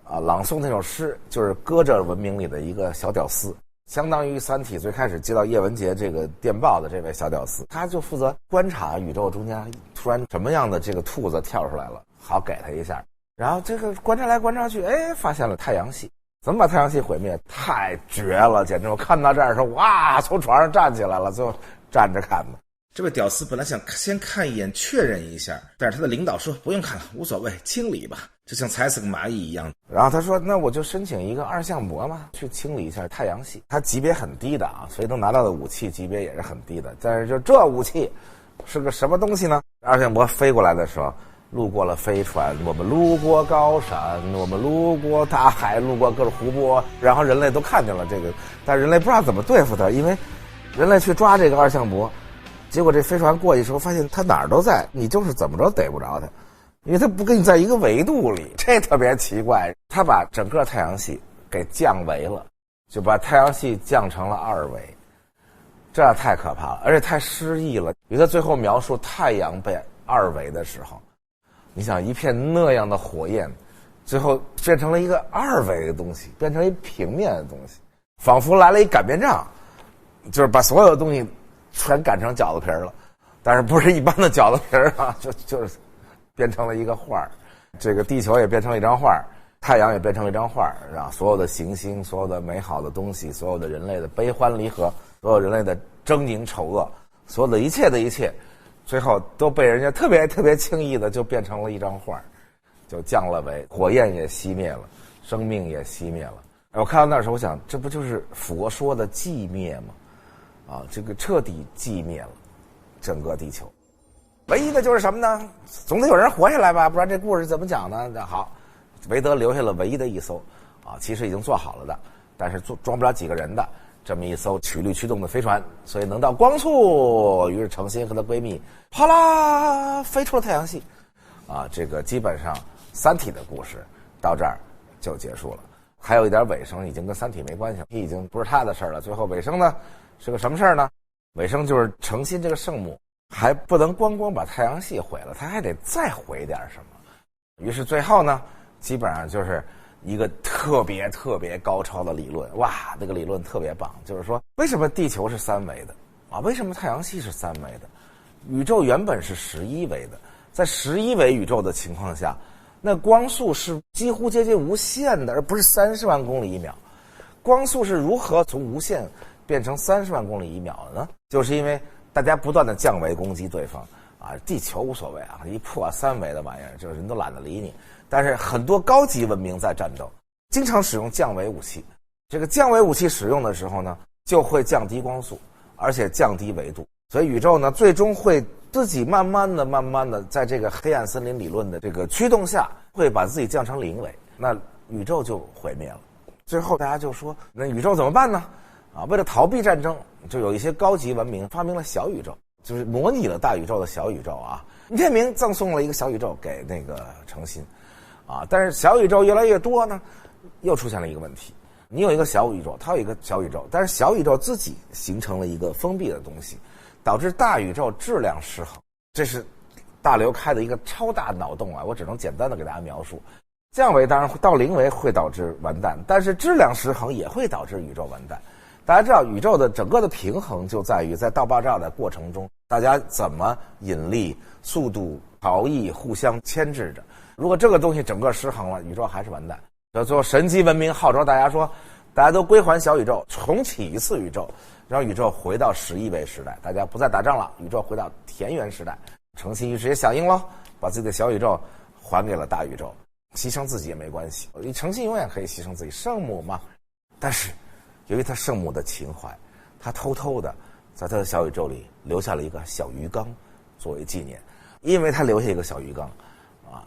A: 啊，朗诵那首诗就是歌者文明里的一个小屌丝，相当于三体最开始接到叶文洁这个电报的这位小屌丝，他就负责观察宇宙中间突然什么样的这个兔子跳出来了，好给他一下。然后这个观察来观察去，哎，发现了太阳系。怎么把太阳系毁灭？太绝了，简直！我看到这儿的时候，哇，从床上站起来了，最后站着看的。
B: 这位屌丝本来想先看一眼确认一下，但是他的领导说不用看了，无所谓，清理吧，就像踩死个蚂蚁一样。
A: 然后他说那我就申请一个二向箔嘛，去清理一下太阳系。他级别很低的啊，所以能拿到的武器级别也是很低的。但是就这武器是个什么东西呢？二向箔飞过来的时候，路过了飞船，我们路过高山，我们路过大海，路过各种湖泊，然后人类都看见了这个，但人类不知道怎么对付它，因为人类去抓这个二向箔，结果这飞船过去的时候发现它哪儿都在，你就是怎么着逮不着它，因为它不跟你在一个维度里，这特别奇怪。它把整个太阳系给降维了，就把太阳系降成了二维，这太可怕了，而且太诗意了。因为他最后描述太阳被二维的时候，你想一片那样的火焰，最后变成了一个二维的东西，变成一平面的东西，仿佛来了一擀面杖，就是把所有的东西全擀成饺子皮了，但是不是一般的饺子皮啊，就是变成了一个画，这个地球也变成了一张画，太阳也变成了一张画，然后所有的行星，所有的美好的东西，所有的人类的悲欢离合，所有人类的狰狞丑恶，所有的一切的一切，最后都被人家特别特别轻易的就变成了一张画，就降了维，火焰也熄灭了，生命也熄灭了。我看到那时候，我想，这不就是佛说的寂灭吗？啊，这个彻底寂灭了整个地球。唯一的就是什么呢？总得有人活下来吧，不然这故事怎么讲呢？好，韦德留下了唯一的一艘啊，其实已经做好了的，但是装不了几个人的这么一艘曲率驱动的飞船，所以能到光速。于是程心和她闺蜜啪啦飞出了太阳系啊，这个基本上三体的故事到这儿就结束了。还有一点尾声已经跟三体没关系了，已经不是他的事了。最后尾声呢是个什么事儿呢？尾声就是程心这个圣母还不能光把太阳系毁了，他还得再毁点什么。于是最后呢，基本上就是一个特别特别高超的理论。哇，那个理论特别棒，就是说为什么地球是三维的啊？为什么太阳系是三维的？宇宙原本是11维的，在11维宇宙的情况下，那光速是几乎接近无限的，而不是30万公里一秒。光速是如何从无限变成30万公里一秒的呢？就是因为大家不断的降维攻击对方啊，地球无所谓啊，一破3维的玩意儿，就是人都懒得理你。但是很多高级文明在战斗，经常使用降维武器。这个降维武器使用的时候呢，就会降低光速，而且降低维度。所以宇宙呢，最终会自己慢慢的，在这个黑暗森林理论的这个驱动下，会把自己降成0维，那宇宙就毁灭了。最后大家就说，那宇宙怎么办呢？啊，为了逃避战争，就有一些高级文明发明了小宇宙，就是模拟了大宇宙的小宇宙啊。列明赠送了一个小宇宙给那个程心，啊，但是小宇宙越来越多呢，又出现了一个问题。你有一个小宇宙，它有一个小宇宙，但是小宇宙自己形成了一个封闭的东西，导致大宇宙质量失衡。这是大刘开的一个超大脑洞啊，我只能简单的给大家描述。降维当然到0维会导致完蛋，但是质量失衡也会导致宇宙完蛋。大家知道宇宙的整个的平衡就在于在大爆炸的过程中，大家怎么引力、速度、逃逸互相牵制着。如果这个东西整个失衡了，宇宙还是完蛋。最后神级文明号召大家说，大家都归还小宇宙，重启一次宇宙，让宇宙回到11维时代，大家不再打仗了，宇宙回到田园时代。程心于是也响应了，把自己的小宇宙还给了大宇宙，牺牲自己也没关系，程心永远可以牺牲自己，圣母嘛。但是由于他圣母的情怀，他偷偷的在他的小宇宙里留下了一个小鱼缸作为纪念。因为他留下一个小鱼缸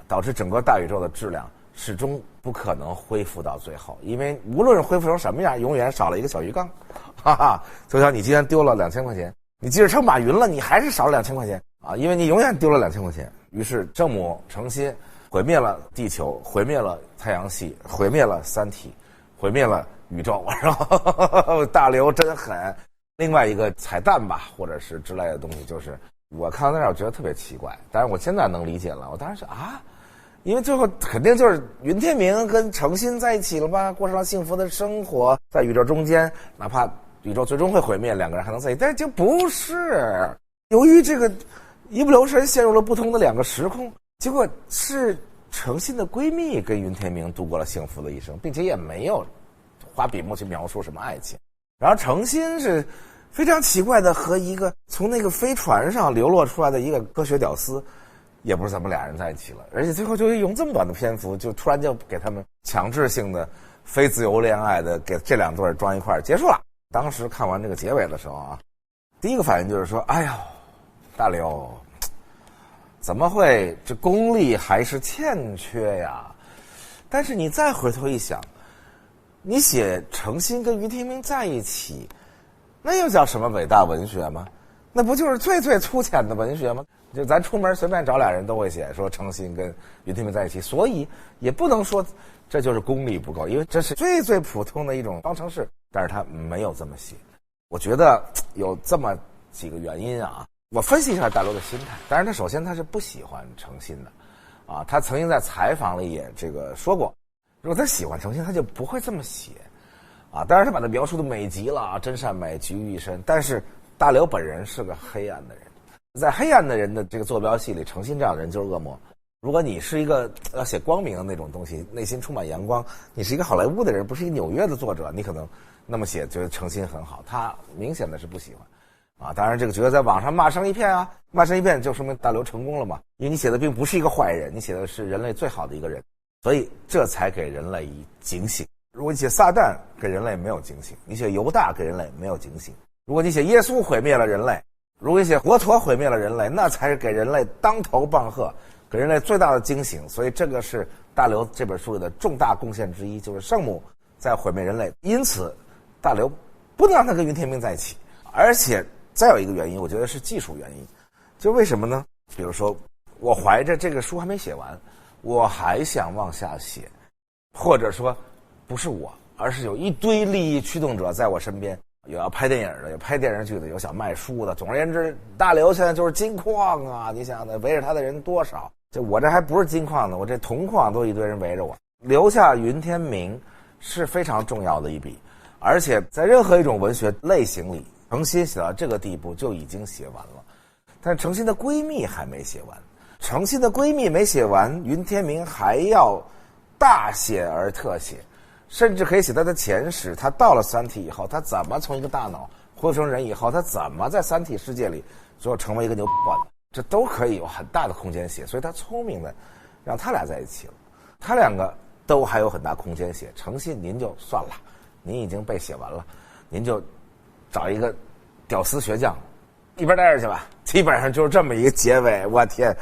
A: 导致整个大宇宙的质量始终不可能恢复到最后，因为无论恢复成什么样，永远少了一个小鱼缸，哈哈。就像你今天丢了2000块钱，你即使称马云了，你还是少了2000块钱因为你永远丢了2000块钱。于是圣母诚心毁灭了地球，毁灭了太阳系，毁灭了三体，毁灭了宇宙，然后大刘真狠。另外一个彩蛋吧，或者是之类的东西，就是我看到那儿我觉得特别奇怪，但是我现在能理解了。我当时是因为最后肯定就是云天明跟诚心在一起了吧，过上了幸福的生活，在宇宙中间，哪怕宇宙最终会毁灭，两个人还能在一起，但是就不是。由于这个一不留神陷入了不同的两个时空，结果是诚心的闺蜜跟云天明度过了幸福的一生，并且也没有花笔墨去描述什么爱情。然后诚心是非常奇怪的和一个从那个飞船上流落出来的一个科学屌丝，也不是怎么俩人在一起了，而且最后就用这么短的篇幅，就突然就给他们强制性的非自由恋爱的给这两对装一块结束了。当时看完这个结尾的时候第一个反应就是说，哎呦，大刘怎么会这功力还是欠缺呀？但是你再回头一想，你写诚心跟于天明在一起，那又叫什么伟大文学吗？那不就是最最粗浅的文学吗？就咱出门随便找俩人都会写说诚心跟于天明在一起，所以也不能说这就是功力不够，因为这是最最普通的一种方程式，但是他没有这么写。我觉得有这么几个原因我分析一下大刘的心态。当然他首先他是不喜欢诚心的他曾经在采访里也这个说过，如果他喜欢诚心，他就不会这么写当然他把他描述的美极了真善美集于一身。但是大刘本人是个黑暗的人，在黑暗的人的这个坐标系里，诚心这样的人就是恶魔。如果你是一个要写光明的那种东西，内心充满阳光，你是一个好莱坞的人，不是一个纽约的作者，你可能那么写觉得诚心很好。他明显的是不喜欢当然这个角色在网上骂声一片骂声一片就说明大刘成功了嘛，因为你写的并不是一个坏人，你写的是人类最好的一个人，所以这才给人类以警醒。如果你写撒旦，给人类没有警醒；你写犹大，给人类没有警醒。如果你写耶稣毁灭了人类，如果你写佛陀毁灭了人类，那才是给人类当头棒喝，给人类最大的惊醒。所以这个是大刘这本书里的重大贡献之一，就是圣母在毁灭人类。因此大刘不能让他跟云天明在一起。而且再有一个原因，我觉得是技术原因。就为什么呢？比如说我怀着这个书还没写完，我还想往下写，或者说不是我，而是有一堆利益驱动者在我身边，有要拍电影的，有拍电视剧的，有想卖书的。总而言之，大刘现在就是金矿你想想围着他的人多少，就我这还不是金矿呢，我这铜矿都一堆人围着我。留下云天明是非常重要的一笔，而且在任何一种文学类型里，诚心写到这个地步就已经写完了。但诚心的闺蜜还没写完，诚心的闺蜜没写完，云天明还要大写而特写，甚至可以写他的前史，他到了三体以后，他怎么从一个大脑恢复成人以后，他怎么在三体世界里最后成为一个牛冠，这都可以有很大的空间写。所以他聪明的让他俩在一起了，他两个都还有很大空间写。诚心您就算了，您已经被写完了，您就找一个屌丝学匠一边待着去吧。基本上就是这么一个结尾。我天，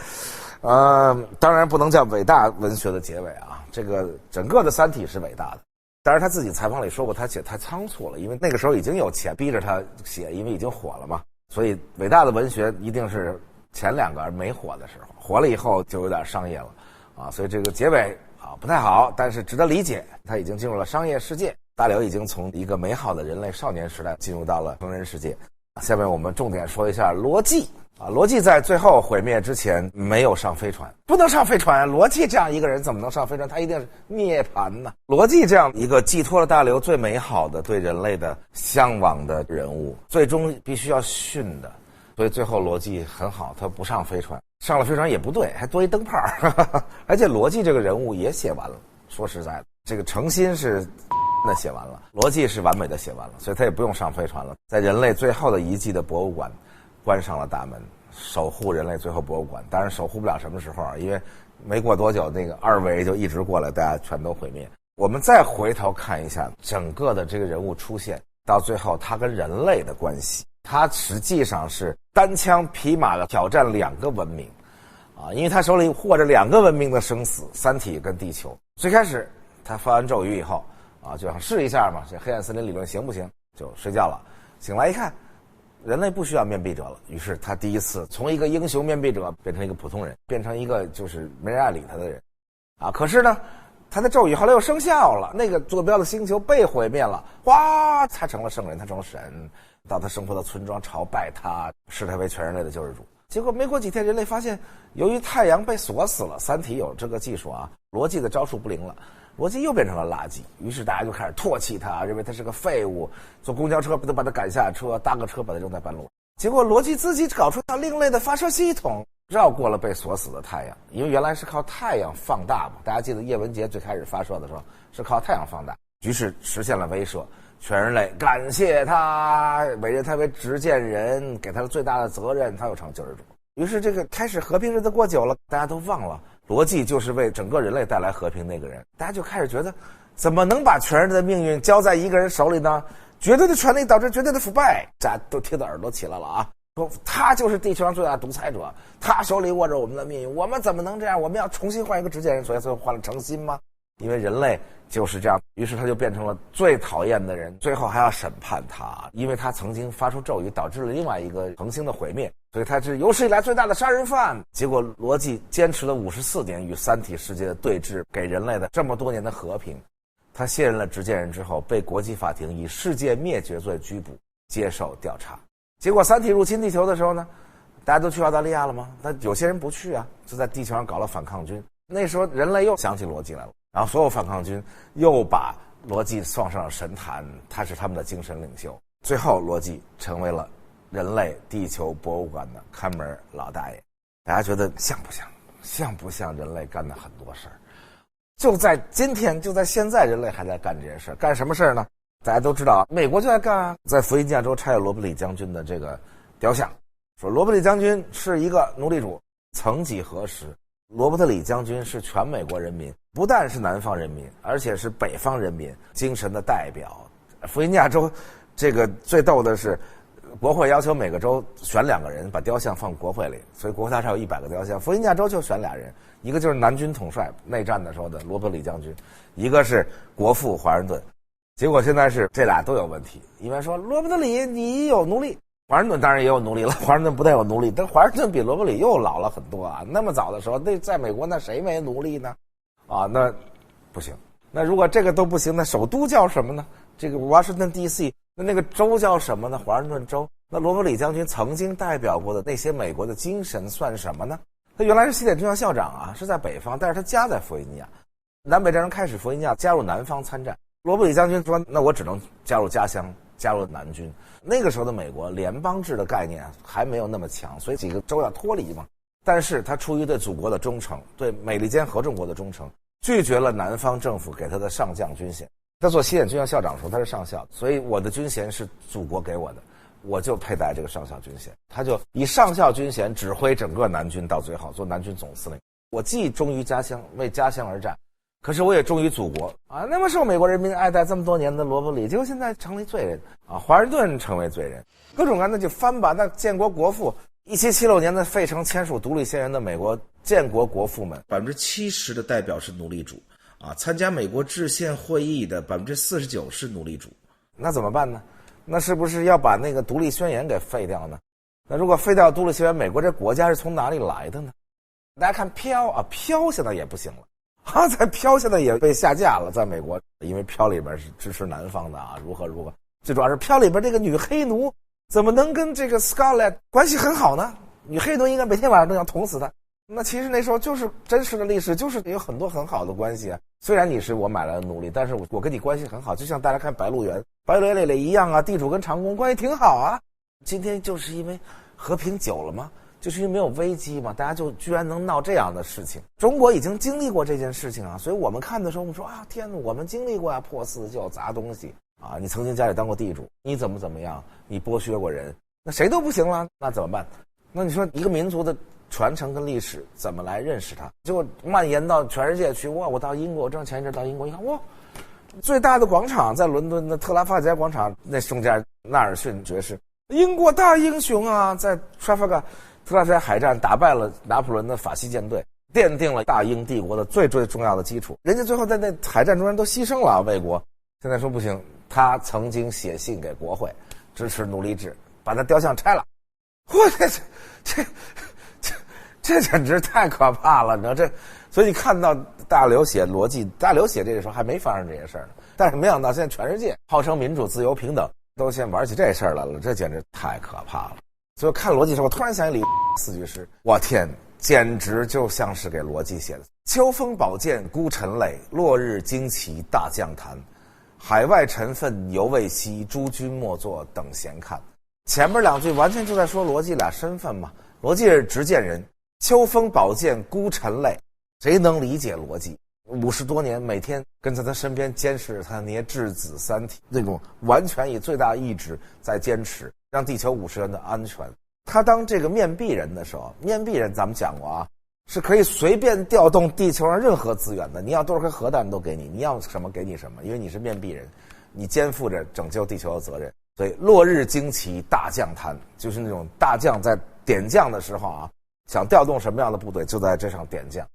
A: 当然不能叫伟大文学的结尾这个整个的三体是伟大的。当然他自己采访里说过，他写太仓促了，因为那个时候已经有钱逼着他写，因为已经火了嘛。所以伟大的文学一定是前两个没火的时候，火了以后就有点商业了所以这个结尾不太好，但是值得理解。他已经进入了商业世界，大刘已经从一个美好的人类少年时代进入到了成人世界。下面我们重点说一下罗辑罗辑在最后毁灭之前没有上飞船，不能上飞船。罗辑这样一个人怎么能上飞船？他一定是涅槃呢。罗辑这样一个寄托了大刘最美好的对人类的向往的人物，最终必须要殉的。所以最后罗辑很好，他不上飞船，上了飞船也不对，还多一灯泡而且罗辑这个人物也写完了。说实在的，这个诚心是那写完了，罗辑是完美的写完了，所以他也不用上飞船了，在人类最后的遗迹的博物馆关上了大门，守护人类最后博物馆。当然守护不了什么时候因为没过多久那个二维就一直过来，大家全都毁灭。我们再回头看一下整个的这个人物出现到最后，他跟人类的关系，他实际上是单枪匹马的挑战两个文明啊，因为他手里握着2个文明的生死，三体跟地球。最开始他发完咒语以后啊，就想试一下嘛，这黑暗森林理论行不行，就睡觉了。醒来一看，人类不需要面壁者了，于是他第一次从一个英雄面壁者变成一个普通人，变成一个就是没人爱理他的人啊。可是呢，他的咒语后来又生效了，那个坐标的星球被毁灭了，哇，他成了圣人，他成了神，到他生活的村庄朝拜他，视他为全人类的救世主。结果没过几天，人类发现由于太阳被锁死了，三体有这个技术啊，逻辑的招数不灵了，逻辑又变成了垃圾，于是大家就开始唾弃他，认为他是个废物，坐公交车都把他赶下车，搭个车把他扔在半路。结果逻辑自己搞出另类的发射系统，绕过了被锁死的太阳，因为原来是靠太阳放大嘛，大家记得叶文洁最开始发射的时候是靠太阳放大，于是实现了威慑，全人类感谢他，委任他为执剑人，给他最大的责任，他又成救世主。于是这个开始和平日子过久了，大家都忘了逻辑就是为整个人类带来和平那个人，大家就开始觉得怎么能把全人类的命运交在一个人手里呢？绝对的权力导致绝对的腐败，大家都听得耳朵起来了啊！说他就是地球上最大的独裁者，他手里握着我们的命运，我们怎么能这样？我们要重新换一个执剑人，所以最后换了诚心吗？因为人类就是这样，于是他就变成了最讨厌的人，最后还要审判他，因为他曾经发出咒语导致了另外一个恒星的毁灭，所以他是有史以来最大的杀人犯。结果罗辑坚持了54年与三体世界的对峙，给人类的这么多年的和平。他卸任了执剑人之后，被国际法庭以世界灭绝罪拘捕，接受调查。结果三体入侵地球的时候呢，大家都去澳大利亚了吗？那有些人不去啊，就在地球上搞了反抗军。那时候人类又想起罗辑来了，然后所有反抗军又把罗辑送上了神坛，他是他们的精神领袖。最后罗辑成为了人类地球博物馆的看门老大爷。大家觉得像不像？像不像人类干的很多事儿？就在今天，就在现在，人类还在干这件事。干什么事儿呢？大家都知道，美国就在干啊，在弗吉尼亚州拆了罗伯里将军的这个雕像，说罗伯里将军是一个奴隶主。曾几何时，罗伯特里将军是全美国人民，不但是南方人民，而且是北方人民精神的代表。弗吉尼亚州这个最逗的是，国会要求每个州选2个人把雕像放国会里，所以国会大厦有100个雕像，弗吉尼亚州就选2人，一个就是南军统帅内战的时候的罗伯里将军，一个是国父华盛顿。结果现在是这俩都有问题，因为说罗伯特里你有奴隶，华盛顿当然也有奴隶了，华盛顿不但有奴隶，但华盛顿比罗伯里又老了很多啊。那么早的时候，那在美国那谁没奴隶呢？啊，那不行。那如果这个都不行，那首都叫什么呢？这个 Washington DC， 那个州叫什么呢？华盛顿州。那罗伯里将军曾经代表过的那些美国的精神算什么呢？他原来是西点军校校长啊，是在北方，但是他家在弗吉尼亚。南北战争开始，弗吉尼亚加入南方参战。罗伯里将军说：“那我只能加入家乡，加入南军。”那个时候的美国联邦制的概念还没有那么强，所以几个州要脱离嘛。但是他出于对祖国的忠诚，对美利坚合众国的忠诚，拒绝了南方政府给他的上将军衔。他做西点军校校长的时候，他是上校，所以我的军衔是祖国给我的，我就佩戴这个上校军衔。他就以上校军衔指挥整个南军，到最后做南军总司令。我既忠于家乡，为家乡而战，可是我也忠于祖国啊！那么受美国人民爱戴这么多年的罗伯里，结果现在成为罪人啊！华盛顿成为罪人，各种各样的就翻吧。那建国国父1776年的费城签署独立宣言的美国建国国父们
B: ，70%的代表是奴隶主啊，参加美国制宪会议的49%是奴隶主。
A: 那怎么办呢？那是不是要把那个独立宣言给废掉呢？那如果废掉独立宣言，美国这国家是从哪里来的呢？大家看飘啊，飘现在也不行了。在飘现在也被下架了，在美国，因为飘里边是支持南方的啊，如何，最主要是飘里边这个女黑奴怎么能跟这个 Scarlett 关系很好呢？女黑奴应该每天晚上都要捅死她。那其实那时候就是真实的历史，就是有很多很好的关系啊。虽然你是我买来的奴隶，但是我跟你关系很好，就像大家看白鹿原里一样啊，地主跟长工关系挺好啊。今天就是因为和平久了吗？就是因为没有危机嘛，大家就居然能闹这样的事情。中国已经经历过这件事情啊，所以我们看的时候，我们说啊，天哪，我们经历过啊，破四旧砸东西啊，你曾经家里当过地主，你怎么样，你剥削过人，那谁都不行了，那怎么办？那你说一个民族的传承跟历史怎么来认识它？结果蔓延到全世界去。哇，我到英国，我正前一阵到英国，一看，哇，最大的广场在伦敦的特拉法加广场，那中间纳尔逊爵士，英国大英雄啊，在 Trafalgar 特拉西亚海战打败了拿破仑的法西舰队，奠定了大英帝国的最重要的基础。人家最后在那海战中间都牺牲了卫国，现在说不行，他曾经写信给国会支持奴隶制，把他雕像拆了。这简直太可怕了，你知道这？所以你看到大刘写逻辑，大刘写这个时候还没发生这些事儿呢，但是没想到现在全世界号称民主、自由、平等，都先玩起这事儿来了，这简直太可怕了。所以看逻辑的时候，我突然想起4句诗，我天，简直就像是给逻辑写的。秋风宝剑孤臣泪，落日旌旗大将坛。海外尘愤犹未息，诸君莫作等闲看。前面2句完全就在说逻辑俩身份嘛。逻辑是执剑人，秋风宝剑孤臣泪，谁能理解逻辑？50多年每天跟在他身边监视他那些质子三体，那种完全以最大意志在坚持让地球50人的安全。他当这个面壁人的时候，面壁人咱们讲过啊，是可以随便调动地球上任何资源的，你要多少颗核弹都给你，你要什么给你什么，因为你是面壁人，你肩负着拯救地球的责任。所以落日旌旗大将坛，就是那种大将在点将的时候啊，想调动什么样的部队就在这上点将，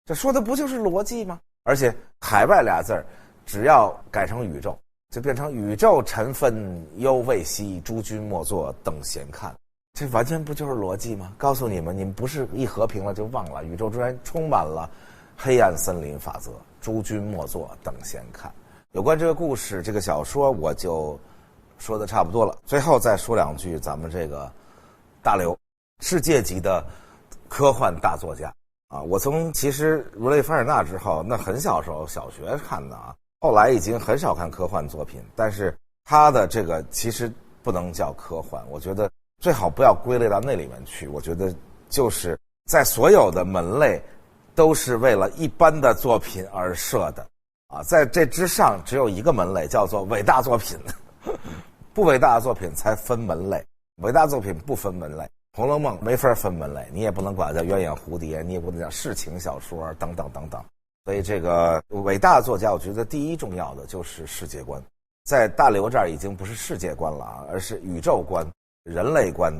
A: 这说的不就是逻辑吗？而且海外俩字儿只要改成宇宙，就变成宇宙尘纷犹未息，诸君莫作等闲看。这完全不就是逻辑吗？告诉你们，你们不是一和平了就忘了，宇宙中间充满了黑暗森林法则，诸君莫作等闲看。有关这个故事，这个小说我就说的差不多了，最后再说2句咱们这个大刘，世界级的科幻大作家啊！我从其实如雷凡尔纳之后，那很小时候小学看的啊，后来已经很少看科幻作品，但是他的这个其实不能叫科幻，我觉得最好不要归类到那里面去。我觉得就是在所有的门类都是为了一般的作品而设的啊，在这之上只有一个门类叫做伟大作品，不伟大的作品才分门类，伟大作品不分门类。红楼梦没法分门类，你也不能管它叫鸳鸯蝴蝶，你也不能叫世情小说等等等等。所以这个伟大的作家，我觉得第一重要的就是世界观。在大刘这儿已经不是世界观了啊，而是宇宙观、人类观。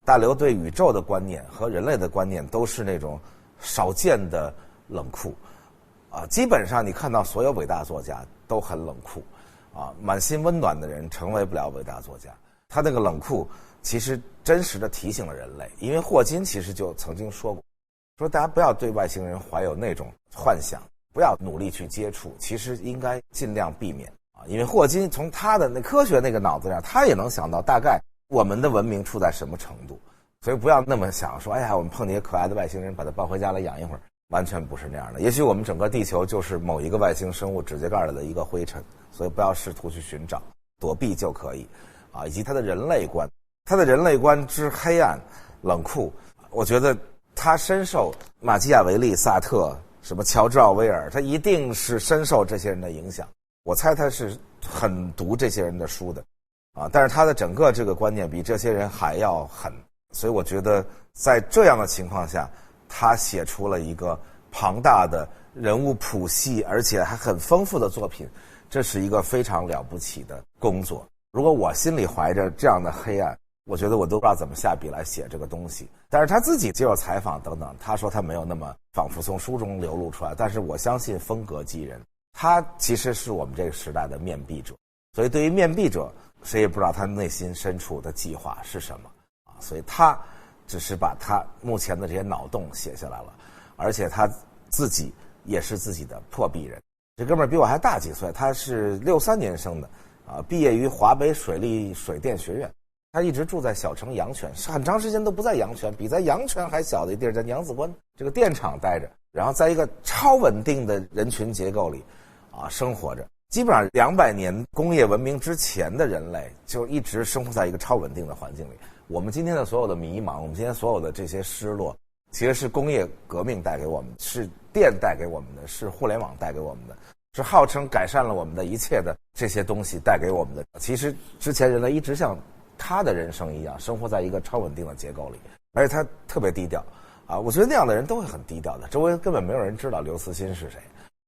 A: 大刘对宇宙的观念和人类的观念都是那种少见的冷酷啊，基本上你看到所有伟大作家都很冷酷啊，满心温暖的人成为不了伟大作家。他那个冷酷其实真实的提醒了人类，因为霍金其实就曾经说过，说大家不要对外星人怀有那种幻想，不要努力去接触，其实应该尽量避免啊。因为霍金从他的那科学那个脑子上，他也能想到大概我们的文明处在什么程度，所以不要那么想说，哎呀，我们碰见可爱的外星人，把他抱回家来养一会儿，完全不是那样的。也许我们整个地球就是某一个外星生物指甲盖的一个灰尘，所以不要试图去寻找，躲避就可以啊。以及他的人类观，他的人类观之黑暗、冷酷，我觉得他深受马基雅维利、萨特、什么乔治奥威尔，他一定是深受这些人的影响。我猜他是很读这些人的书的啊，但是他的整个这个观念比这些人还要狠，所以我觉得在这样的情况下，他写出了一个庞大的人物谱系，而且还很丰富的作品，这是一个非常了不起的工作。如果我心里怀着这样的黑暗，我觉得我都不知道怎么下笔来写这个东西。但是他自己接受采访等等，他说他没有那么仿佛从书中流露出来，但是我相信风格激人，他其实是我们这个时代的面壁者。所以对于面壁者，谁也不知道他内心深处的计划是什么啊，所以他只是把他目前的这些脑洞写下来了，而且他自己也是自己的破壁人。这哥们儿比我还大几岁，他是63年生的啊，毕业于华北水利水电学院。他一直住在小城阳泉，很长时间都不在阳泉，比在阳泉还小的一地儿在娘子关这个电厂待着，然后在一个超稳定的人群结构里啊生活着。基本上200年工业文明之前的人类就一直生活在一个超稳定的环境里。我们今天的所有的迷茫，我们今天所有的这些失落，其实是工业革命带给我们，是电带给我们的，是互联网带给我们的，是号称改善了我们的一切的这些东西带给我们的。其实之前人类一直像他的人生一样，生活在一个超稳定的结构里，而且他特别低调啊。我觉得那样的人都会很低调的，周围根本没有人知道刘慈欣是谁。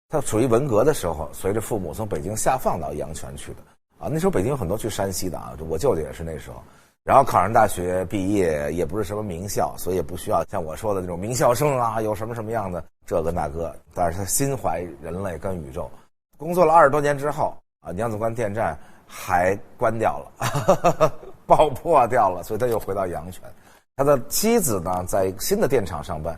A: 他处于文革的时候，随着父母从北京下放到阳泉去的啊。那时候北京有很多去山西的啊，我舅舅也是那时候。然后考上大学毕业，也不是什么名校，所以也不需要像我说的那种名校生啊，有什么样的这个那个。但是他心怀人类跟宇宙，工作了20多年之后啊，娘子关电站还关掉了，爆破掉了，所以他又回到阳泉。他的妻子呢，在新的电厂上班，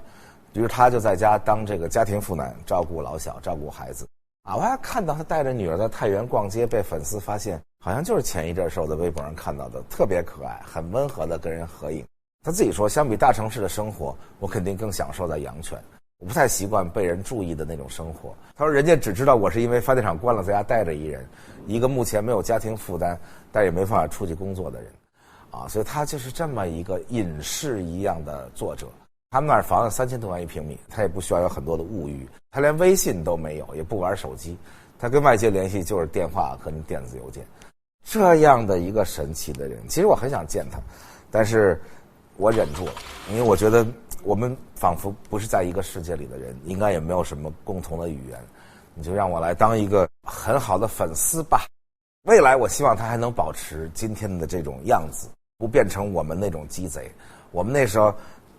A: 于是他就在家当这个家庭妇男，照顾老小，照顾孩子。啊，我还看到他带着女儿在太原逛街，被粉丝发现，好像就是前一阵是我在微博上看到的，特别可爱，很温和的跟人合影。他自己说，相比大城市的生活，我肯定更享受在阳泉。我不太习惯被人注意的那种生活。他说，人家只知道我是因为发电厂关了，在家带着一人，一个目前没有家庭负担，但也没办法出去工作的人，啊，所以他就是这么一个隐士一样的作者。他们那儿房子3000多万1平米，他也不需要有很多的物欲，他连微信都没有，也不玩手机，他跟外界联系就是电话和电子邮件。这样的一个神奇的人，其实我很想见他，但是我忍住了，因为我觉得我们仿佛不是在一个世界里的人，应该也没有什么共同的语言，你就让我来当一个很好的粉丝吧。未来我希望他还能保持今天的这种样子，不变成我们那种鸡贼。我们那时候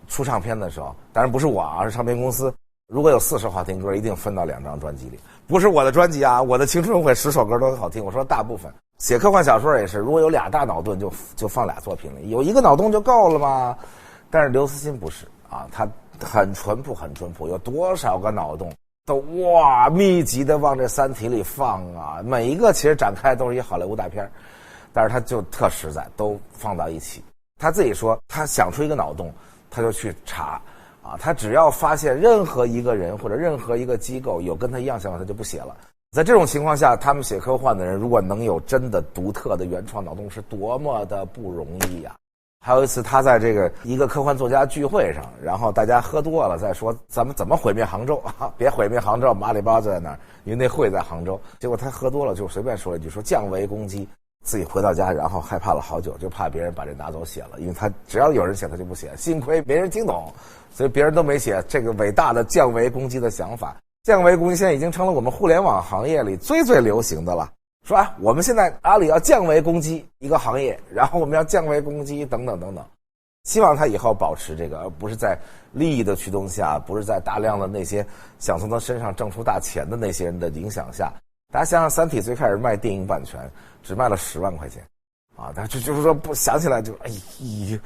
A: 出唱片的时候，当然不是我啊，是唱片公司，如果有40好听歌，一定分到2张专辑里。不是我的专辑啊，我的青春会10首歌都很好听，我说大部分。写科幻小说也是，如果有2大脑洞就放2作品里，有一个脑洞就够了嘛。但是刘慈欣不是啊，他很淳朴，有多少个脑洞都哇密集的往这三体里放啊，每一个其实展开都是一好莱坞大片，但是他就特实在，都放到一起。他自己说，他想出一个脑洞，他就去查啊，他只要发现任何一个人或者任何一个机构有跟他一样想法，他就不写了。在这种情况下，他们写科幻的人如果能有真的独特的原创脑洞，是多么的不容易呀！还有一次，他在这个一个科幻作家聚会上，然后大家喝多了，在说咱们怎么毁灭杭州啊？别毁灭杭州，马里巴就在那儿，因为那会在杭州。结果他喝多了，就随便说了一句，说降维攻击。自己回到家，然后害怕了好久，就怕别人把这拿走写了，因为他只要有人写，他就不写。幸亏没人听懂，所以别人都没写这个伟大的降维攻击的想法。降维攻击现在已经成了我们互联网行业里最流行的了。说啊，我们现在阿里要降维攻击一个行业，然后我们要降维攻击等等等等。希望他以后保持这个，而不是在利益的驱动下，不是在大量的那些想从他身上挣出大钱的那些人的影响下。大家想想，《三体》最开始卖电影版权，只卖了10万块钱，啊，但就是说不想起来就哎呦，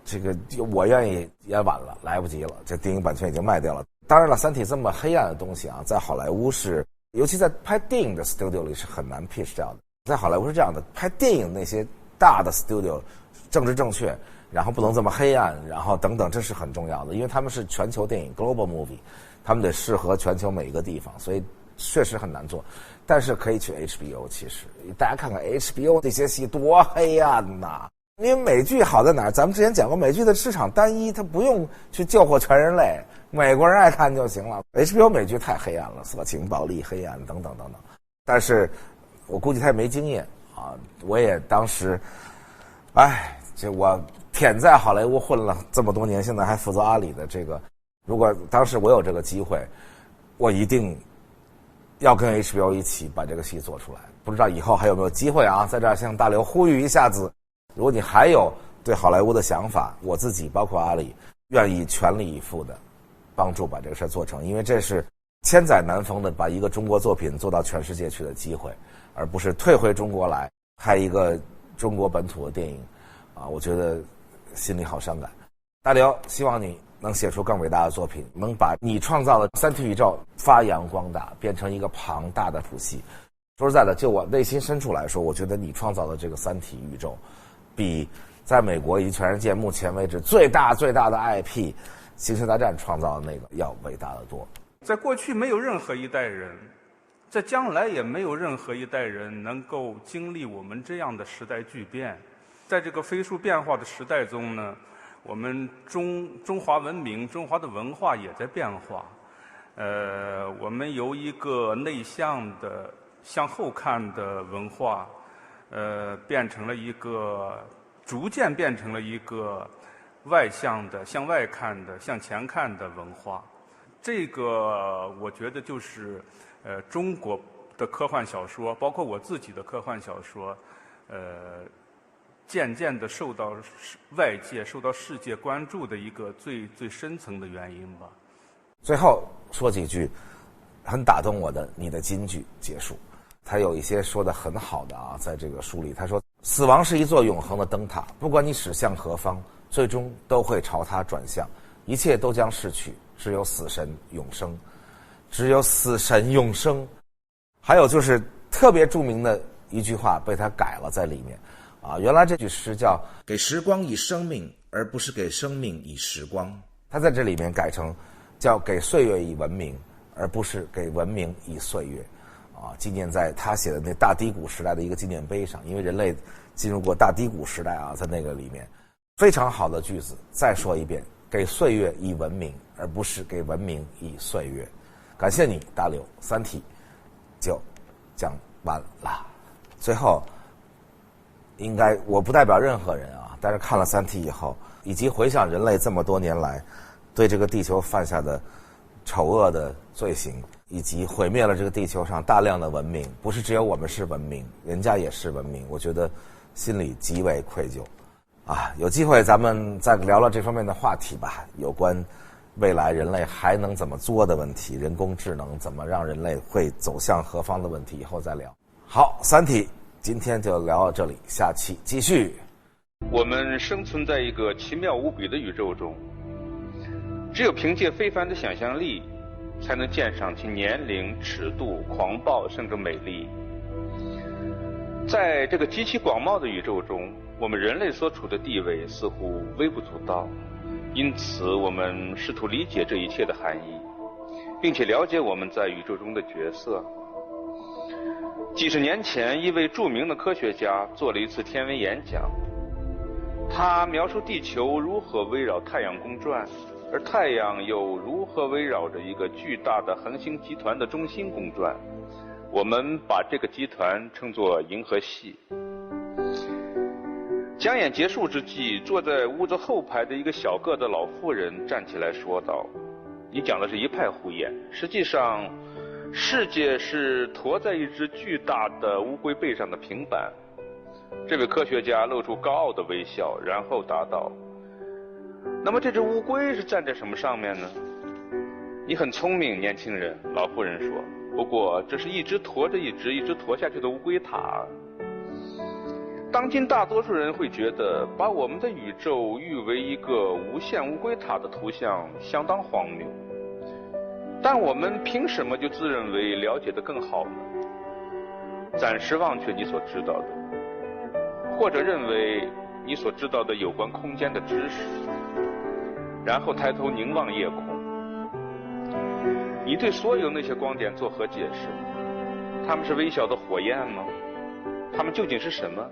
A: 这个我愿意也晚了，来不及了，这电影版权已经卖掉了。当然了，《三体》这么黑暗的东西啊，在好莱坞是，尤其在拍电影的 studio 里是很难 pitch 掉的。在好莱坞是这样的，拍电影那些大的 studio， 政治正确，然后不能这么黑暗，然后等等，这是很重要的，因为他们是全球电影 global movie， 他们得适合全球每一个地方，所以确实很难做。但是可以去 HBO， 其实大家看看 HBO 这些戏多黑暗呐！因为美剧好在哪儿？咱们之前讲过，美剧的市场单一，它不用去救活全人类，美国人爱看就行了。HBO 美剧太黑暗了，色情、暴力、黑暗等等等等。但是我估计他也没经验啊，我也当时，这我舔在好莱坞混了这么多年，现在还负责阿里的这个，如果当时我有这个机会，我一定要跟 HBO 一起把这个戏做出来。不知道以后还有没有机会啊？在这儿向大刘呼吁一下子，如果你还有对好莱坞的想法，我自己包括阿里愿意全力以赴的帮助把这个事做成，因为这是千载难逢的把一个中国作品做到全世界去的机会，而不是退回中国来拍一个中国本土的电影啊！我觉得心里好伤感。大刘，希望你能写出更伟大的作品，能把你创造的三体宇宙发扬光大，变成一个庞大的谱系。说实在的，就我内心深处来说，我觉得你创造的这个三体宇宙，比在美国以及全世界目前为止最大的 IP 星球大战创造的那个要伟大的多。
C: 在过去没有任何一代人，在将来也没有任何一代人能够经历我们这样的时代巨变。在这个飞速变化的时代中呢，我们中华文明、中华的文化也在变化。我们由一个内向的、向后看的文化，变成了一个逐渐变成了一个外向的、向外看的、向前看的文化。这个我觉得就是中国的科幻小说，包括我自己的科幻小说，渐渐地受到外界、受到世界关注的一个最深层的原因吧。
A: 最后说几句很打动我的你的金句结束。他有一些说得很好的啊，在这个书里他说，死亡是一座永恒的灯塔，不管你驶向何方，最终都会朝它转向，一切都将逝去，只有死神永生，只有死神永生。还有就是特别著名的一句话被他改了在里面啊，原来这句诗叫
B: 给时光以生命，而不是给生命以时光。
A: 他在这里面改成叫给岁月以文明，而不是给文明以岁月啊，纪念在他写的那大低谷时代的一个纪念碑上，因为人类进入过大低谷时代啊，在那个里面非常好的句子。再说一遍，给岁月以文明，而不是给文明以岁月。感谢你大刘，三体就讲完了。最后应该我不代表任何人啊，但是看了三体以后，以及回想人类这么多年来对这个地球犯下的丑恶的罪行，以及毁灭了这个地球上大量的文明，不是只有我们是文明，人家也是文明，我觉得心里极为愧疚啊。有机会咱们再聊聊这方面的话题吧，有关未来人类还能怎么做的问题，人工智能怎么让人类会走向何方的问题，以后再聊。好，三体今天就聊到这里，下期继续。
C: 我们生存在一个奇妙无比的宇宙中，只有凭借非凡的想象力，才能鉴赏其年龄、尺度、狂暴甚至美丽。在这个极其广袤的宇宙中，我们人类所处的地位似乎微不足道，因此我们试图理解这一切的含义，并且了解我们在宇宙中的角色。几十年前，一位著名的科学家做了一次天文演讲，他描述地球如何围绕太阳公转，而太阳又如何围绕着一个巨大的恒星集团的中心公转。我们把这个集团称作银河系。讲演结束之际，坐在屋子后排的一个小个的老妇人站起来说道：“你讲的是一派胡言，实际上世界是驮在一只巨大的乌龟背上的平板。”这位科学家露出高傲的微笑，然后答道：“那么这只乌龟是站在什么上面呢？”“你很聪明，年轻人。”老妇人说，“不过这是一只驮着一只驮下去的乌龟塔。”当今大多数人会觉得把我们的宇宙誉为一个无限乌龟塔的图像相当荒谬，但我们凭什么就自认为了解得更好呢？暂时忘却你所知道的，或者认为你所知道的有关空间的知识，然后抬头凝望夜空。你对所有那些光点作何解释？它们是微小的火焰吗？它们究竟是什么？